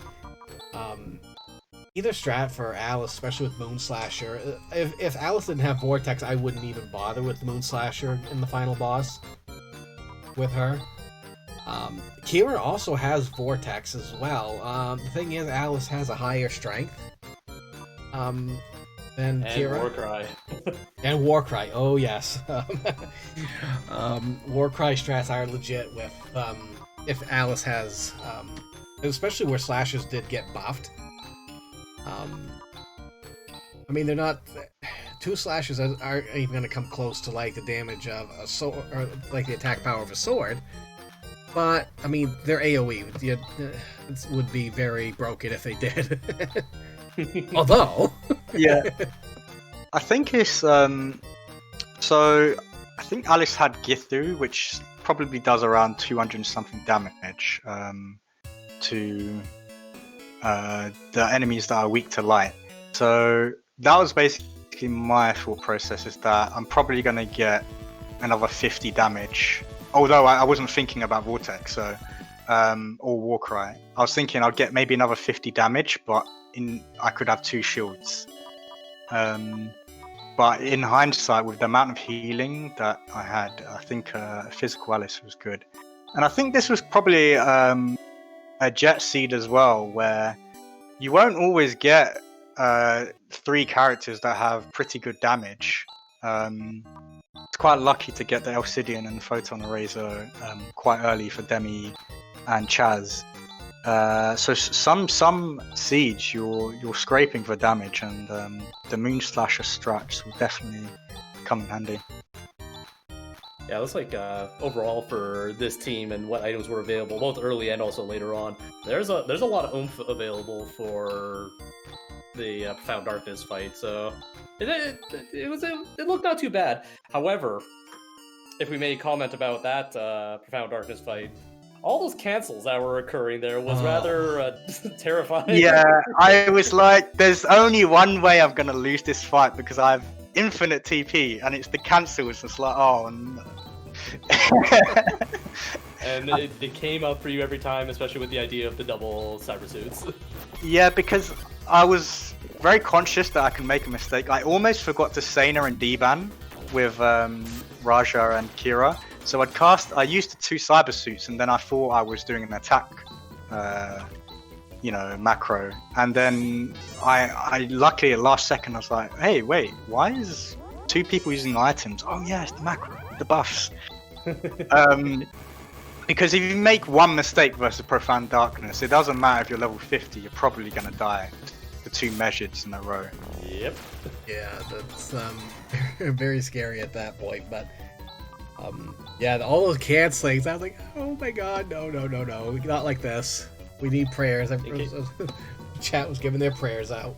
S1: either strat for Alice, especially with Moon Slasher. If Alice didn't have Vortex, I wouldn't even bother with Moon Slasher in the final boss with her. Kira also has Vortex as well. The thing is, Alice has a higher strength than Kira.
S2: Warcry.
S1: And Warcry, oh yes. Warcry strats are legit with if Alice has, especially where slashers did get buffed. I mean, they're not. 2 slashes aren't even going to come close to like the damage of a sword, or like the attack power of a sword. But I mean, their AOE it would be very broken if they did. Although,
S4: yeah, I think it's so. I think Alice had Githu, which probably does around 200 and something damage to the enemies that are weak to light. So that was basically my thought process, is that I'm probably going to get another 50 damage. Although I wasn't thinking about Vortex, so or Warcry. I was thinking I'd get maybe another 50 damage, but I could have 2 shields. But in hindsight, with the amount of healing that I had, I think Physical Alice was good. And I think this was probably a Jet Seed as well, where you won't always get 3 characters that have pretty good damage. It's quite lucky to get the Elcidian and Photon Eraser quite early for Demi and Chaz. So some siege you're scraping for damage, and the Moon Slasher strats will definitely come in handy.
S2: Yeah, it looks like overall for this team and what items were available, both early and also later on, there's a lot of oomph available for the Profound Darkness fight. So it looked not too bad. However, if we may comment about that Profound Darkness fight, all those cancels that were occurring there was rather terrifying.
S4: Yeah, I was like, there's only one way I'm gonna lose this fight because I have infinite TP, and it's the cancels. It's like, oh no.
S2: And it came up for you every time, especially with the idea of the double cyber suits.
S4: Yeah, because I was very conscious that I can make a mistake. I almost forgot to Sena and D-Ban with Raja and Kira. So I used the 2 cyber suits, and then I thought I was doing an attack, macro. And then I luckily at last second I was like, hey, wait, why is 2 people using items? Oh yeah, it's the macro, the buffs. Because if you make one mistake versus Profound Darkness, it doesn't matter if you're level 50, you're probably gonna die. The 2 measures in a row.
S2: Yep.
S1: Yeah, that's very scary at that point, but. Yeah, all those cancelings, I was like, oh my god, no, not like this. We need prayers. Chat was giving their prayers out.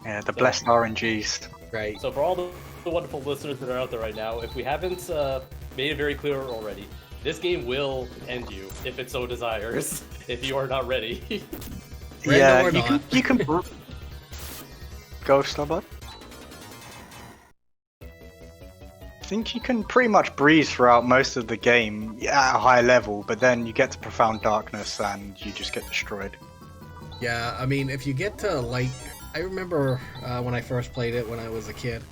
S4: Yeah, the blessed RNGs.
S1: Right.
S2: So for all the wonderful listeners that are out there right now, if we haven't made it very clear already, this game will end you if it so desires. If you are not ready.
S4: Yeah,
S1: or
S4: you can.
S1: not.
S4: You can. Go, Starbuck. I think you can pretty much breeze throughout most of the game at a high level, but then you get to Profound Darkness and you just get destroyed.
S1: Yeah, I mean, if you get to, like... I remember when I first played it when I was a kid.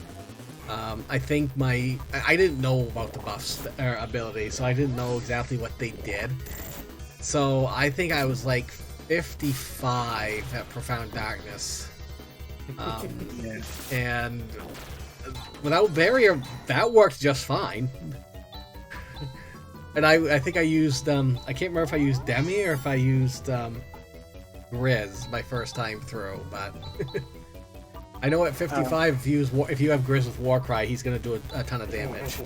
S1: I think I didn't know about the buffs or abilities, so I didn't know exactly what they did. So I think I was like 55 at Profound Darkness.
S4: Yeah.
S1: And without barrier, that worked just fine. And I think I used I can't remember if I used Demi or if I used Grizz my first time through, but I know at 55 if you have Grizz with Warcry, he's gonna do a ton of damage.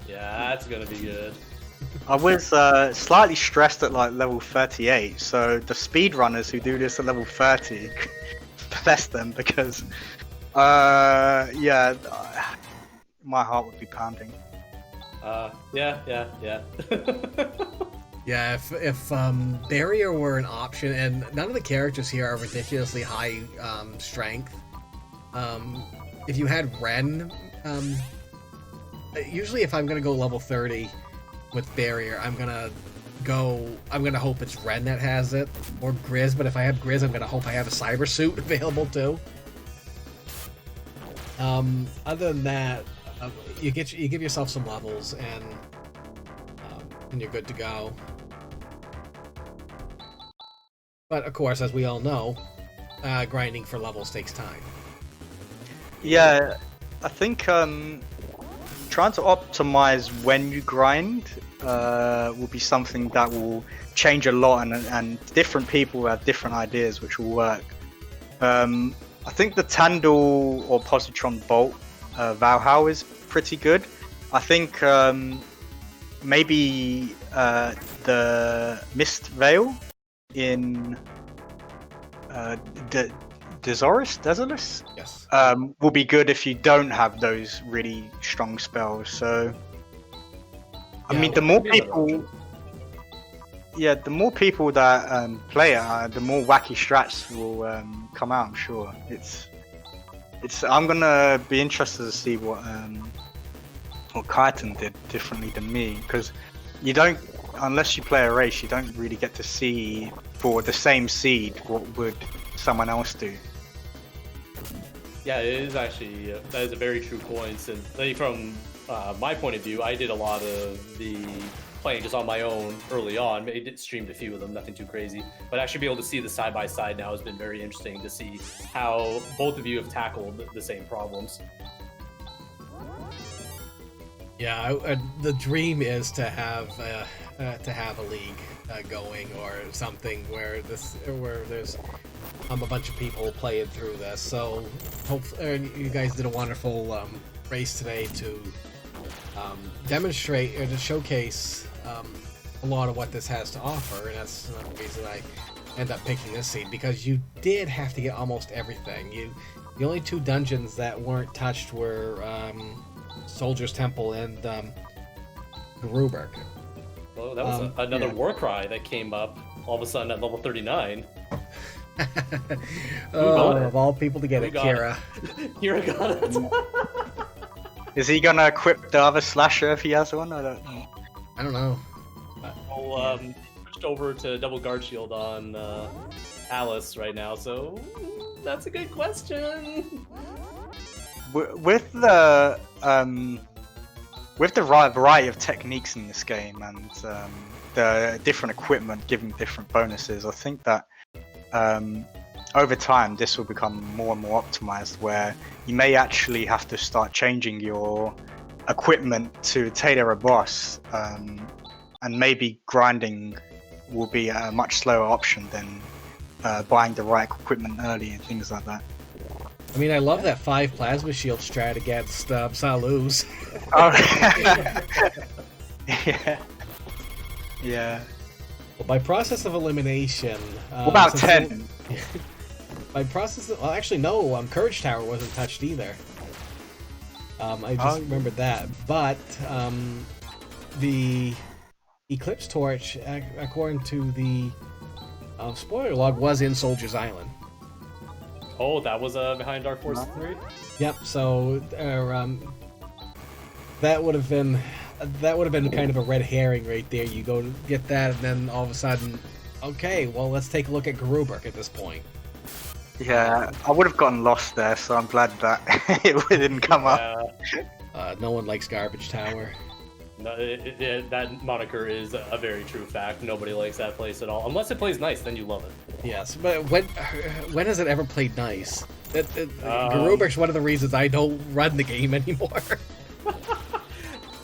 S2: Yeah, that's gonna be good.
S4: I was slightly stressed at like level 38, so the speedrunners who do this at level 30, bless them, because yeah, my heart would be pounding.
S2: Yeah.
S1: Yeah, if barrier were an option, and none of the characters here are ridiculously high strength. If you had Ren, usually if I'm gonna go level 30 with barrier, I'm gonna hope it's Ren that has it, or Grizz. But if I have Grizz, I'm gonna hope I have a cyber suit available too. Other than that, you give yourself some levels and you're good to go. But of course, as we all know, grinding for levels takes time.
S4: Yeah, I think trying to optimize when you grind will be something that will change a lot, and different people have different ideas which will work. I think the Tandal or Positron Bolt Valhalla is pretty good. I think maybe the Mist Veil in Desolus?
S1: Yes.
S4: Will be good if you don't have those really strong spells. So, I mean, the more people, the more people that play it, the more wacky strats will come out. I'm sure. I'm gonna be interested to see what Kaiten did differently than me, because you don't, unless you play a race, you don't really get to see for the same seed what would someone else do.
S2: Yeah, it is actually, that is a very true point. And like, from my point of view, I did a lot of the playing just on my own early on. I did streamed a few of them, nothing too crazy. But actually be able to see the side-by-side now has been very interesting to see how both of you have tackled the same problems.
S1: Yeah, the dream is to have a league going, or something where there's a bunch of people playing through this. So you guys did a wonderful race today to demonstrate or to showcase a lot of what this has to offer, and that's another reason I end up picking this seed, because you did have to get almost everything. The only two dungeons that weren't touched were Soldier's Temple and Gruberg.
S2: Well, that was another Warcry that came up all of a sudden at level 39.
S1: Of all people to get it, Kira.
S2: Kira got it.
S4: Is he gonna equip the other slasher if he has one? I don't know.
S1: I don't know.
S2: Well, switched over to double guard shield on Alice right now, so that's a good question.
S4: With the variety of techniques in this game and the different equipment giving different bonuses, I think that over time this will become more and more optimized, where you may actually have to start changing your equipment to tailor a boss, and maybe grinding will be a much slower option than buying the right equipment early and things like that.
S1: I mean, I love that 5 plasma shield strat against Salus.
S4: Oh, yeah.
S1: Well, by process of elimination...
S4: What about 10?
S1: By process of... Well, actually, no, Courage Tower wasn't touched either. I just remembered that. But the Eclipse Torch, according to the spoiler log, was in Soldier's Island.
S2: Oh, that was behind Dark Force 3?
S1: Yep, so that would have been kind of a red herring right there. You go to get that, and then all of a sudden, okay, well, let's take a look at Garubik at this point.
S4: Yeah, I would have gotten lost there, so I'm glad that it didn't come up.
S1: No one likes Garbage Tower.
S2: No, that moniker is a very true fact. Nobody likes that place at all. Unless it plays nice, then you love it.
S1: Yes, but when has it ever played nice? Garubik's one of the reasons I don't run the game anymore.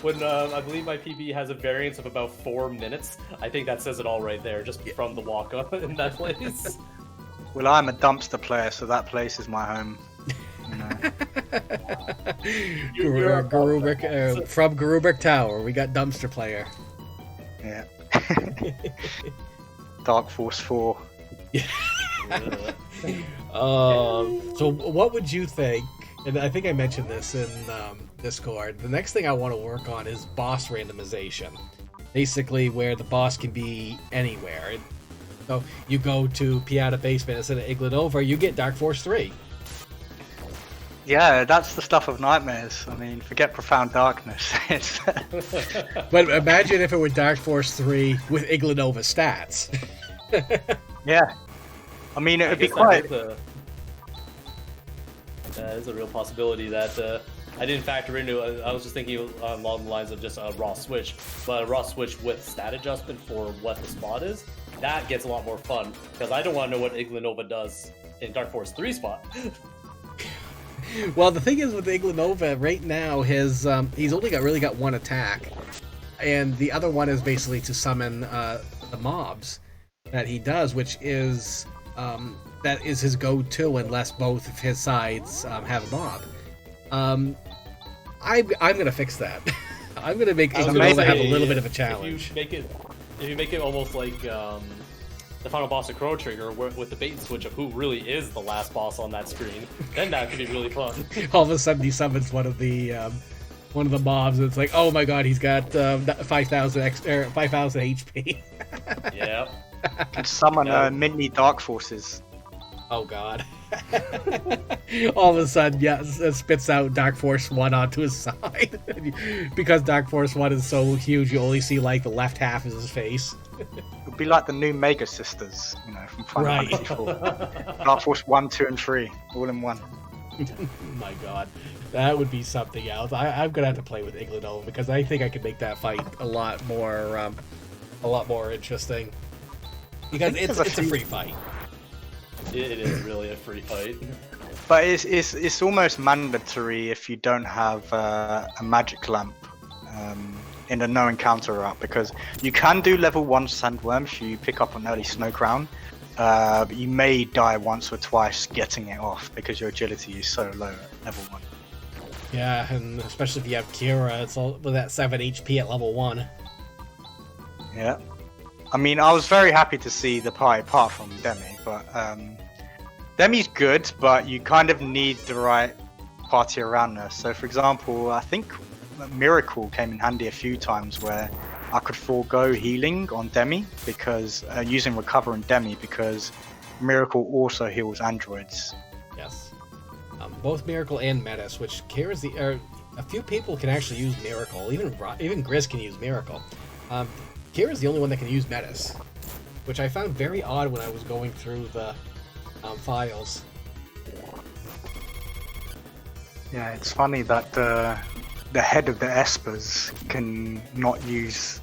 S2: When I believe my PB has a variance of about 4 minutes, I think that says it all right there, just from the walk-up in that place.
S4: Well, I'm a dumpster player, so that place is my home. You know.
S1: Garubik, from Garubik Tower, we got dumpster player.
S4: Yeah. Dark Force 4.
S1: So what would you think? And I think I mentioned this in Discord. The next thing I want to work on is boss randomization. Basically, where the boss can be anywhere. So you go to Piata Basement instead of Iglanova, you get Dark Force 3.
S4: Yeah, that's the stuff of nightmares. I mean, forget Profound Darkness.
S1: But imagine if it were Dark Force 3 with Iglanova stats.
S4: Yeah. I mean, it would be quite...
S2: That is a real possibility that I didn't factor into. I was just thinking along the lines of just a raw switch, but a raw switch with stat adjustment for what the spot is, that gets a lot more fun, because I don't want to know what Iglanova does in Dark Force 3 spot.
S1: Well, the thing is with Iglanova right now, he's only really got one attack, and the other one is basically to summon the mobs that he does, which is that is his go-to unless both of his sides have a mob. I'm gonna fix that. I'm gonna make Iglanova have a little bit of a challenge.
S2: If you make it almost like the final boss of Chrono Trigger, with the bait and switch of who really is the last boss on that screen, then that could be really fun.
S1: All of a sudden, he summons one of the mobs, and it's like, oh my god, he's got 5,000 HP.
S2: Yeah.
S4: Can summon mini Dark Forces.
S1: Oh god. All of a sudden, yes, it spits out Dark Force 1 onto his side. Because Dark Force 1 is so huge, you only see like the left half of his face.
S4: It would be like the new Mega Sisters, you know, from Final
S1: Right.
S4: Fantasy 4. Dark Force 1, 2, and 3, all in one.
S1: My god. That would be something else. I'm gonna have to play with Iglanova because I think I could make that fight a lot more interesting. Because it's a free fight.
S2: It is really a free fight.
S4: But it's almost mandatory if you don't have a magic lamp in the no encounter route, because you can do level 1 sandworm if you pick up an early snow crown, but you may die once or twice getting it off because your agility is so low at level 1.
S1: Yeah, and especially if you have Kira, it's all with that 7 HP at level 1.
S4: Yeah. I mean, I was very happy to see the party apart from Demi, but Demi's good, but you kind of need the right party around her. So, for example, I think Miracle came in handy a few times where I could forego healing on Demi because using Recover on Demi because Miracle also heals androids.
S1: Yes. Both Miracle and Metis, which Kira's a few people can actually use Miracle. Even Grizz can use Miracle. Kira's the only one that can use Metis, which I found very odd when I was going through the files.
S4: Yeah, it's funny that the head of the Espers can not use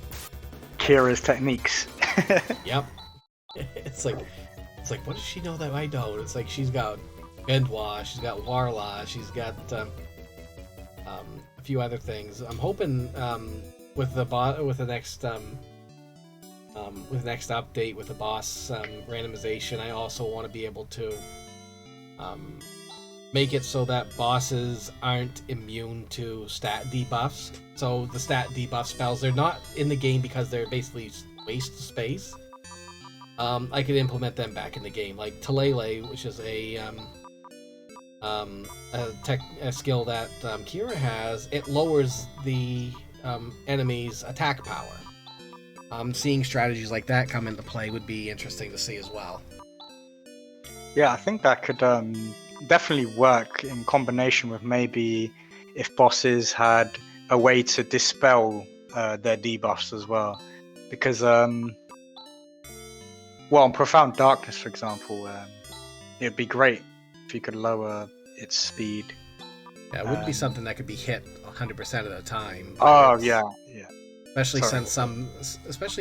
S4: Kira's techniques.
S1: Yep. It's like, what does she know that I don't? It's like she's got Bendwa, she's got Warla, she's got a few other things. I'm hoping with the next update with the boss randomization, I also want to be able to make it so that bosses aren't immune to stat debuffs. So the stat debuff spells, they're not in the game because they're basically waste space. I could implement them back in the game, like Talele, which is a a skill that Kira has, it lowers the enemy's attack power. Seeing strategies like that come into play would be interesting to see as well.
S4: Yeah, I think that could definitely work in combination with maybe if bosses had a way to dispel their debuffs as well. Because, well, in Profound Darkness, for example, it would be great if you could lower its speed.
S1: Yeah, it wouldn't be something that could be hit 100% of the time.
S4: Oh, yeah.
S1: Especially
S4: Sorry.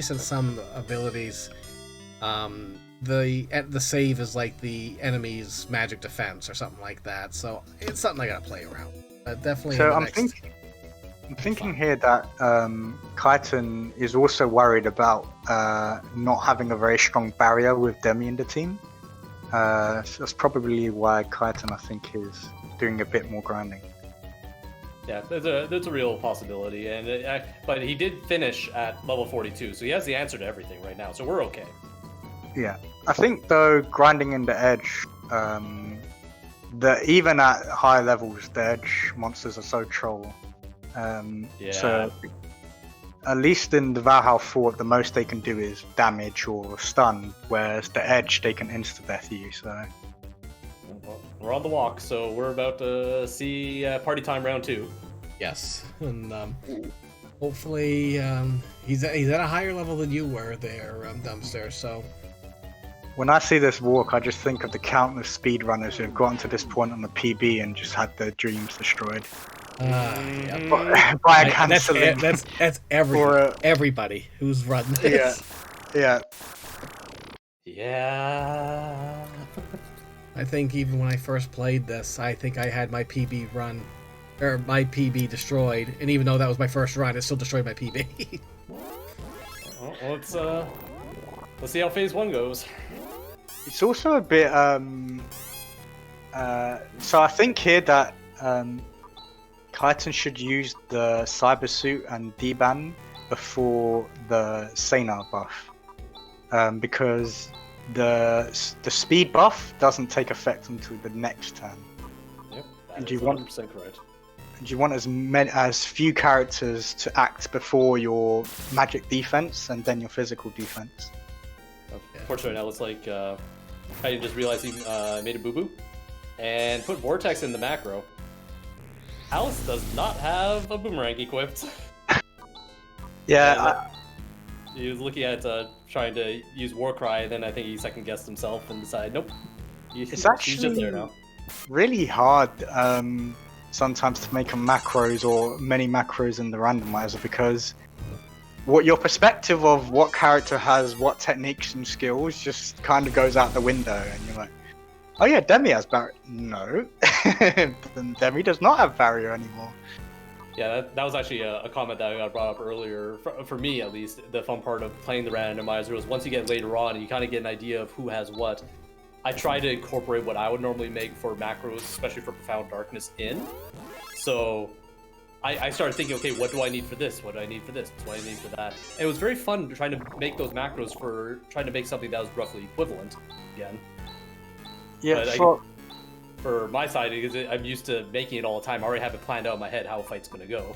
S1: since some abilities, the save is like the enemy's magic defense or something like that. So it's something I gotta play around. Definitely.
S4: So I'm thinking here that Kaiten is also worried about not having a very strong barrier with Demi in the team. So that's probably why Kaiten, I think, is doing a bit more grinding.
S2: Yeah, there's a real possibility, and but he did finish at level 42, so he has the answer to everything right now. So we're okay.
S4: Yeah, I think though grinding in the edge, even at high levels, the edge monsters are so troll. So at least in the Valhalla Fort, the most they can do is damage or stun, whereas the edge they can insta death you. So
S2: we're on the walk, so we're about to see party time round 2.
S1: Yes, and hopefully he's at a higher level than you were there, Dumpster. So
S4: when I see this walk, I just think of the countless speedrunners who have gotten to this point on the PB and just had their dreams destroyed.
S1: Yeah.
S4: By cancelling.
S1: That's everybody who's run this.
S4: Yeah.
S1: I think even when I first played this, I think I had my PB run, or my PB destroyed, and even though that was my first run, it still destroyed my PB.
S2: Well, let's see how phase 1 goes.
S4: It's also a bit so I think here that Kaiten should use the cyber suit and deban before the Seinar buff, because the speed buff doesn't take effect until the next turn.
S2: Yep,
S4: and
S2: you 100% correct.
S4: And you want as few characters to act before your magic defense and then your physical defense.
S2: Fortunately, now it's like I just realized he made a boo-boo and put Vortex in the macro. Alice does not have a boomerang equipped.
S4: Yeah.
S2: He was looking at trying to use Warcry, then I think he second-guessed himself and decided, nope.
S4: It's actually
S2: just there now.
S4: Really hard sometimes to make a macros or many macros in the randomizer, because what your perspective of what character has what techniques and skills just kind of goes out the window, and you're like, oh yeah, Demi has barrier. No, then Demi does not have barrier anymore.
S2: Yeah, that was actually a comment that I got brought up earlier. For me, at least, the fun part of playing the randomizer was once you get later on and you kind of get an idea of who has what, I try to incorporate what I would normally make for macros, especially for Profound Darkness, in. So I started thinking, okay, what do I need for this? What do I need for this? What do I need for that? And it was very fun trying to make those macros for trying to make something that was roughly equivalent again.
S4: Yeah,
S2: for my side, because I'm used to making it all the time. I already have it planned out in my head how a fight's going to go.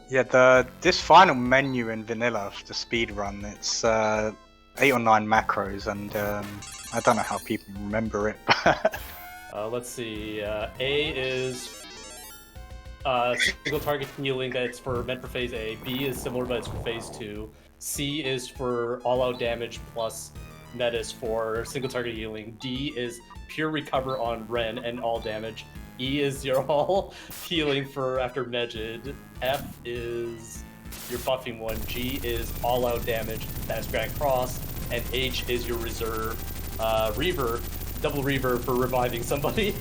S4: Yeah, this final menu in vanilla for the speed run, it's 8 or 9 macros, and I don't know how people remember it.
S2: Let's see. A is single target healing that's meant for phase A. B is similar, but it's for phase 2. C is for all-out damage plus Metis for single target healing. D is pure recover on Ren and all damage. E is your all healing for after Megid. F is your buffing one. G is all out damage, that's Grand Cross. And H is your reserve Reaver, double Reaver for reviving somebody.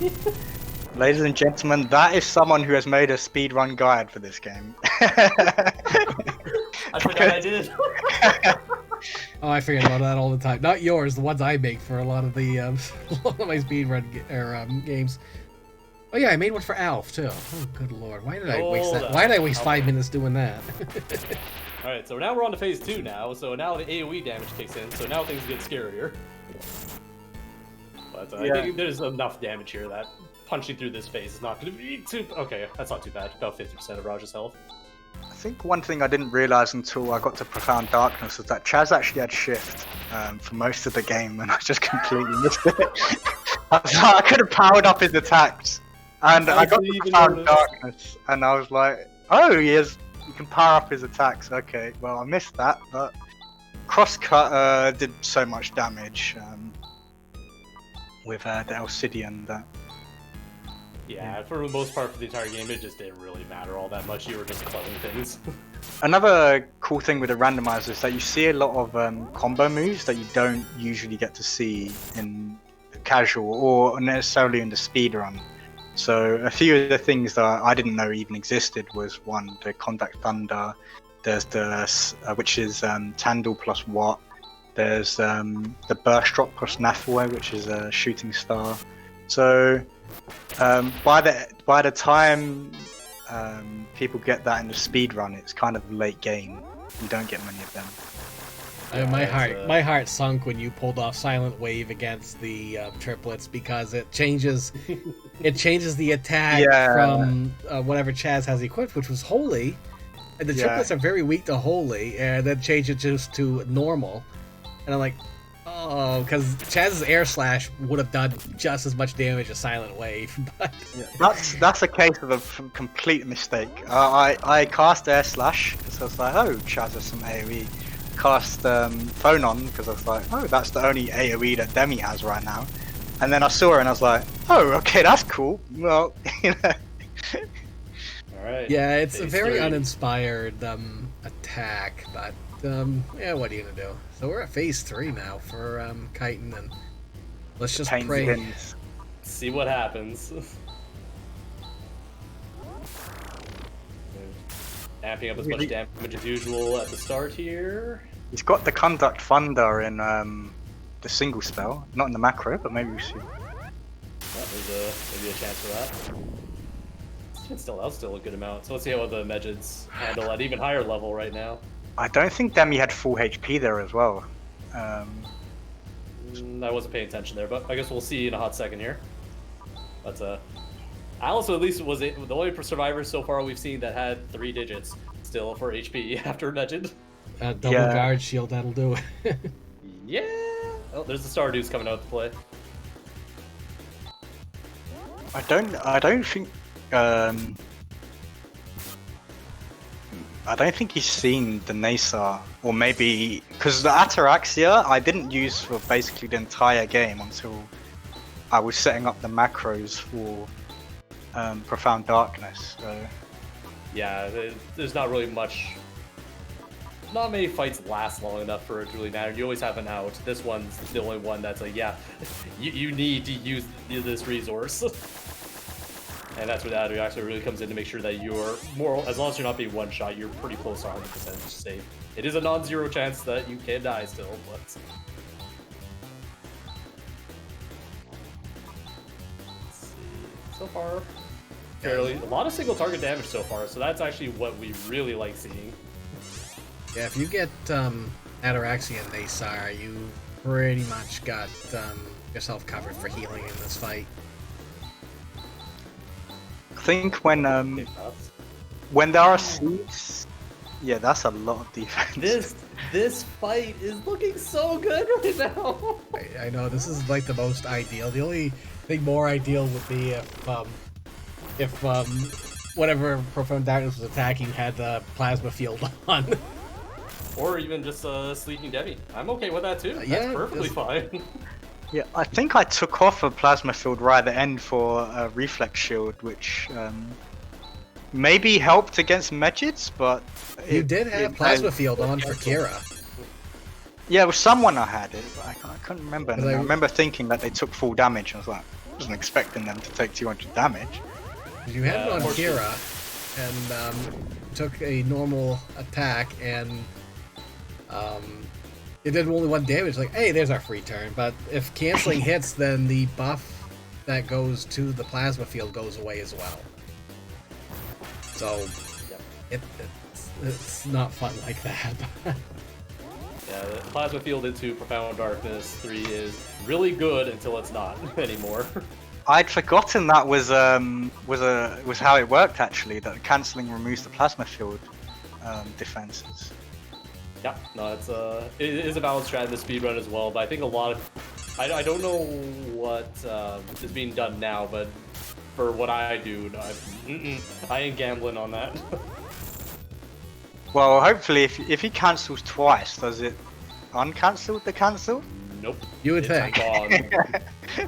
S4: Ladies and gentlemen, that is someone who has made a speedrun guide for this game.
S2: I forgot I did.
S1: Oh, I forget about that all the time. Not yours, the ones I make for a lot of the a lot of my speedrun games. Oh yeah, I made one for Alf too. Oh good lord, why did I waste that? Why did I waste 5 minutes doing that?
S2: All right, so now we're on to phase 2 now. So now the AOE damage kicks in. So now things get scarier. But I think there's enough damage here that punching through this phase is not going to be too... Okay, that's not too bad. About 50% of Raj's health.
S4: I think one thing I didn't realize until I got to Profound Darkness was that Chaz actually had shift for most of the game, and I just completely missed it. I could have powered up his attacks, and I got to Profound Darkness, and I was like, oh, you can power up his attacks. Okay, well, I missed that, but Crosscut did so much damage with the Alcidian that...
S2: Yeah, for the most part for the entire game, it just didn't really matter all that much. You were just clubbing things.
S4: Another cool thing with the randomizer is that you see a lot of combo moves that you don't usually get to see in casual or necessarily in the speedrun. So a few of the things that I didn't know even existed was one, the Contact Thunder. There's the which is Tandil plus Watt. There's the Burst Drop plus Nathaway, which is a shooting star. So by the time people get that in the speed run, it's kind of late game. You don't get many of them.
S1: My heart sunk when you pulled off Silent Wave against the triplets, because it changes the attack from whatever Chaz has equipped, which was Holy, and the triplets are very weak to Holy, and then change it just to normal, and I'm like, oh, because Chaz's Air Slash would have done just as much damage as Silent Wave. But
S4: that's a case of a complete mistake. I cast Air Slash because I was like, oh, Chaz has some AoE. Cast Phonon because I was like, oh, that's the only AoE that Demi has right now. And then I saw her and I was like, oh, okay, that's cool. Well, you know.
S2: Alright.
S1: Yeah, it's a very uninspired attack, but yeah, what are you gonna do? So we're at phase 3 now for Chitin, and let's just pray.
S2: See what happens. Amping up as much damage as usual at the start here.
S4: He's got the Conduct Thunder in the single spell, not in the macro, but maybe we see.
S2: Well, there's maybe a chance for that. That's still a good amount. So let's see how the Mejids handle at even higher level right now.
S4: I don't think Demi had full HP there as well.
S2: I wasn't paying attention there, but I guess we'll see in a hot second here. But Alice at least was the only survivor so far we've seen that had 3 digits still for HP after Megid.
S1: Double guard shield, that'll do it.
S2: Yeah. Oh, there's the Stardew's coming out to play.
S4: I don't think I don't think he's seen the Nasar, or maybe because the Ataraxia I didn't use for basically the entire game until I was setting up the macros for Profound Darkness. So
S2: yeah, there's not really much. Not many fights last long enough for it to really matter. You always have an out. This one's the only one that's like, yeah, you need to use this resource. And that's where that actually really comes in to make sure that you're more, as long as you're not being one shot, you're pretty close to 100% safe. It is a non-zero chance that you can die still, but. Let's see. So far, fairly a lot of single target damage so far, so that's actually what we really like seeing.
S1: Yeah, if you get Ataraxia and Nasar, you pretty much got yourself covered for healing in this fight.
S4: I think when there are seeds, yeah, that's a lot of defense.
S2: This fight is looking so good right now.
S1: I know, this is like the most ideal. The only thing more ideal would be if whatever Profound Darkness was attacking had the plasma field on.
S2: Or even just Sleeking Demi. I'm okay with that too. That's perfectly fine.
S4: Yeah, I think I took off a plasma field right at the end for a reflex shield, which maybe helped against Mejids, but
S1: you did have plasma field on for Kira.
S4: Yeah, with someone I had it, but I couldn't remember. And I remember thinking that they took full damage. I was like, I wasn't expecting them to take 200 damage.
S1: You had it on Kira, and took a normal attack, and it did only 1 damage. Like, hey, there's our free turn. But if canceling hits, then the buff that goes to the plasma field goes away as well. So it's not fun like that.
S2: Yeah, Yeah, the Plasma Field into Profound Darkness 3 is really good until it's not anymore.
S4: I'd forgotten that was how it worked actually. That cancelling removes the plasma field defenses.
S2: Yeah, no, it is a balanced strat in the speedrun as well, but I think a lot of... I don't know what is being done now, but for what I do, I ain't gambling on that.
S4: Well, hopefully if he cancels twice, does it uncancel the cancel?
S2: Nope.
S1: You would think.
S2: Gone.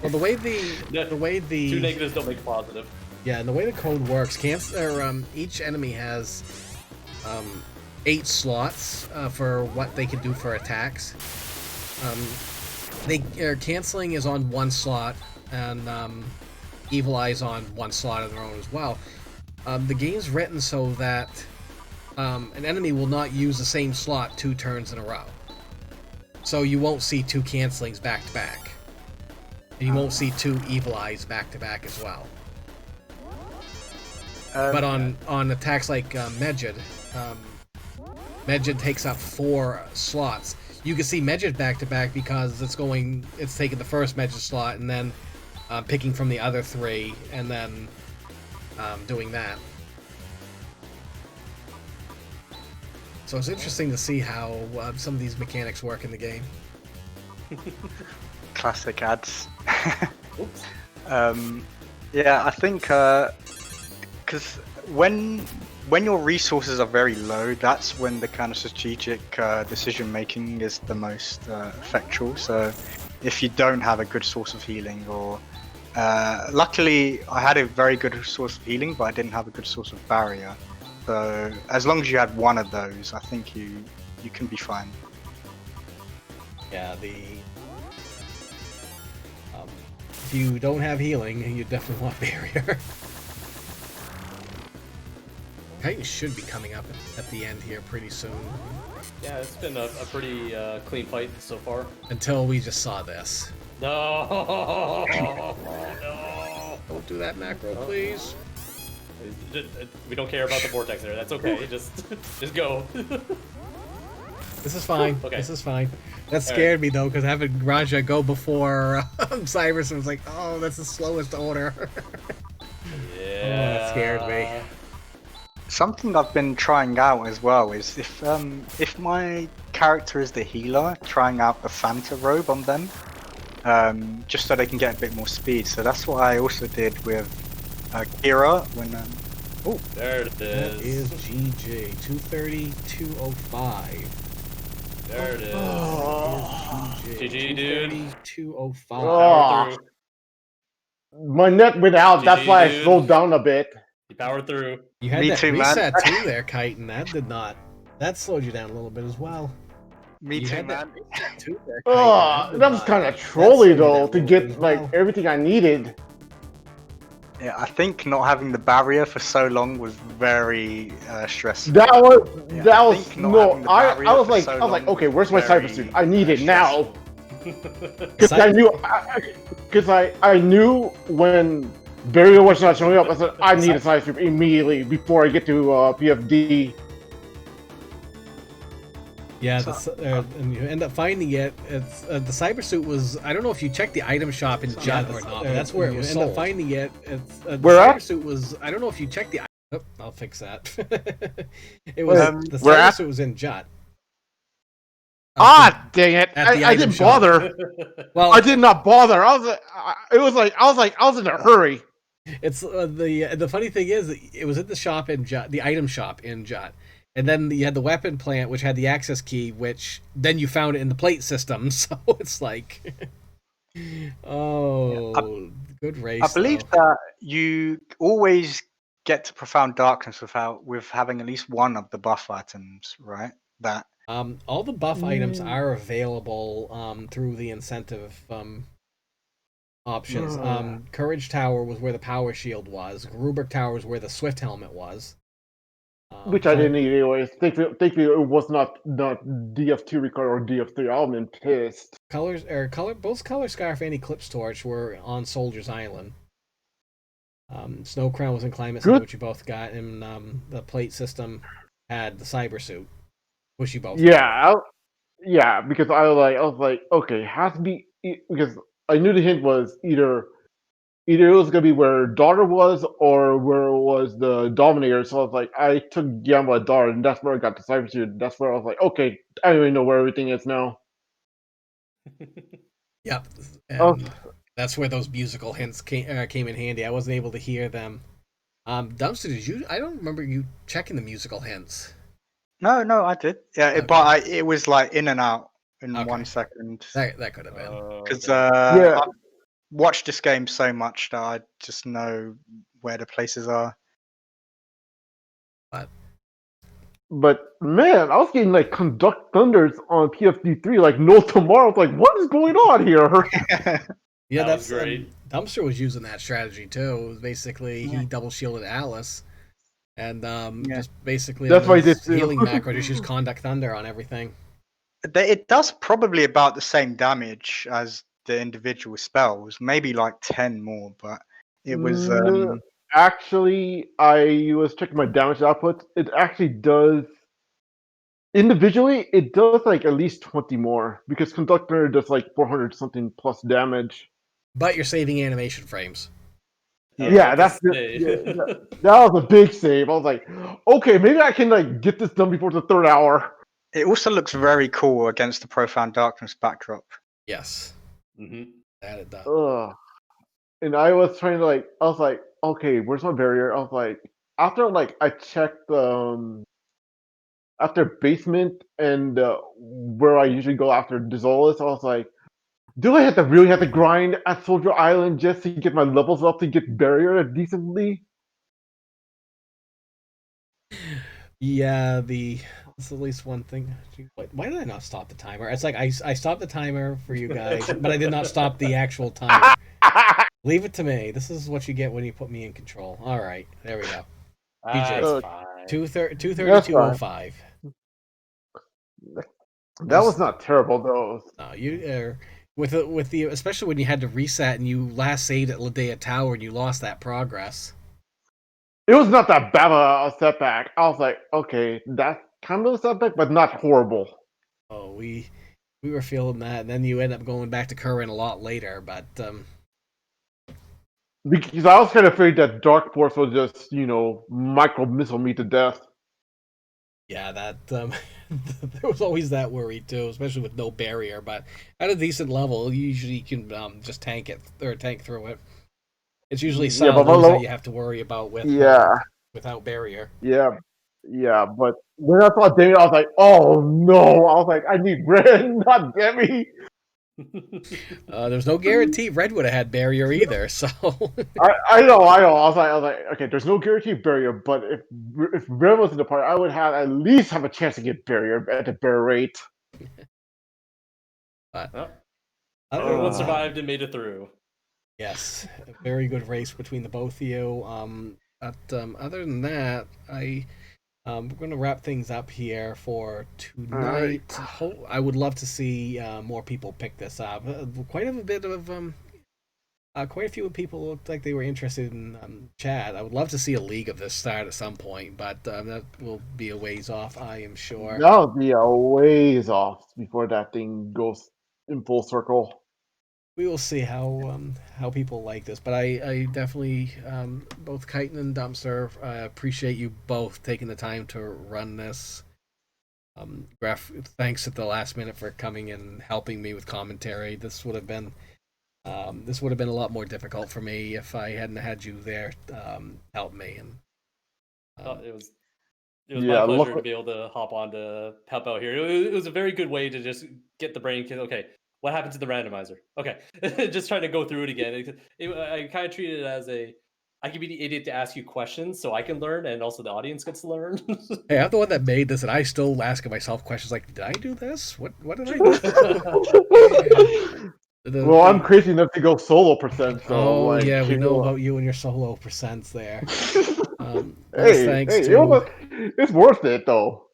S1: Well, the way the
S2: Two negatives don't make a positive.
S1: Yeah, and the way the code works, each enemy has 8 slots for what they can do for attacks. Canceling is on 1 slot, and Evil Eye's on 1 slot of their own as well. The game's written so that an enemy will not use the same slot 2 turns in a row. So you won't see 2 cancelings back to back. And you won't see 2 Evil Eyes back to back as well. But on attacks like Medjed, Medjed takes up 4 slots. You can see Medjed back to back because it's taking the first Medjed slot and then picking from the other 3 and then doing that. So it's interesting to see how some of these mechanics work in the game.
S4: Classic ads. Yeah, I think because when your resources are very low, that's when the kind of strategic decision making is the most effectual. So if you don't have a good source of healing, or luckily I had a very good source of healing, but I didn't have a good source of barrier. So as long as you had one of those, I think you can be fine.
S1: Yeah, if you don't have healing, you definitely want barrier. Titan should be coming up at the end here pretty soon.
S2: Yeah, it's been a pretty clean fight so far.
S1: Until we just saw this.
S2: No!
S1: No! Don't do that macro, please.
S2: We don't care about the vortex there. That's okay. Just go.
S1: This is fine.
S2: Okay.
S1: This is fine. That scared me though, because having Raja go before Cyrus was like, oh, that's the slowest order.
S2: Yeah.
S1: Oh, that scared me.
S4: Something I've been trying out as well is if my character is the healer, trying out the Phanta robe on them, just so they can get a bit more speed. So that's what I also did with Kira when.
S2: Oh, there it is.
S1: That is GG 230 205.
S2: There it is. GG, dude.
S1: 205.
S5: Oh. My net went out. That's
S2: GG,
S5: why I
S2: dude.
S5: slowed down a bit.
S2: You powered through.
S1: You had
S4: Me
S1: that
S4: too, man.
S1: reset too there, Kite, and that did not. That slowed you down a little bit as well.
S4: Me
S1: You
S4: too,
S1: had that
S4: man.
S1: reset too there, Kite,
S5: Oh,
S1: and
S5: that was
S1: did
S5: kind
S1: not.
S5: of trolly
S1: That slowed
S5: though
S1: you
S5: to
S1: down a
S5: get
S1: little bit
S5: like
S1: as well.
S5: everything I needed.
S4: Yeah, I think not having the barrier for so long was very stressful.
S5: That
S4: Yeah, I
S5: was
S4: think not
S5: no.
S4: having the
S5: I
S4: barrier
S5: was
S4: for
S5: like
S4: so
S5: I was like,
S4: long
S5: okay, where's
S4: was
S5: my
S4: very,
S5: cyber suit? I need it now.
S4: stressful.
S5: Because I knew, because I knew when Burial was not showing up. I said I need a cyber suit immediately before I get to PFD.
S1: Yeah, and you end up finding it. It's the cyber suit was. I don't know if you checked the item shop in Jut or not, but that's where it was sold. End up finding it. It's the
S5: Where
S1: cyber
S5: at?
S1: suit was. I don't know if you checked the. Oh, I'll fix that. It was the
S5: where
S1: cyber
S5: at?
S1: suit was in Jut.
S5: Ah, dang it!
S1: at the
S5: I
S1: item
S5: didn't
S1: shop.
S5: bother.
S1: Well,
S5: I did not bother. I was in a hurry.
S1: it's the funny thing is it was at the shop in Jut, the item shop in Jut, and then you had the weapon plant which had the access key, which then you found it in the plate system. So it's like, oh, good race.
S4: I believe that you always get to Profound Darkness with having at least one of the buff items, right? That
S1: all the buff items are available through the incentive options. Courage Tower was where the power shield was. Rubric Tower was where the Swift helmet was.
S5: Which I didn't need anyways. Thankfully, it was not DF2 record or DF3. I'm pissed.
S1: Both Color Scarf and Eclipse Torch were on Soldier's Island. Snow Crown was in Climate Center, which you both got, and the plate system had the cyber suit, which you both got.
S5: Yeah, because I was like, okay, it has to be because I knew the hint was either it was gonna be where daughter was or where it was the dominator. So I was like, I took Gamma daughter, and that's where I got the cyber suit. That's where I was like, okay, I don't even know where everything is now.
S1: Yep,
S5: Oh,
S1: and that's where those musical hints came in handy. I wasn't able to hear them. Dumpster, did you? I don't remember you checking the musical hints.
S4: No, I did. Yeah,
S1: Okay.
S4: but it was like in and out in
S1: Okay.
S4: 1 second.
S1: That could have been.
S4: Because
S2: Okay.
S5: yeah,
S4: I've watched this game so much that I just know where the places are.
S1: But
S5: but man, I was getting like Conduct Thunders on PFD3 like no tomorrow. I was like, what is going on here?
S1: yeah,
S2: That was
S1: that's
S2: great.
S1: Dumpster was using that strategy too. It was basically
S4: Yeah.
S1: he double shielded Alice, and
S4: Yeah.
S1: just basically
S5: That's
S1: on
S5: what I did
S1: his
S5: too.
S1: healing macro, just use Conduct Thunder on everything.
S4: It does probably about the same damage as the individual spells, maybe like 10 more, but it was
S5: No, actually, I was checking my damage output. It actually does individually. It does like at least 20 more because Conductor does like 400 something plus damage.
S1: But you're saving animation frames.
S2: I was
S4: yeah.
S5: Yeah,
S2: about to
S5: that's the,
S2: say.
S5: yeah, that was a big save. I was like, okay, maybe I can like get this done before the third hour.
S4: It also looks very cool against the Profound Darkness backdrop.
S1: Yes,
S2: hmm
S1: that it does.
S5: Ugh. And I was trying to like, I was like, okay, where's my barrier? I was like, after like I checked after basement and where I usually go after Dizolis, I was like, do I really have to grind at Soldier Island just to get my levels up to get barrier decently?
S1: Yeah, that's at least one thing. Why did I not stop the timer? It's like I stopped the timer for you guys, but I did not stop the actual timer. Leave it to me. This is what you get when you put me in control. All right, there we go.
S2: That's
S5: Uh,
S2: fine.
S1: 232.05.
S5: That was not terrible though.
S1: No, you with the especially when you had to reset and you last saved at Ladea Tower and you lost that progress.
S5: It was not that bad of a setback. I was like, okay, that's kind of a setback, but not horrible.
S1: Oh, we were feeling that, and then you end up going back to Curran a lot later. But
S5: Because I was kind of afraid that Dark Force would just, micro missile me to death.
S1: yeah, that there was always that worry too, especially with no barrier. But at a decent level, you usually can just tank it or tank through it. It's usually
S5: Yeah, but
S1: solos that you have to worry about with
S5: yeah,
S1: without barrier.
S5: yeah, yeah. But when I saw Demi, I was like, oh no! I was like, I need Ren, not Demi.
S1: There's no guarantee Red would have had barrier either. So
S5: I know. I was like, okay, there's no guaranteed barrier, but if Ren was in the party, I would have at least have a chance to get barrier at the barrier rate.
S1: but
S2: Oh,
S1: other
S2: everyone
S1: than
S2: survived and made it through.
S1: yes, a very good race between the both of you. But other than that, we're going to wrap things up here for tonight. I would love to see more people pick this up. Quite a few people looked like they were interested in chat. I would love to see a league of this start at some point, but that will be a ways off, I am sure.
S5: That'll be a ways off before that thing goes in full circle.
S1: We will see how people like this, but I definitely both Chitin and Dumpster appreciate you both taking the time to run this. Graf, thanks at the last minute for coming and helping me with commentary. This would have been a lot more difficult for me if I hadn't had you there help me. And
S2: It was my
S5: Yeah,
S2: pleasure to
S5: look,
S2: be able to hop on to help out here. It was a very good way to just get the brain. Okay, what happened to the randomizer? Okay, just trying to go through it again. I kind of treated it as I can be the idiot to ask you questions so I can learn, and also the audience gets to learn.
S1: hey, I'm the one that made this, and I still asking myself questions like, "Did I do this? What did I do?"
S5: well, I'm crazy enough to go solo percent, so
S1: Oh
S5: like,
S1: yeah, we know about you and your solo percents there.
S5: hey, it's worth it though.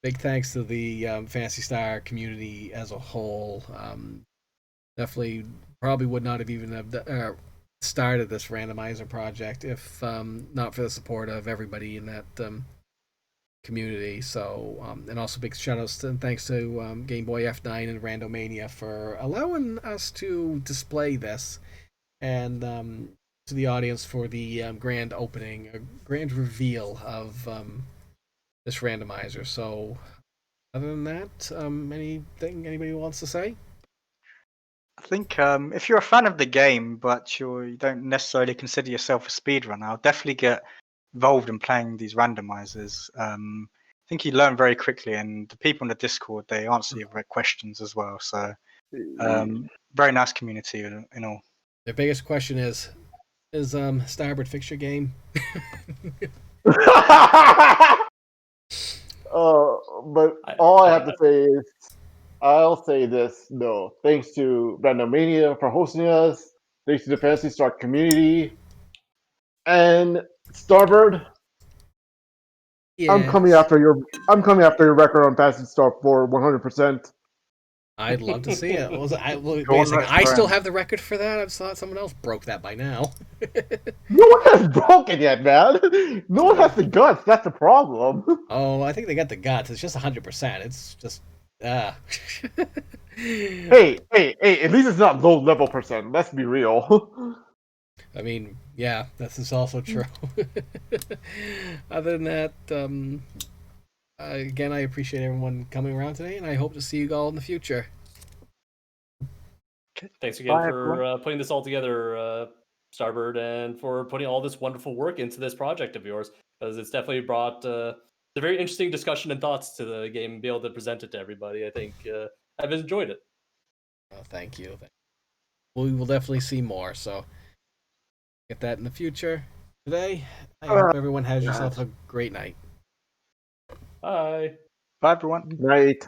S1: Big thanks to the Fantasy Star community as a whole. Definitely, probably would not have even have started this randomizer project if not for the support of everybody in that community. So, and also big shout outs and thanks to Game Boy F9 and Randomania for allowing us to display this, and to the audience for the grand opening, a grand reveal of this randomizer. So, other than that, anything anybody wants to say?
S4: I think if you're a fan of the game, but you don't necessarily consider yourself a speedrunner, I'll definitely get involved in playing these randomizers. I think you learn very quickly, and the people in the Discord, they answer your questions as well. So very nice community in all.
S1: Their biggest question is Starboard fix your game?
S5: But all I have to say is, I'll say this, no. Thanks to Randomania for hosting us. Thanks to the Phantasy Star community. And Starbird,
S1: Yeah.
S5: I'm coming after your record on Phantasy Star for 100%.
S1: I'd love to see it. Wait
S4: Go
S1: a
S4: on,
S1: second.
S4: let's
S1: I
S4: try
S1: still
S4: it.
S1: have the record for that. I thought someone else broke that by now.
S5: No one has broken yet, man. No one has the guts. That's the problem.
S1: Oh, I think they got the guts. It's just 100%. It's just
S5: Hey! At least it's not low level percent. Let's be real.
S1: I mean, yeah, this is also true. Other than that, again, I appreciate everyone coming around today, and I hope to see you all in the future.
S2: Thanks again
S4: Bye,
S2: for putting this all together, Starbird, and for putting all this wonderful work into this project of yours, because it's definitely brought a very interesting discussion and thoughts to the game and be able to present it to everybody. I think I've enjoyed it.
S1: Oh, thank you. We will definitely see more, so get that in the future. Today, I hope everyone has yourself a great night.
S2: Bye.
S4: Bye, everyone.
S5: Night.